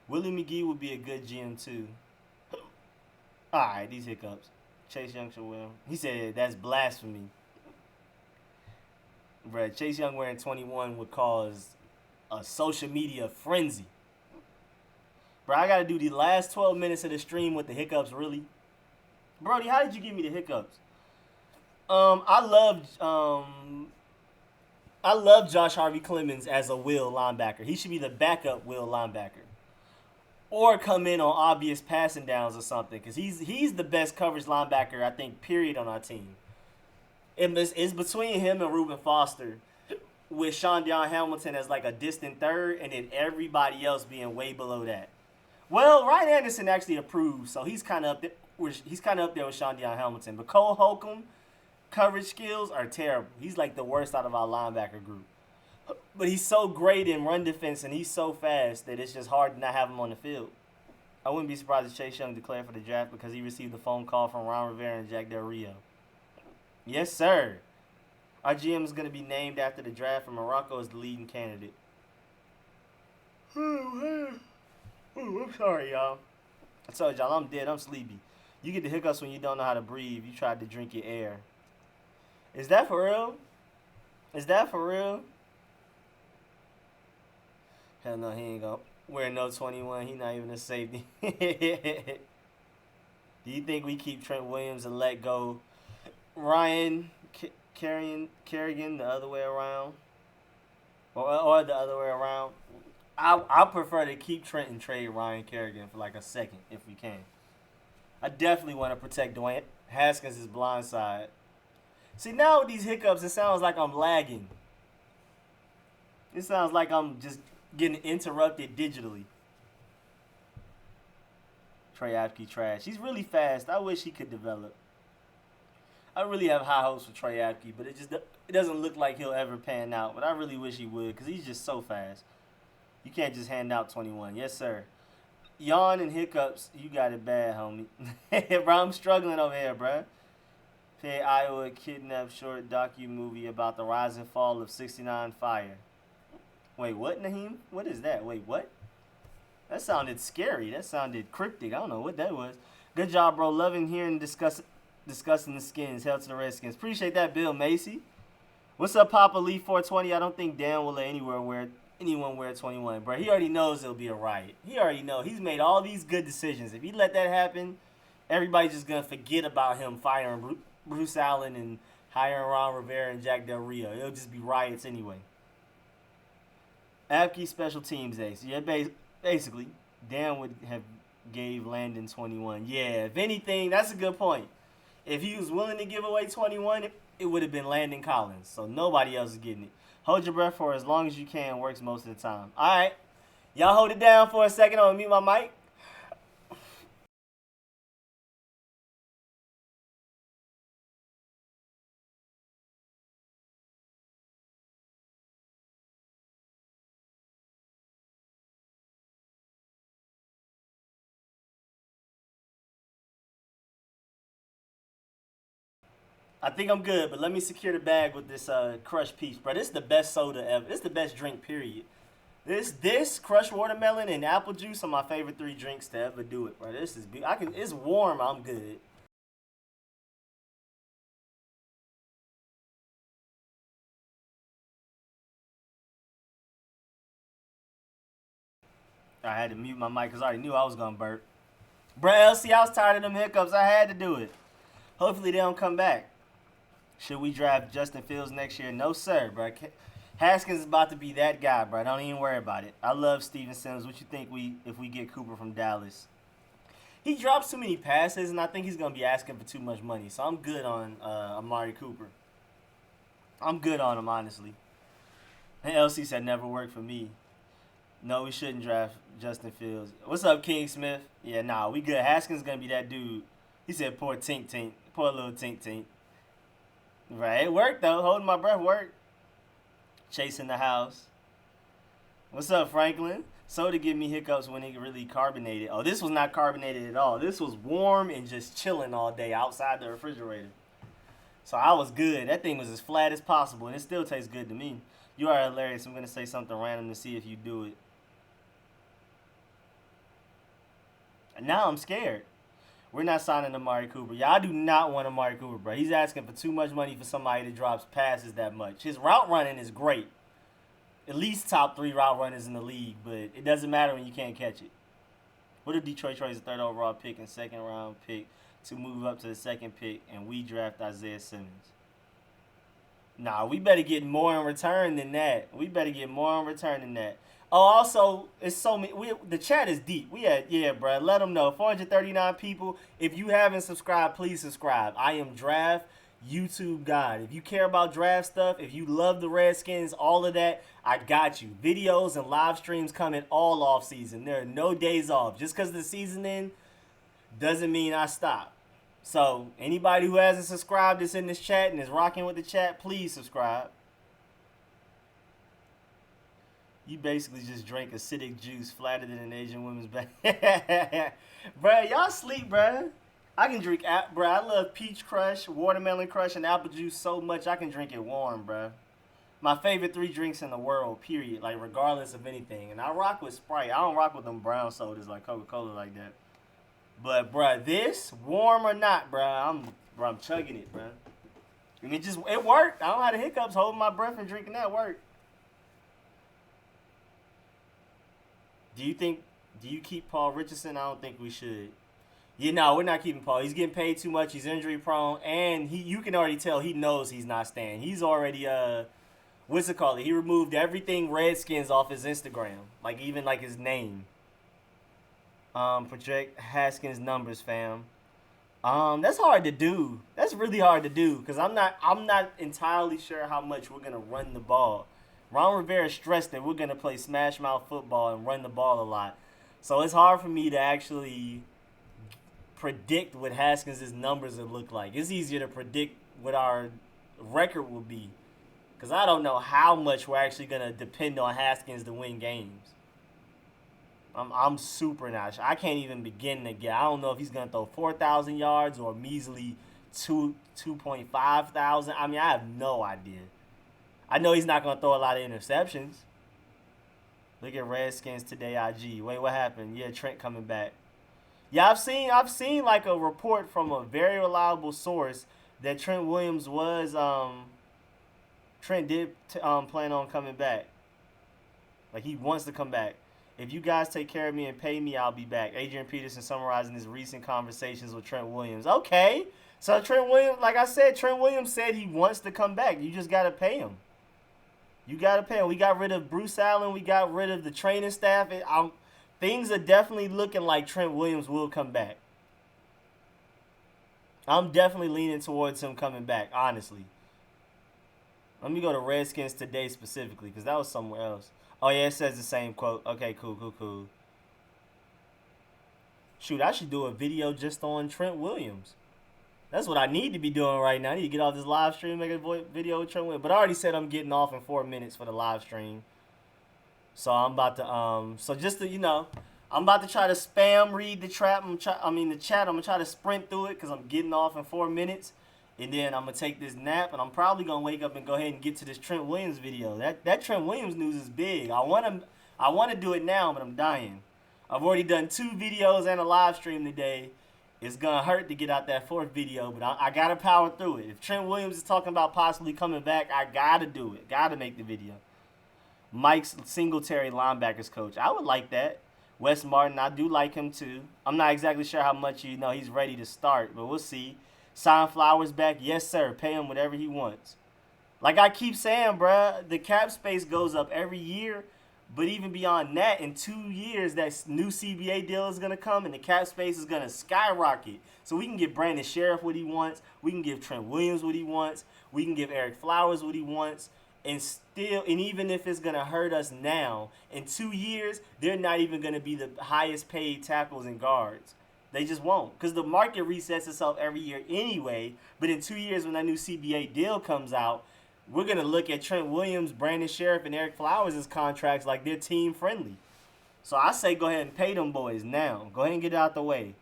Willie McGee would be a good GM too. Alright, these hiccups. Chase Young should win. He said that's blasphemy. Bruh, Chase Young wearing 21 would cause a social media frenzy. Bro, I gotta do the last 12 minutes of the stream with the hiccups, really. Brody, how did you give me the hiccups? I love Josh Harvey Clemens as a will linebacker. He should be the backup will linebacker, or come in on obvious passing downs or something, because he's the best coverage linebacker I think period on our team. It's between him and Reuben Foster, with Shondion Hamilton as like a distant third, and then everybody else being way below that. Well, Ryan Anderson actually approved, so he's kind of up there. He's kind of up there with Shondion Hamilton. But Cole Holcomb coverage skills are terrible. He's like the worst out of our linebacker group. But he's so great in run defense, and he's so fast that it's just hard to not have him on the field. I wouldn't be surprised if Chase Young declared for the draft because he received a phone call from Ron Rivera and Jack Del Rio. Yes, sir. Our GM is going to be named after the draft, and Morocco is the leading candidate. Ooh, I'm sorry, y'all. I told y'all I'm dead. I'm sleepy. You get the hiccups when you don't know how to breathe. You tried to drink your air. Is that for real? Is that for real? Hell no, he ain't gonna wear no 21. He not even a safety. Do you think we keep Trent Williams and let go Ryan Kerrigan the other way around? Or the other way around? I prefer to keep Trent and trade Ryan Kerrigan for like a second if we can. I definitely want to protect Dwayne Haskins' blind side. See, now with these hiccups, it sounds like I'm lagging. It sounds like I'm just getting interrupted digitally. Trey Apke trash. He's really fast. I wish he could develop. I really have high hopes for Trey Apke, but it doesn't look like he'll ever pan out. But I really wish he would because he's just so fast. You can't just hand out 21. Yes, sir. Yawn and hiccups, you got it bad, homie. Bro, I'm struggling over here, bro. Pay Iowa kidnap short docu-movie about the rise and fall of 69 Fire. Wait, what, Naheem? What is that? Wait, what? That sounded scary. That sounded cryptic. I don't know what that was. Good job, bro. Loving hearing discussing the skins. Hell to the Redskins. Appreciate that, Bill Macy. What's up, Papa Lee 420? I don't think Dan will let anyone wear 21, bro. He already knows it'll be a riot. He already knows. He's made all these good decisions. If he let that happen, everybody's just going to forget about him firing Bruce Allen and hiring Ron Rivera and Jack Del Rio. It'll just be riots anyway. Apke special teams ace. Yeah, basically, Dan would have gave Landon 21. Yeah, if anything, that's a good point. If he was willing to give away 21, it would have been Landon Collins. So nobody else is getting it. Hold your breath for as long as you can. Works most of the time. All right. Y'all hold it down for a second. I'm going to mute my mic. I think I'm good, but let me secure the bag with this crushed peach, bro. This is the best soda ever. This is the best drink, period. This crushed watermelon and apple juice are my favorite 3 drinks to ever do it, bro. This is it's warm. I'm good. I had to mute my mic because I already knew I was gonna burp. Bro, LC, I was tired of them hiccups. I had to do it. Hopefully they don't come back. Should we draft Justin Fields next year? No, sir, bro. Haskins is about to be that guy, bro. Don't even worry about it. I love Steven Sims. What you think if we get Cooper from Dallas? He drops too many passes, and I think he's gonna be asking for too much money. So I'm good on Amari Cooper. I'm good on him, honestly. And LC said never worked for me. No, we shouldn't draft Justin Fields. What's up, King Smith? Yeah, nah, we good. Haskins gonna be that dude. He said poor Tink Tink. Poor little Tink Tink. Right, it worked though. Holding my breath worked. Chasing the house. What's up, Franklin? Soda give me hiccups when it really carbonated. Oh, this was not carbonated at all. This was warm and just chilling all day outside the refrigerator. So I was good. That thing was as flat as possible, and it still tastes good to me. You are hilarious. I'm going to say something random to see if you do it. And now I'm scared. We're not signing Amari Cooper. Yeah, I do not want Amari Cooper, bro. He's asking for too much money for somebody that drops passes that much. His route running is great. At least top 3 route runners in the league, but it doesn't matter when you can't catch it. What if Detroit trades a 3rd overall pick and 2nd round pick to move up to the 2nd pick and we draft Isaiah Simmons? Nah, we better get more in return than that. Oh, also, it's so many. The chat is deep. Bro. Let them know. 439 people. If you haven't subscribed, please subscribe. I am Draft YouTube God. If you care about draft stuff, if you love the Redskins, all of that, I got you. Videos and live streams coming all off season. There are no days off. Just because the season ends doesn't mean I stop. So anybody who hasn't subscribed that's in this chat and is rocking with the chat, please subscribe. You basically just drank acidic juice flatter than an Asian woman's back. Bruh, y'all sleep, bruh. I can drink, bruh, I love peach crush, watermelon crush, and apple juice so much I can drink it warm, bruh. My favorite 3 drinks in the world, period. Like, regardless of anything. And I rock with Sprite. I don't rock with them brown sodas like Coca-Cola like that. But, bruh, this, warm or not, bruh, I'm chugging it, bruh. And it worked. I don't have the hiccups. Holding my breath and drinking that worked. Do you keep Paul Richardson? I don't think we should. Yeah, no, we're not keeping Paul. He's getting paid too much. He's injury prone, and you can already tell he knows he's not staying. He's already what's it called? He removed everything Redskins off his Instagram, like even like his name. Project Haskins numbers, fam. That's hard to do. That's really hard to do because I'm not entirely sure how much we're gonna run the ball. Ron Rivera stressed that we're going to play smash mouth football and run the ball a lot. So it's hard for me to actually predict what Haskins' numbers would look like. It's easier to predict what our record will be because I don't know how much we're actually going to depend on Haskins to win games. I'm super not sure. I can't even begin to get. I don't know if he's going to throw 4,000 yards or measly 2.5 thousand. I mean, I have no idea. I know he's not going to throw a lot of interceptions. Look at Redskins today, IG. Wait, what happened? Yeah, Trent coming back. Yeah, I've seen like a report from a very reliable source that Trent Williams was Trent did plan on coming back. Like he wants to come back. If you guys take care of me and pay me, I'll be back. Adrian Peterson summarizing his recent conversations with Trent Williams. Okay. So Trent Williams, like I said, Trent Williams said he wants to come back. You just got to pay him. You got to pay him. We got rid of Bruce Allen. We got rid of the training staff. Things are definitely looking like Trent Williams will come back. I'm definitely leaning towards him coming back, honestly. Let me go to Redskins today specifically because that was somewhere else. Oh, yeah, it says the same quote. Okay, cool. Shoot, I should do a video just on Trent Williams. That's what I need to be doing right now. I need to get off this live stream, make a video with Trent Williams. But I already said I'm getting off in 4 minutes for the live stream. So I'm about to, I'm about to try to spam read the chat. I'm going to try to sprint through it because I'm getting off in 4 minutes. And then I'm gonna take this nap, and I'm probably gonna wake up and go ahead and get to this Trent Williams video. That Trent Williams news is big. I wanna do it now, but I'm dying. I've already done 2 videos and a live stream today. It's gonna hurt to get out that 4th video, but I gotta power through it. If Trent Williams is talking about possibly coming back, I gotta do it. Gotta make the video. Mike's Singletary linebackers coach. I would like that. Wes Martin, I do like him too. I'm not exactly sure how much he's ready to start, but we'll see. Sign Flowers back, yes sir. Pay him whatever he wants. Like I keep saying, bruh, the cap space goes up every year. But even beyond that, in 2 years, that new CBA deal is going to come and the cap space is going to skyrocket. So we can give Brandon Sheriff what he wants. We can give Trent Williams what he wants. We can give Eric Flowers what he wants. And even if it's going to hurt us now, in 2 years, they're not even going to be the highest paid tackles and guards. They just won't. Because the market resets itself every year anyway. But in 2 years, when that new CBA deal comes out, we're going to look at Trent Williams, Brandon Sheriff, and Eric Flowers' contracts like they're team friendly. So I say go ahead and pay them boys now. Go ahead and get it out the way.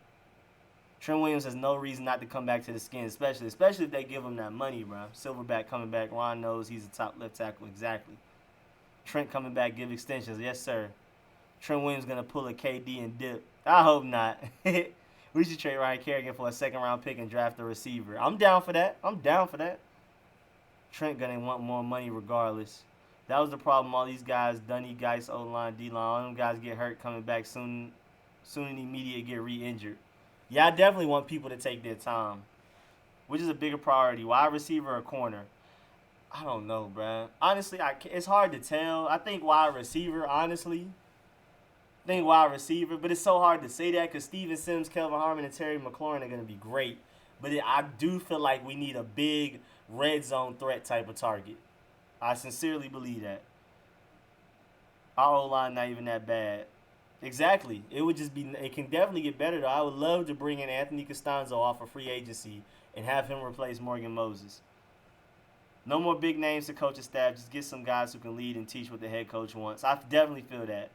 Trent Williams has no reason not to come back to the Skins, especially if they give him that money, bro. Silverback coming back. Ron knows he's a top left tackle. Exactly. Trent coming back, give extensions. Yes, sir. Trent Williams going to pull a KD and dip. I hope not. We should trade Ryan Kerrigan for a 2nd-round pick and draft a receiver. I'm down for that. Trent gonna want more money regardless. That was the problem. All these guys, Dunny, Geis, O-line, D-line, all them guys get hurt coming back soon and immediate get re-injured. Yeah, I definitely want people to take their time. Which is a bigger priority, wide receiver or corner? I don't know, bruh. Honestly, it's hard to tell. I think wide receiver, honestly. But it's so hard to say that because Steven Sims, Kelvin Harmon, and Terry McLaurin are going to be great. But I do feel like we need a big red zone threat type of target. I sincerely believe that. Our O-line not even that bad. Exactly. It can definitely get better though. I would love to bring in Anthony Costanzo off of free agency and have him replace Morgan Moses. No more big names to coach the staff. Just get some guys who can lead and teach what the head coach wants. I definitely feel that.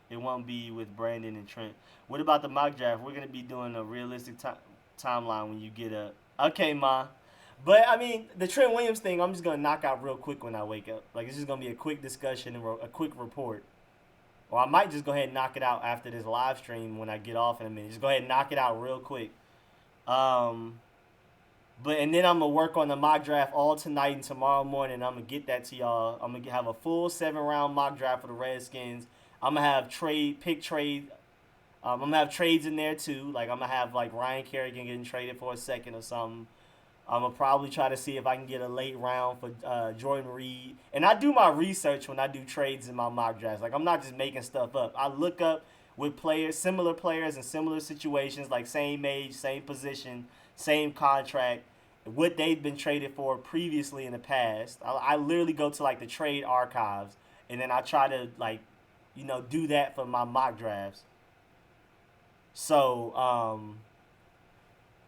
It won't be with Brandon and Trent. What about the mock draft? We're going to be doing a realistic timeline when you get up. Okay, Ma. But, I mean, the Trent Williams thing, I'm just going to knock out real quick when I wake up. Like, it's just going to be a quick discussion and a quick report. Or I might just go ahead and knock it out after this live stream when I get off in a minute. Just go ahead and knock it out real quick. And then I'm going to work on the mock draft all tonight and tomorrow morning. I'm going to get that to y'all. I'm going to have a full 7-round mock draft for the Redskins. I'm going to have pick trade. I'm going to have trades in there, too. Like, I'm going to have, like, Ryan Kerrigan getting traded for a second or something. I'm going to probably try to see if I can get a late round for Jordan Reed. And I do my research when I do trades in my mock drafts. Like, I'm not just making stuff up. I look up with similar players in similar situations, like same age, same position, same contract, what they've been traded for previously in the past. I literally go to, like, the trade archives, and then I try to, like, do that for my mock drafts. So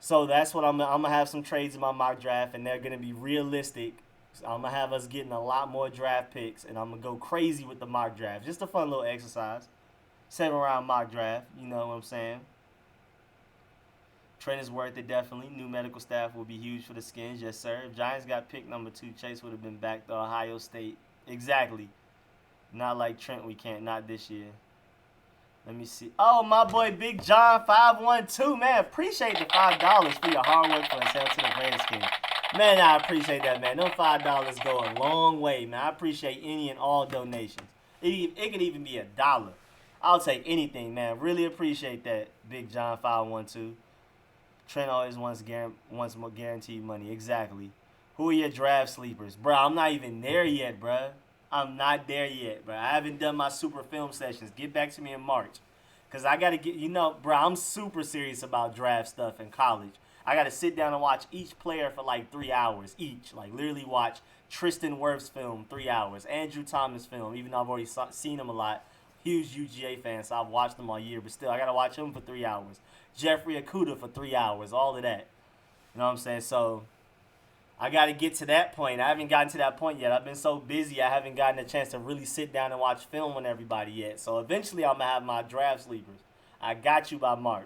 that's what I'm going to have some trades in my mock draft, and they're going to be realistic. So I'm going to have us getting a lot more draft picks, and I'm going to go crazy with the mock draft. Just a fun little exercise. 7-round mock draft, you know what I'm saying? Trent is worth it, definitely. New medical staff will be huge for the Skins, yes, sir. If Giants got pick number 2, Chase would have been back to Ohio State. Exactly. Not like Trent, we can't. Not this year. Let me see. Oh, my boy Big John 512, man. Appreciate the $5 for your hard work for us help to the Redskins. Man, I appreciate that, man. Them $5 go a long way, man. I appreciate any and all donations. It could even be $1. I'll take anything, man. Really appreciate that, Big John 512. Trent always wants more guaranteed money. Exactly. Who are your draft sleepers? Bro, I'm not even there yet, bro. I'm not there yet, bro. I haven't done my super film sessions. Get back to me in March. Because I got to get, bro, I'm super serious about draft stuff in college. I got to sit down and watch each player for like 3 hours each. Like literally watch Tristan Wirfs film 3 hours. Andrew Thomas film, even though I've already seen him a lot. Huge UGA fan, so I've watched him all year. But still, I got to watch him for 3 hours. Jeffrey Okudah for 3 hours. All of that. You know what I'm saying? So I got to get to that point. I haven't gotten to that point yet. I've been so busy, I haven't gotten a chance to really sit down and watch film on everybody yet. So eventually, I'm going to have my draft sleepers. I got you by March.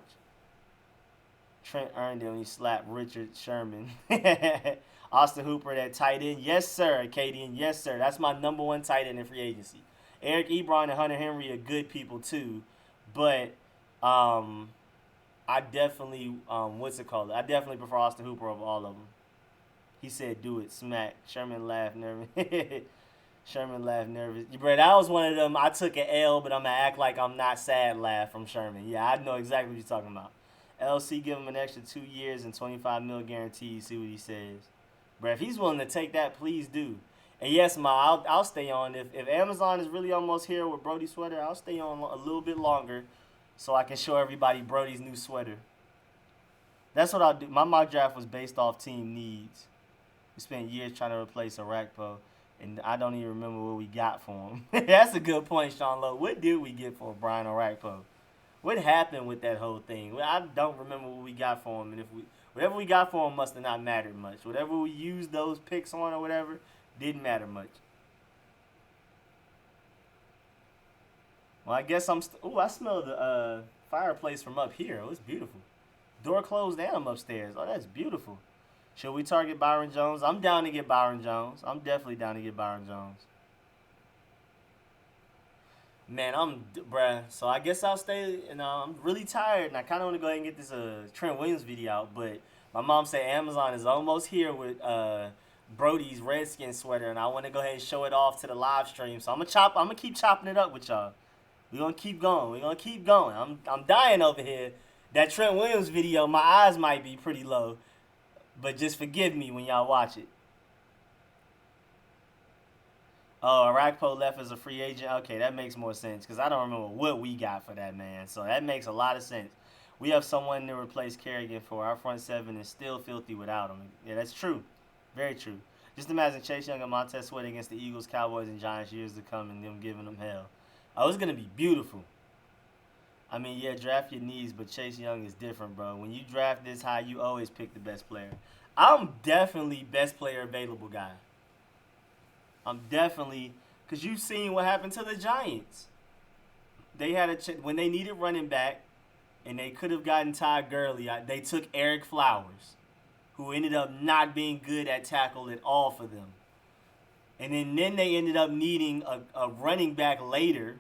Trent earned it when he slapped Richard Sherman. Austin Hooper, that tight end. Yes, sir. Acadian, yes, sir. That's my number one tight end in free agency. Eric Ebron and Hunter Henry are good people, too. But I definitely, what's it called? I definitely prefer Austin Hooper over all of them. He said, do it, smack. Sherman laughed nervous. Sherman laughed nervous. Bro, that was one of them, I took an L, but I'm going to act like I'm not sad laugh from Sherman. Yeah, I know exactly what you're talking about. LC give him an extra 2 years and 25 mil guaranteed. See what he says. Bro, if he's willing to take that, please do. And yes, I'll stay on. If Amazon is really almost here with Brody's sweater, I'll stay on a little bit longer so I can show everybody Brody's new sweater. That's what I'll do. My mock draft was based off team needs. We spent years trying to replace Arakpo, and I don't even remember what we got for him. That's a good point, Sean Lowe. What did we get for Brian Arakpo? What happened with that whole thing? I don't remember what we got for him, and whatever we got for him must have not mattered much. Whatever we used those picks on or whatever didn't matter much. Well, I guess I smell the fireplace from up here. Oh, it's beautiful. Door closed and I'm upstairs. Oh, that's beautiful. Should we target Byron Jones? I'm down to get Byron Jones. I'm definitely down to get Byron Jones. Man, bruh. So I guess I'll stay. I'm really tired, and I kind of want to go ahead and get this Trent Williams video out. But my mom said Amazon is almost here with Brody's Redskin sweater, and I want to go ahead and show it off to the live stream. So I'm gonna keep chopping it up with y'all. We're gonna keep going. We're gonna keep going. I'm dying over here. That Trent Williams video, my eyes might be pretty low, but just forgive me when y'all watch it. Oh, Arakpo left as a free agent. Okay, that makes more sense because I don't remember what we got for that man. So that makes a lot of sense. We have someone to replace Kerrigan for. Our front seven is still filthy without him. Yeah, that's true. Very true. Just imagine Chase Young and Montez Sweat against the Eagles, Cowboys, and Giants years to come and them giving them hell. Oh, it's going to be beautiful. I mean, yeah, draft your needs, but Chase Young is different, bro. When you draft this high, you always pick the best player. I'm definitely best player available guy. I'm definitely, because you've seen what happened to the Giants. They had when they needed running back, and they could have gotten Todd Gurley. They took Eric Flowers, who ended up not being good at tackle at all for them. And then they ended up needing a running back later,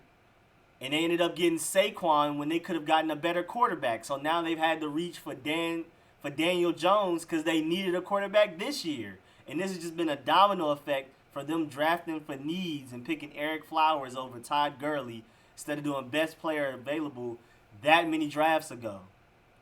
and they ended up getting Saquon when they could have gotten a better quarterback. So now they've had to reach for Daniel Jones because they needed a quarterback this year. And this has just been a domino effect for them drafting for needs and picking Eric Flowers over Todd Gurley instead of doing best player available that many drafts ago.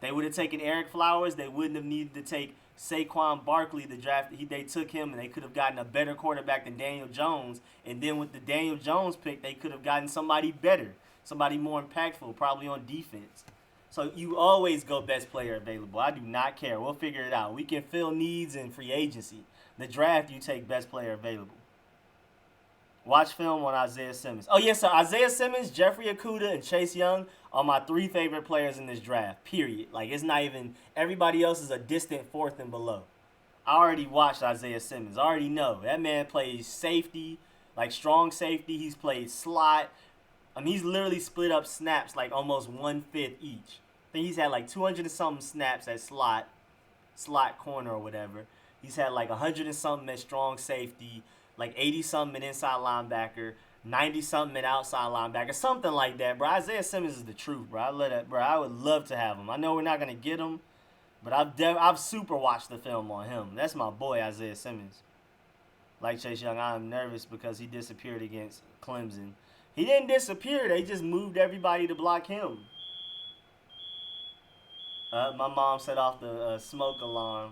They would have taken Eric Flowers. They wouldn't have needed to take Saquon Barkley. They took him, and they could have gotten a better quarterback than Daniel Jones. And then with the Daniel Jones pick, they could have gotten somebody better, somebody more impactful, probably on defense. So you always go best player available. I do not care. We'll figure it out. We can fill needs in free agency. The draft, you take best player available. Watch film on Isaiah Simmons. Oh, yes, sir. Isaiah Simmons, Jeffrey Okudah, and Chase Young are my 3 favorite players in this draft, period. Like, it's not even, everybody else is a distant 4th and below. I already watched Isaiah Simmons. I already know. That man plays safety, like strong safety. He's played slot. I mean, he's literally split up snaps like almost 1/5 each. I think he's had like 200 and something snaps at slot corner or whatever. He's had like 100 and something at strong safety, like 80 something at inside linebacker, 90 something at outside linebacker, something like that, bro. Isaiah Simmons is the truth, bro. I would love to have him. I know we're not gonna get him, but I've super watched the film on him. That's my boy, Isaiah Simmons. Like Chase Young, I'm nervous because he disappeared against Clemson. He didn't disappear. They just moved everybody to block him. My mom set off the smoke alarm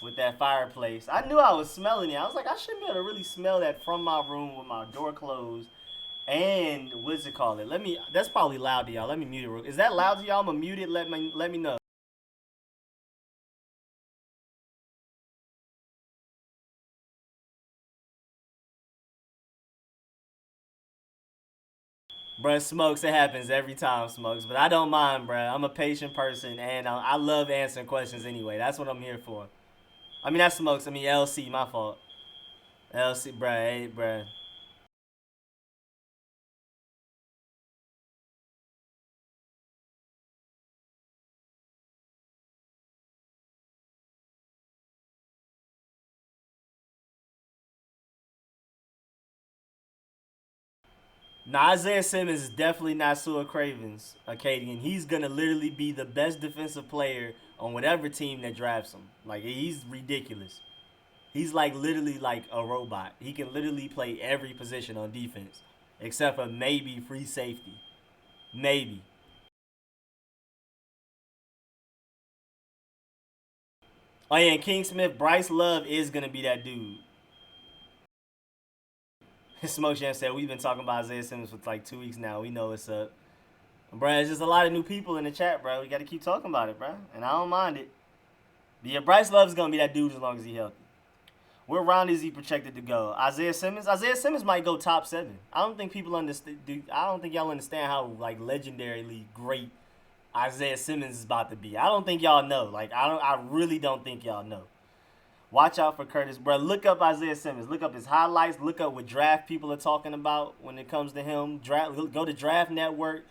with that fireplace. I knew I was smelling it. I was like, I should be able to really smell that from my room with my door closed. And what's it called? That's probably loud to y'all. Let me mute it. Is that loud to y'all? I'm gonna mute it. Let me know. Bruh, Smokes, it happens every time, Smokes. But I don't mind, bruh. I'm a patient person, and I love answering questions anyway. That's what I'm here for. I mean, that's Smokes. I mean, LC, my fault. LC, bruh, hey, bruh. Now, Isaiah Simmons is definitely not Sua Craven's Acadian. He's gonna literally be the best defensive player on whatever team that drafts him. Like he's ridiculous. He's like literally like a robot. He can literally play every position on defense, except for maybe free safety. Maybe. Oh yeah, and King Smith, Bryce Love is gonna be that dude. Smoke Jam said we've been talking about Isaiah Simmons for like 2 weeks now. We know what's up. Bro, it's just a lot of new people in the chat, bro. We got to keep talking about it, bro. And I don't mind it. But yeah, Bryce Love's going to be that dude as long as he's healthy. Where round is he projected to go? Isaiah Simmons? Isaiah Simmons might go top 7. I don't think people understand. I don't think y'all understand how like legendarily great Isaiah Simmons is about to be. I don't think y'all know. Like I really don't think y'all know. Watch out for Curtis, bro. Look up Isaiah Simmons. Look up his highlights. Look up what draft people are talking about when it comes to him. Go to Draft Network.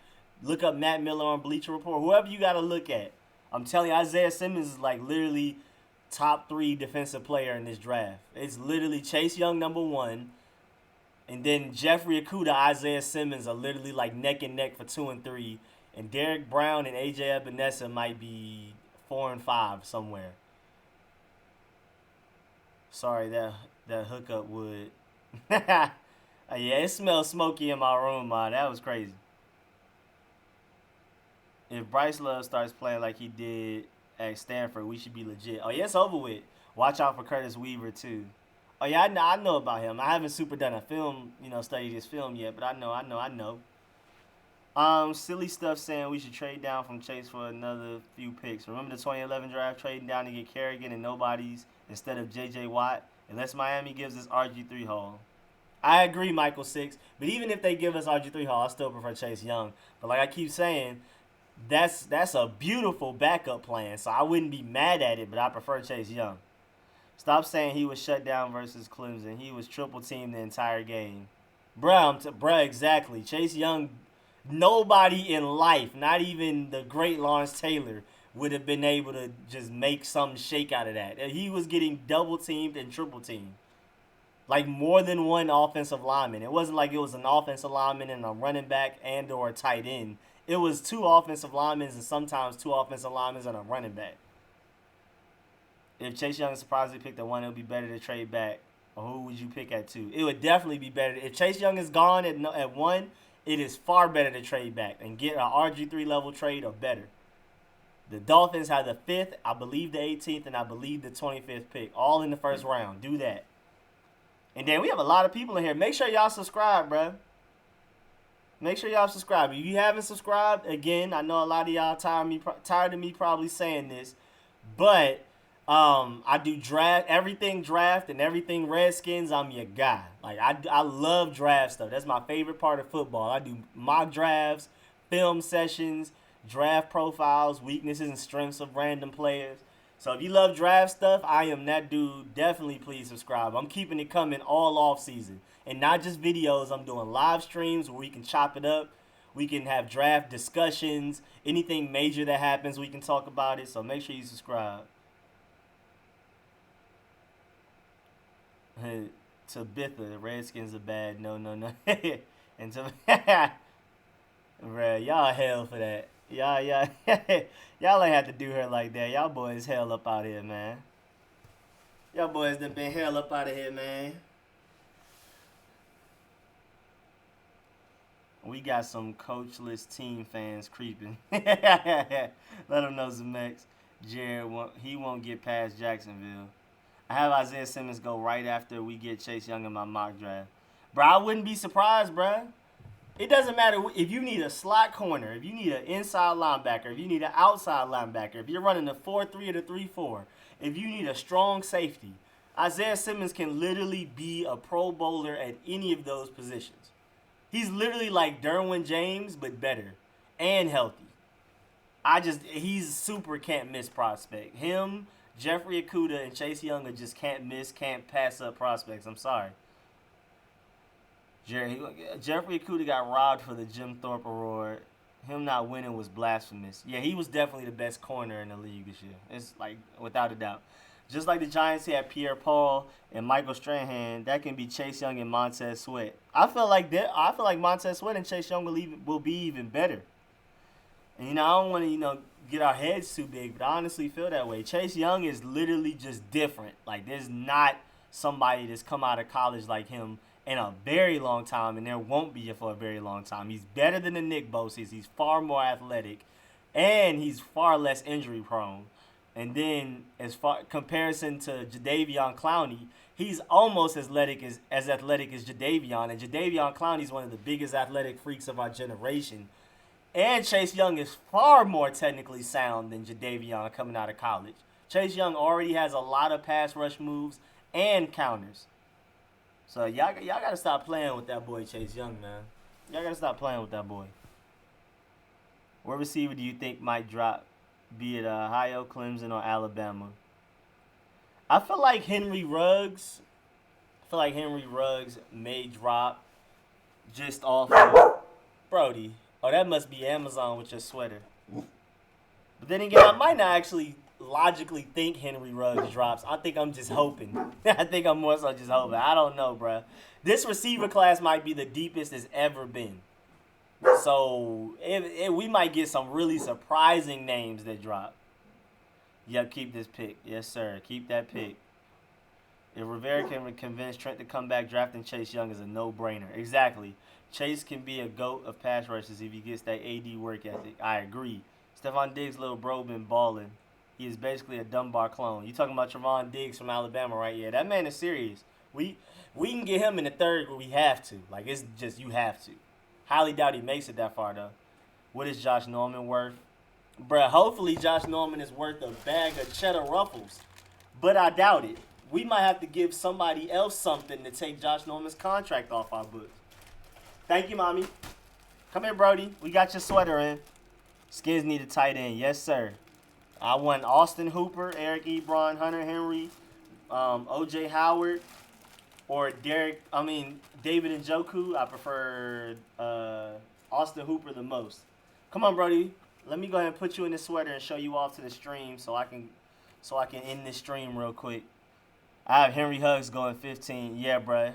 Look up Matt Miller on Bleacher Report. Whoever you got to look at. I'm telling you, Isaiah Simmons is like literally top 3 defensive player in this draft. It's literally Chase Young number 1, and then Jeffrey Okudah, Isaiah Simmons are literally like neck and neck for 2 and 3, and Derek Brown and AJ Epinesa might be 4 and 5 somewhere. Sorry, that hookup would. Yeah, it smells smoky in my room, man. That was crazy. If Bryce Love starts playing like he did at Stanford, we should be legit. Oh yeah, it's over with. Watch out for Curtis Weaver too. Oh yeah, I know about him. I haven't super done a film, studied his film yet, but I know. Silly stuff saying we should trade down from Chase for another few picks. Remember the 2011 draft, trading down to get Kerrigan and nobodies instead of J.J. Watt? Unless Miami gives us RG3 Hall. I agree, Michael Six. But even if they give us RG3 Hall, I still prefer Chase Young. But like I keep saying, that's a beautiful backup plan. So I wouldn't be mad at it, but I prefer Chase Young. Stop saying he was shut down versus Clemson. He was triple teamed the entire game. Bruh, exactly. Chase Young, nobody in life, not even the great Lawrence Taylor, would have been able to just make some shake out of that. He was getting double teamed and triple teamed. Like more than one offensive lineman. It wasn't like it was an offensive lineman and a running back and or a tight end. It was 2 offensive linemen and sometimes 2 offensive linemen and a running back. If Chase Young surprisingly picked at 1, it would be better to trade back. Or who would you pick at 2? It would definitely be better. If Chase Young is gone at 1, it is far better to trade back and get an RG3 level trade or better. The Dolphins have the 5th, I believe the 18th, and I believe the 25th pick. All in the first round. Do that. And then we have a lot of people in here. Make sure y'all subscribe, bro. Make sure y'all subscribe. If you haven't subscribed, again, I know a lot of y'all tired of me probably saying this, but I do everything draft and everything Redskins. I'm your guy. Like I love draft stuff. That's my favorite part of football. I do mock drafts, film sessions, draft profiles, weaknesses and strengths of random players. So if you love draft stuff, I am that dude. Definitely please subscribe. I'm keeping it coming all off season. And not just videos. I'm doing live streams where we can chop it up. We can have draft discussions. Anything major that happens, we can talk about it. So make sure you subscribe. Tabitha, the Redskins are bad. No. And to bruh, y'all hell for that. Y'all y'all ain't have to do her like that. Y'all boys hell up out here, man. Y'all boys done been hell up out of here, man. We got some coachless team fans creeping. Let them know, Zemex. Jared, he won't get past Jacksonville. I have Isaiah Simmons go right after we get Chase Young in my mock draft. Bro, I wouldn't be surprised, bro. It doesn't matter if you need a slot corner, if you need an inside linebacker, if you need an outside linebacker, if you're running a 4-3 or the 3-4, if you need a strong safety. Isaiah Simmons can literally be a Pro Bowler at any of those positions. He's literally like Derwin James, but better and healthy. He's super can't miss prospect. Him, Jeffrey Okudah, and Chase Young are just can't miss, can't pass up prospects. I'm sorry. Jeffrey Okudah got robbed for the Jim Thorpe Award. Him not winning was blasphemous. Yeah, he was definitely the best corner in the league this year. It's like, without a doubt. Just like the Giants had Pierre Paul and Michael Strahan, that can be Chase Young and Montez Sweat. I feel like Montez Sweat and Chase Young will be even better. And I don't want to get our heads too big, but I honestly feel that way. Chase Young is literally just different. Like there's not somebody that's come out of college like him in a very long time, and there won't be for a very long time. He's better than the Nick Bosas. He's far more athletic, and he's far less injury prone. And then as far comparison to Jadeveon Clowney, he's almost as athletic as Jadeveon, and Jadeveon Clowney is one of the biggest athletic freaks of our generation. And Chase Young is far more technically sound than Jadeveon coming out of college. Chase Young already has a lot of pass rush moves and counters. So y'all gotta stop playing with that boy Chase Young, man. Y'all gotta stop playing with that boy. What receiver do you think might drop, be it Ohio, Clemson, or Alabama? I feel like Henry Ruggs may drop just off of Brody. Oh, that must be Amazon with your sweater. But then again, I might not actually logically think Henry Ruggs drops. I think I'm just hoping. I think I'm more so just hoping. I don't know, bro. This receiver class might be the deepest it's ever been. So we might get some really surprising names that drop. Yep, keep this pick. Yes, sir. Keep that pick. If Rivera can convince Trent to come back, drafting Chase Young is a no-brainer. Exactly. Chase can be a GOAT of pass rushes if he gets that AD work ethic. I agree. Stephon Diggs' little bro been balling. He is basically a Dunbar clone. You talking about Trevon Diggs from Alabama, right? Yeah, that man is serious. We can get him in the third where we have to. Like, it's just you have to. Highly doubt he makes it that far, though. What is Josh Norman worth? Bruh, hopefully Josh Norman is worth a bag of cheddar ruffles. But I doubt it. We might have to give somebody else something to take Josh Norman's contract off our books. Thank you, Mommy. Come here, Brody. We got your sweater in. Skins need a tight end. Yes, sir. I want Austin Hooper, Eric Ebron, Hunter Henry, O.J. Howard, or David Njoku. I prefer Austin Hooper the most. Come on, Brody. Let me go ahead and put you in this sweater and show you off to the stream so I can end this stream real quick. I have Henry Huggs going 15. Yeah, bruh.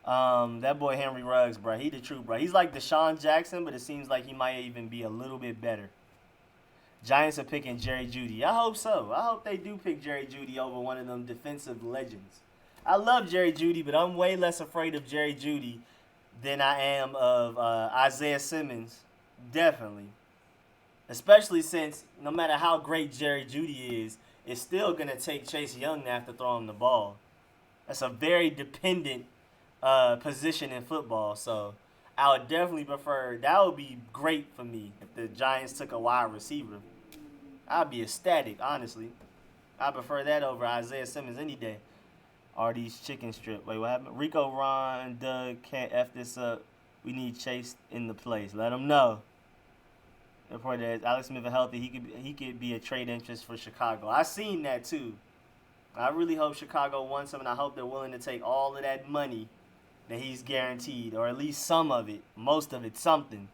That boy Henry Ruggs, bro. He the truth, bro. He's like Deshaun Jackson, but it seems like he might even be a little bit better. Giants are picking Jerry Jeudy. I hope so. I hope they do pick Jerry Jeudy over one of them defensive legends. I love Jerry Jeudy, but I'm way less afraid of Jerry Jeudy than I am of Isaiah Simmons. Definitely. Especially since no matter how great Jerry Jeudy is, it's still going to take Chase Young to have to throw him the ball. That's a very dependent position in football, so I would definitely prefer. That would be great for me if the Giants took a wide receiver. I'd be ecstatic, honestly. I prefer that over Isaiah Simmons any day. Are these chicken strip? Wait, what happened? Rico, Ron, Doug can't F this up. We need Chase in the place. Let them know. Report that Alex Smith is healthy. He could be a trade interest for Chicago. I seen that too. I really hope Chicago wants him, and I hope they're willing to take all of that money that he's guaranteed, or at least some of it, most of it, something.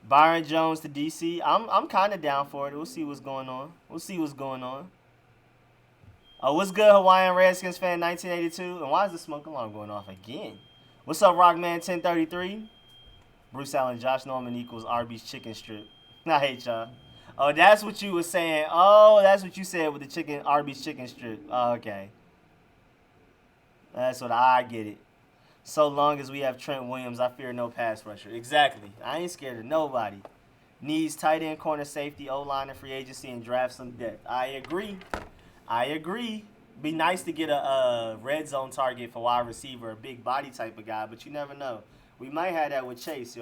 Byron Jones to DC. I'm kind of down for it. We'll see what's going on. Oh, what's good, Hawaiian Redskins fan 1982? And why is the smoke alarm going off again? What's up, Rockman 1033? Bruce Allen, Josh Norman equals Arby's chicken strip. I hate y'all. Oh, that's what you were saying. Oh, that's what you said with the Arby's chicken strip. Oh, okay. That's what I get it. So long as we have Trent Williams, I fear no pass rusher. Exactly. I ain't scared of nobody. Needs tight end, corner, safety, O-line, and free agency, and draft some depth. I agree. Be nice to get a red zone target for wide receiver, a big body type of guy, but you never know. We might have that with Chase,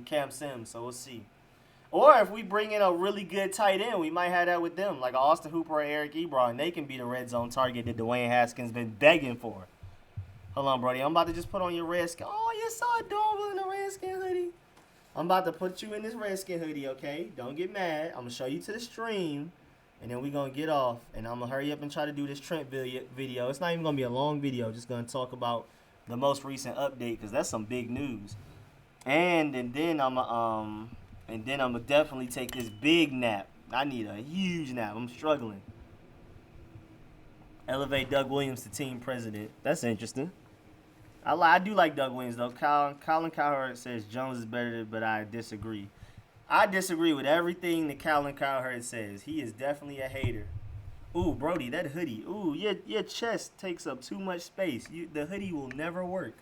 Cam Sims, so we'll see. Or if we bring in a really good tight end, we might have that with them, like Austin Hooper or Eric Ebron. They can be the red zone target that Dwayne Haskins been begging for. Hold on, Brody. I'm about to just put on your Redskin. Oh, you're so adorable in a Redskin hoodie. I'm about to put you in this Redskin hoodie, okay? Don't get mad. I'm going to show you to the stream, and then we're going to get off. And I'm going to hurry up and try to do this Trent video. It's not even going to be a long video. Just going to talk about the most recent update because that's some big news. And then I'm going to definitely take this big nap. I need a huge nap. I'm struggling. Elevate Doug Williams to team president. That's interesting. I do like Doug Williams though. Colin Cowherd says Jones is better, but I disagree. I disagree with everything that Colin Cowherd says. He is definitely a hater. Ooh, Brody, that hoodie. Ooh, your chest takes up too much space. The hoodie will never work.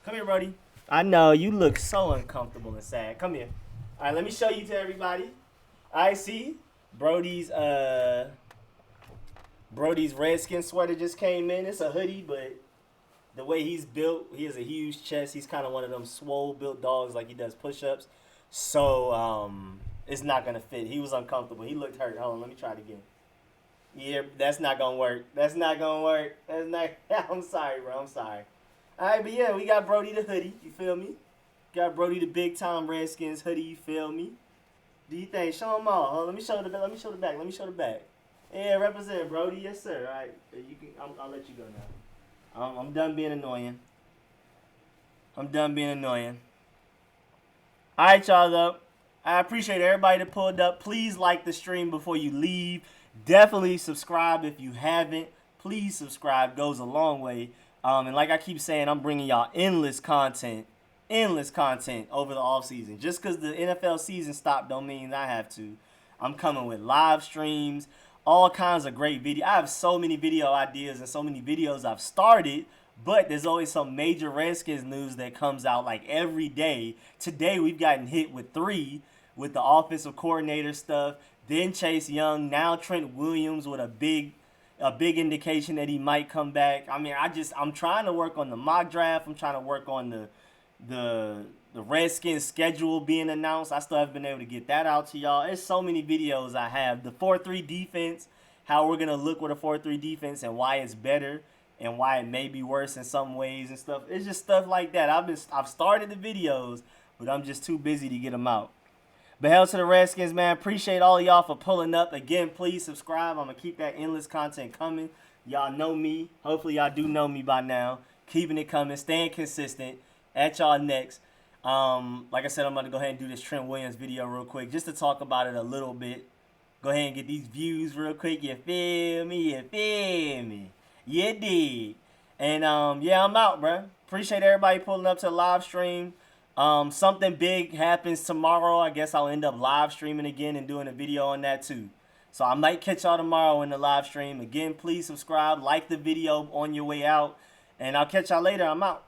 Come here, Brody. I know you look so uncomfortable and sad. Come here. All right, let me show you to everybody. I see Brody's Redskin sweater just came in. It's a hoodie, but the way he's built, he has a huge chest. He's kind of one of them swole built dogs, like he does push-ups. So it's not gonna fit. He was uncomfortable. He looked hurt. Hold on, let me try it again. Yeah, that's not gonna work. That's not gonna work. That's not. I'm sorry, bro. I'm sorry. All right, but yeah, we got Brody the hoodie. You feel me? Got Brody the big time Redskins hoodie. You feel me? Do you think? Show them all. Let me show the back. Let me show the back. Let me show the back. Yeah, represent Brody. Yes, sir. All right, you can. I'll let you go now. I'm done being annoying. I'm done being annoying. All right, y'all, though. I appreciate everybody that pulled up. Please like the stream before you leave. Definitely subscribe if you haven't. Please subscribe. Goes a long way. And like I keep saying, I'm bringing y'all endless content over the offseason. Just because the NFL season stopped don't mean I have to. I'm coming with live streams, all kinds of great video. I have so many video ideas and so many videos I've started, but there's always some major Redskins news that comes out like every day. Today we've gotten hit with 3 with the offensive coordinator stuff, then Chase Young, now Trent Williams with a big indication that he might come back. I mean, I'm trying to work on the mock draft. I'm trying to work on the Redskins schedule being announced. I still haven't been able to get that out to y'all. There's so many videos I have. The 4-3 defense, how we're going to look with a 4-3 defense and why it's better and why it may be worse in some ways and stuff. It's just stuff like that. I've started the videos, but I'm just too busy to get them out. But hell to the Redskins, man. Appreciate all of y'all for pulling up. Again, please subscribe. I'm going to keep that endless content coming. Y'all know me. Hopefully y'all do know me by now. Keeping it coming. Staying consistent. At y'all next. Like I said, I'm going to go ahead and do this Trent Williams video real quick just to talk about it a little bit. Go ahead and get these views real quick. You feel me? You feel me? You did. And, yeah, I'm out, bro. Appreciate everybody pulling up to the live stream. Something big happens tomorrow. I guess I'll end up live streaming again and doing a video on that too. So I might catch y'all tomorrow in the live stream. Again, please subscribe, like the video on your way out, and I'll catch y'all later. I'm out.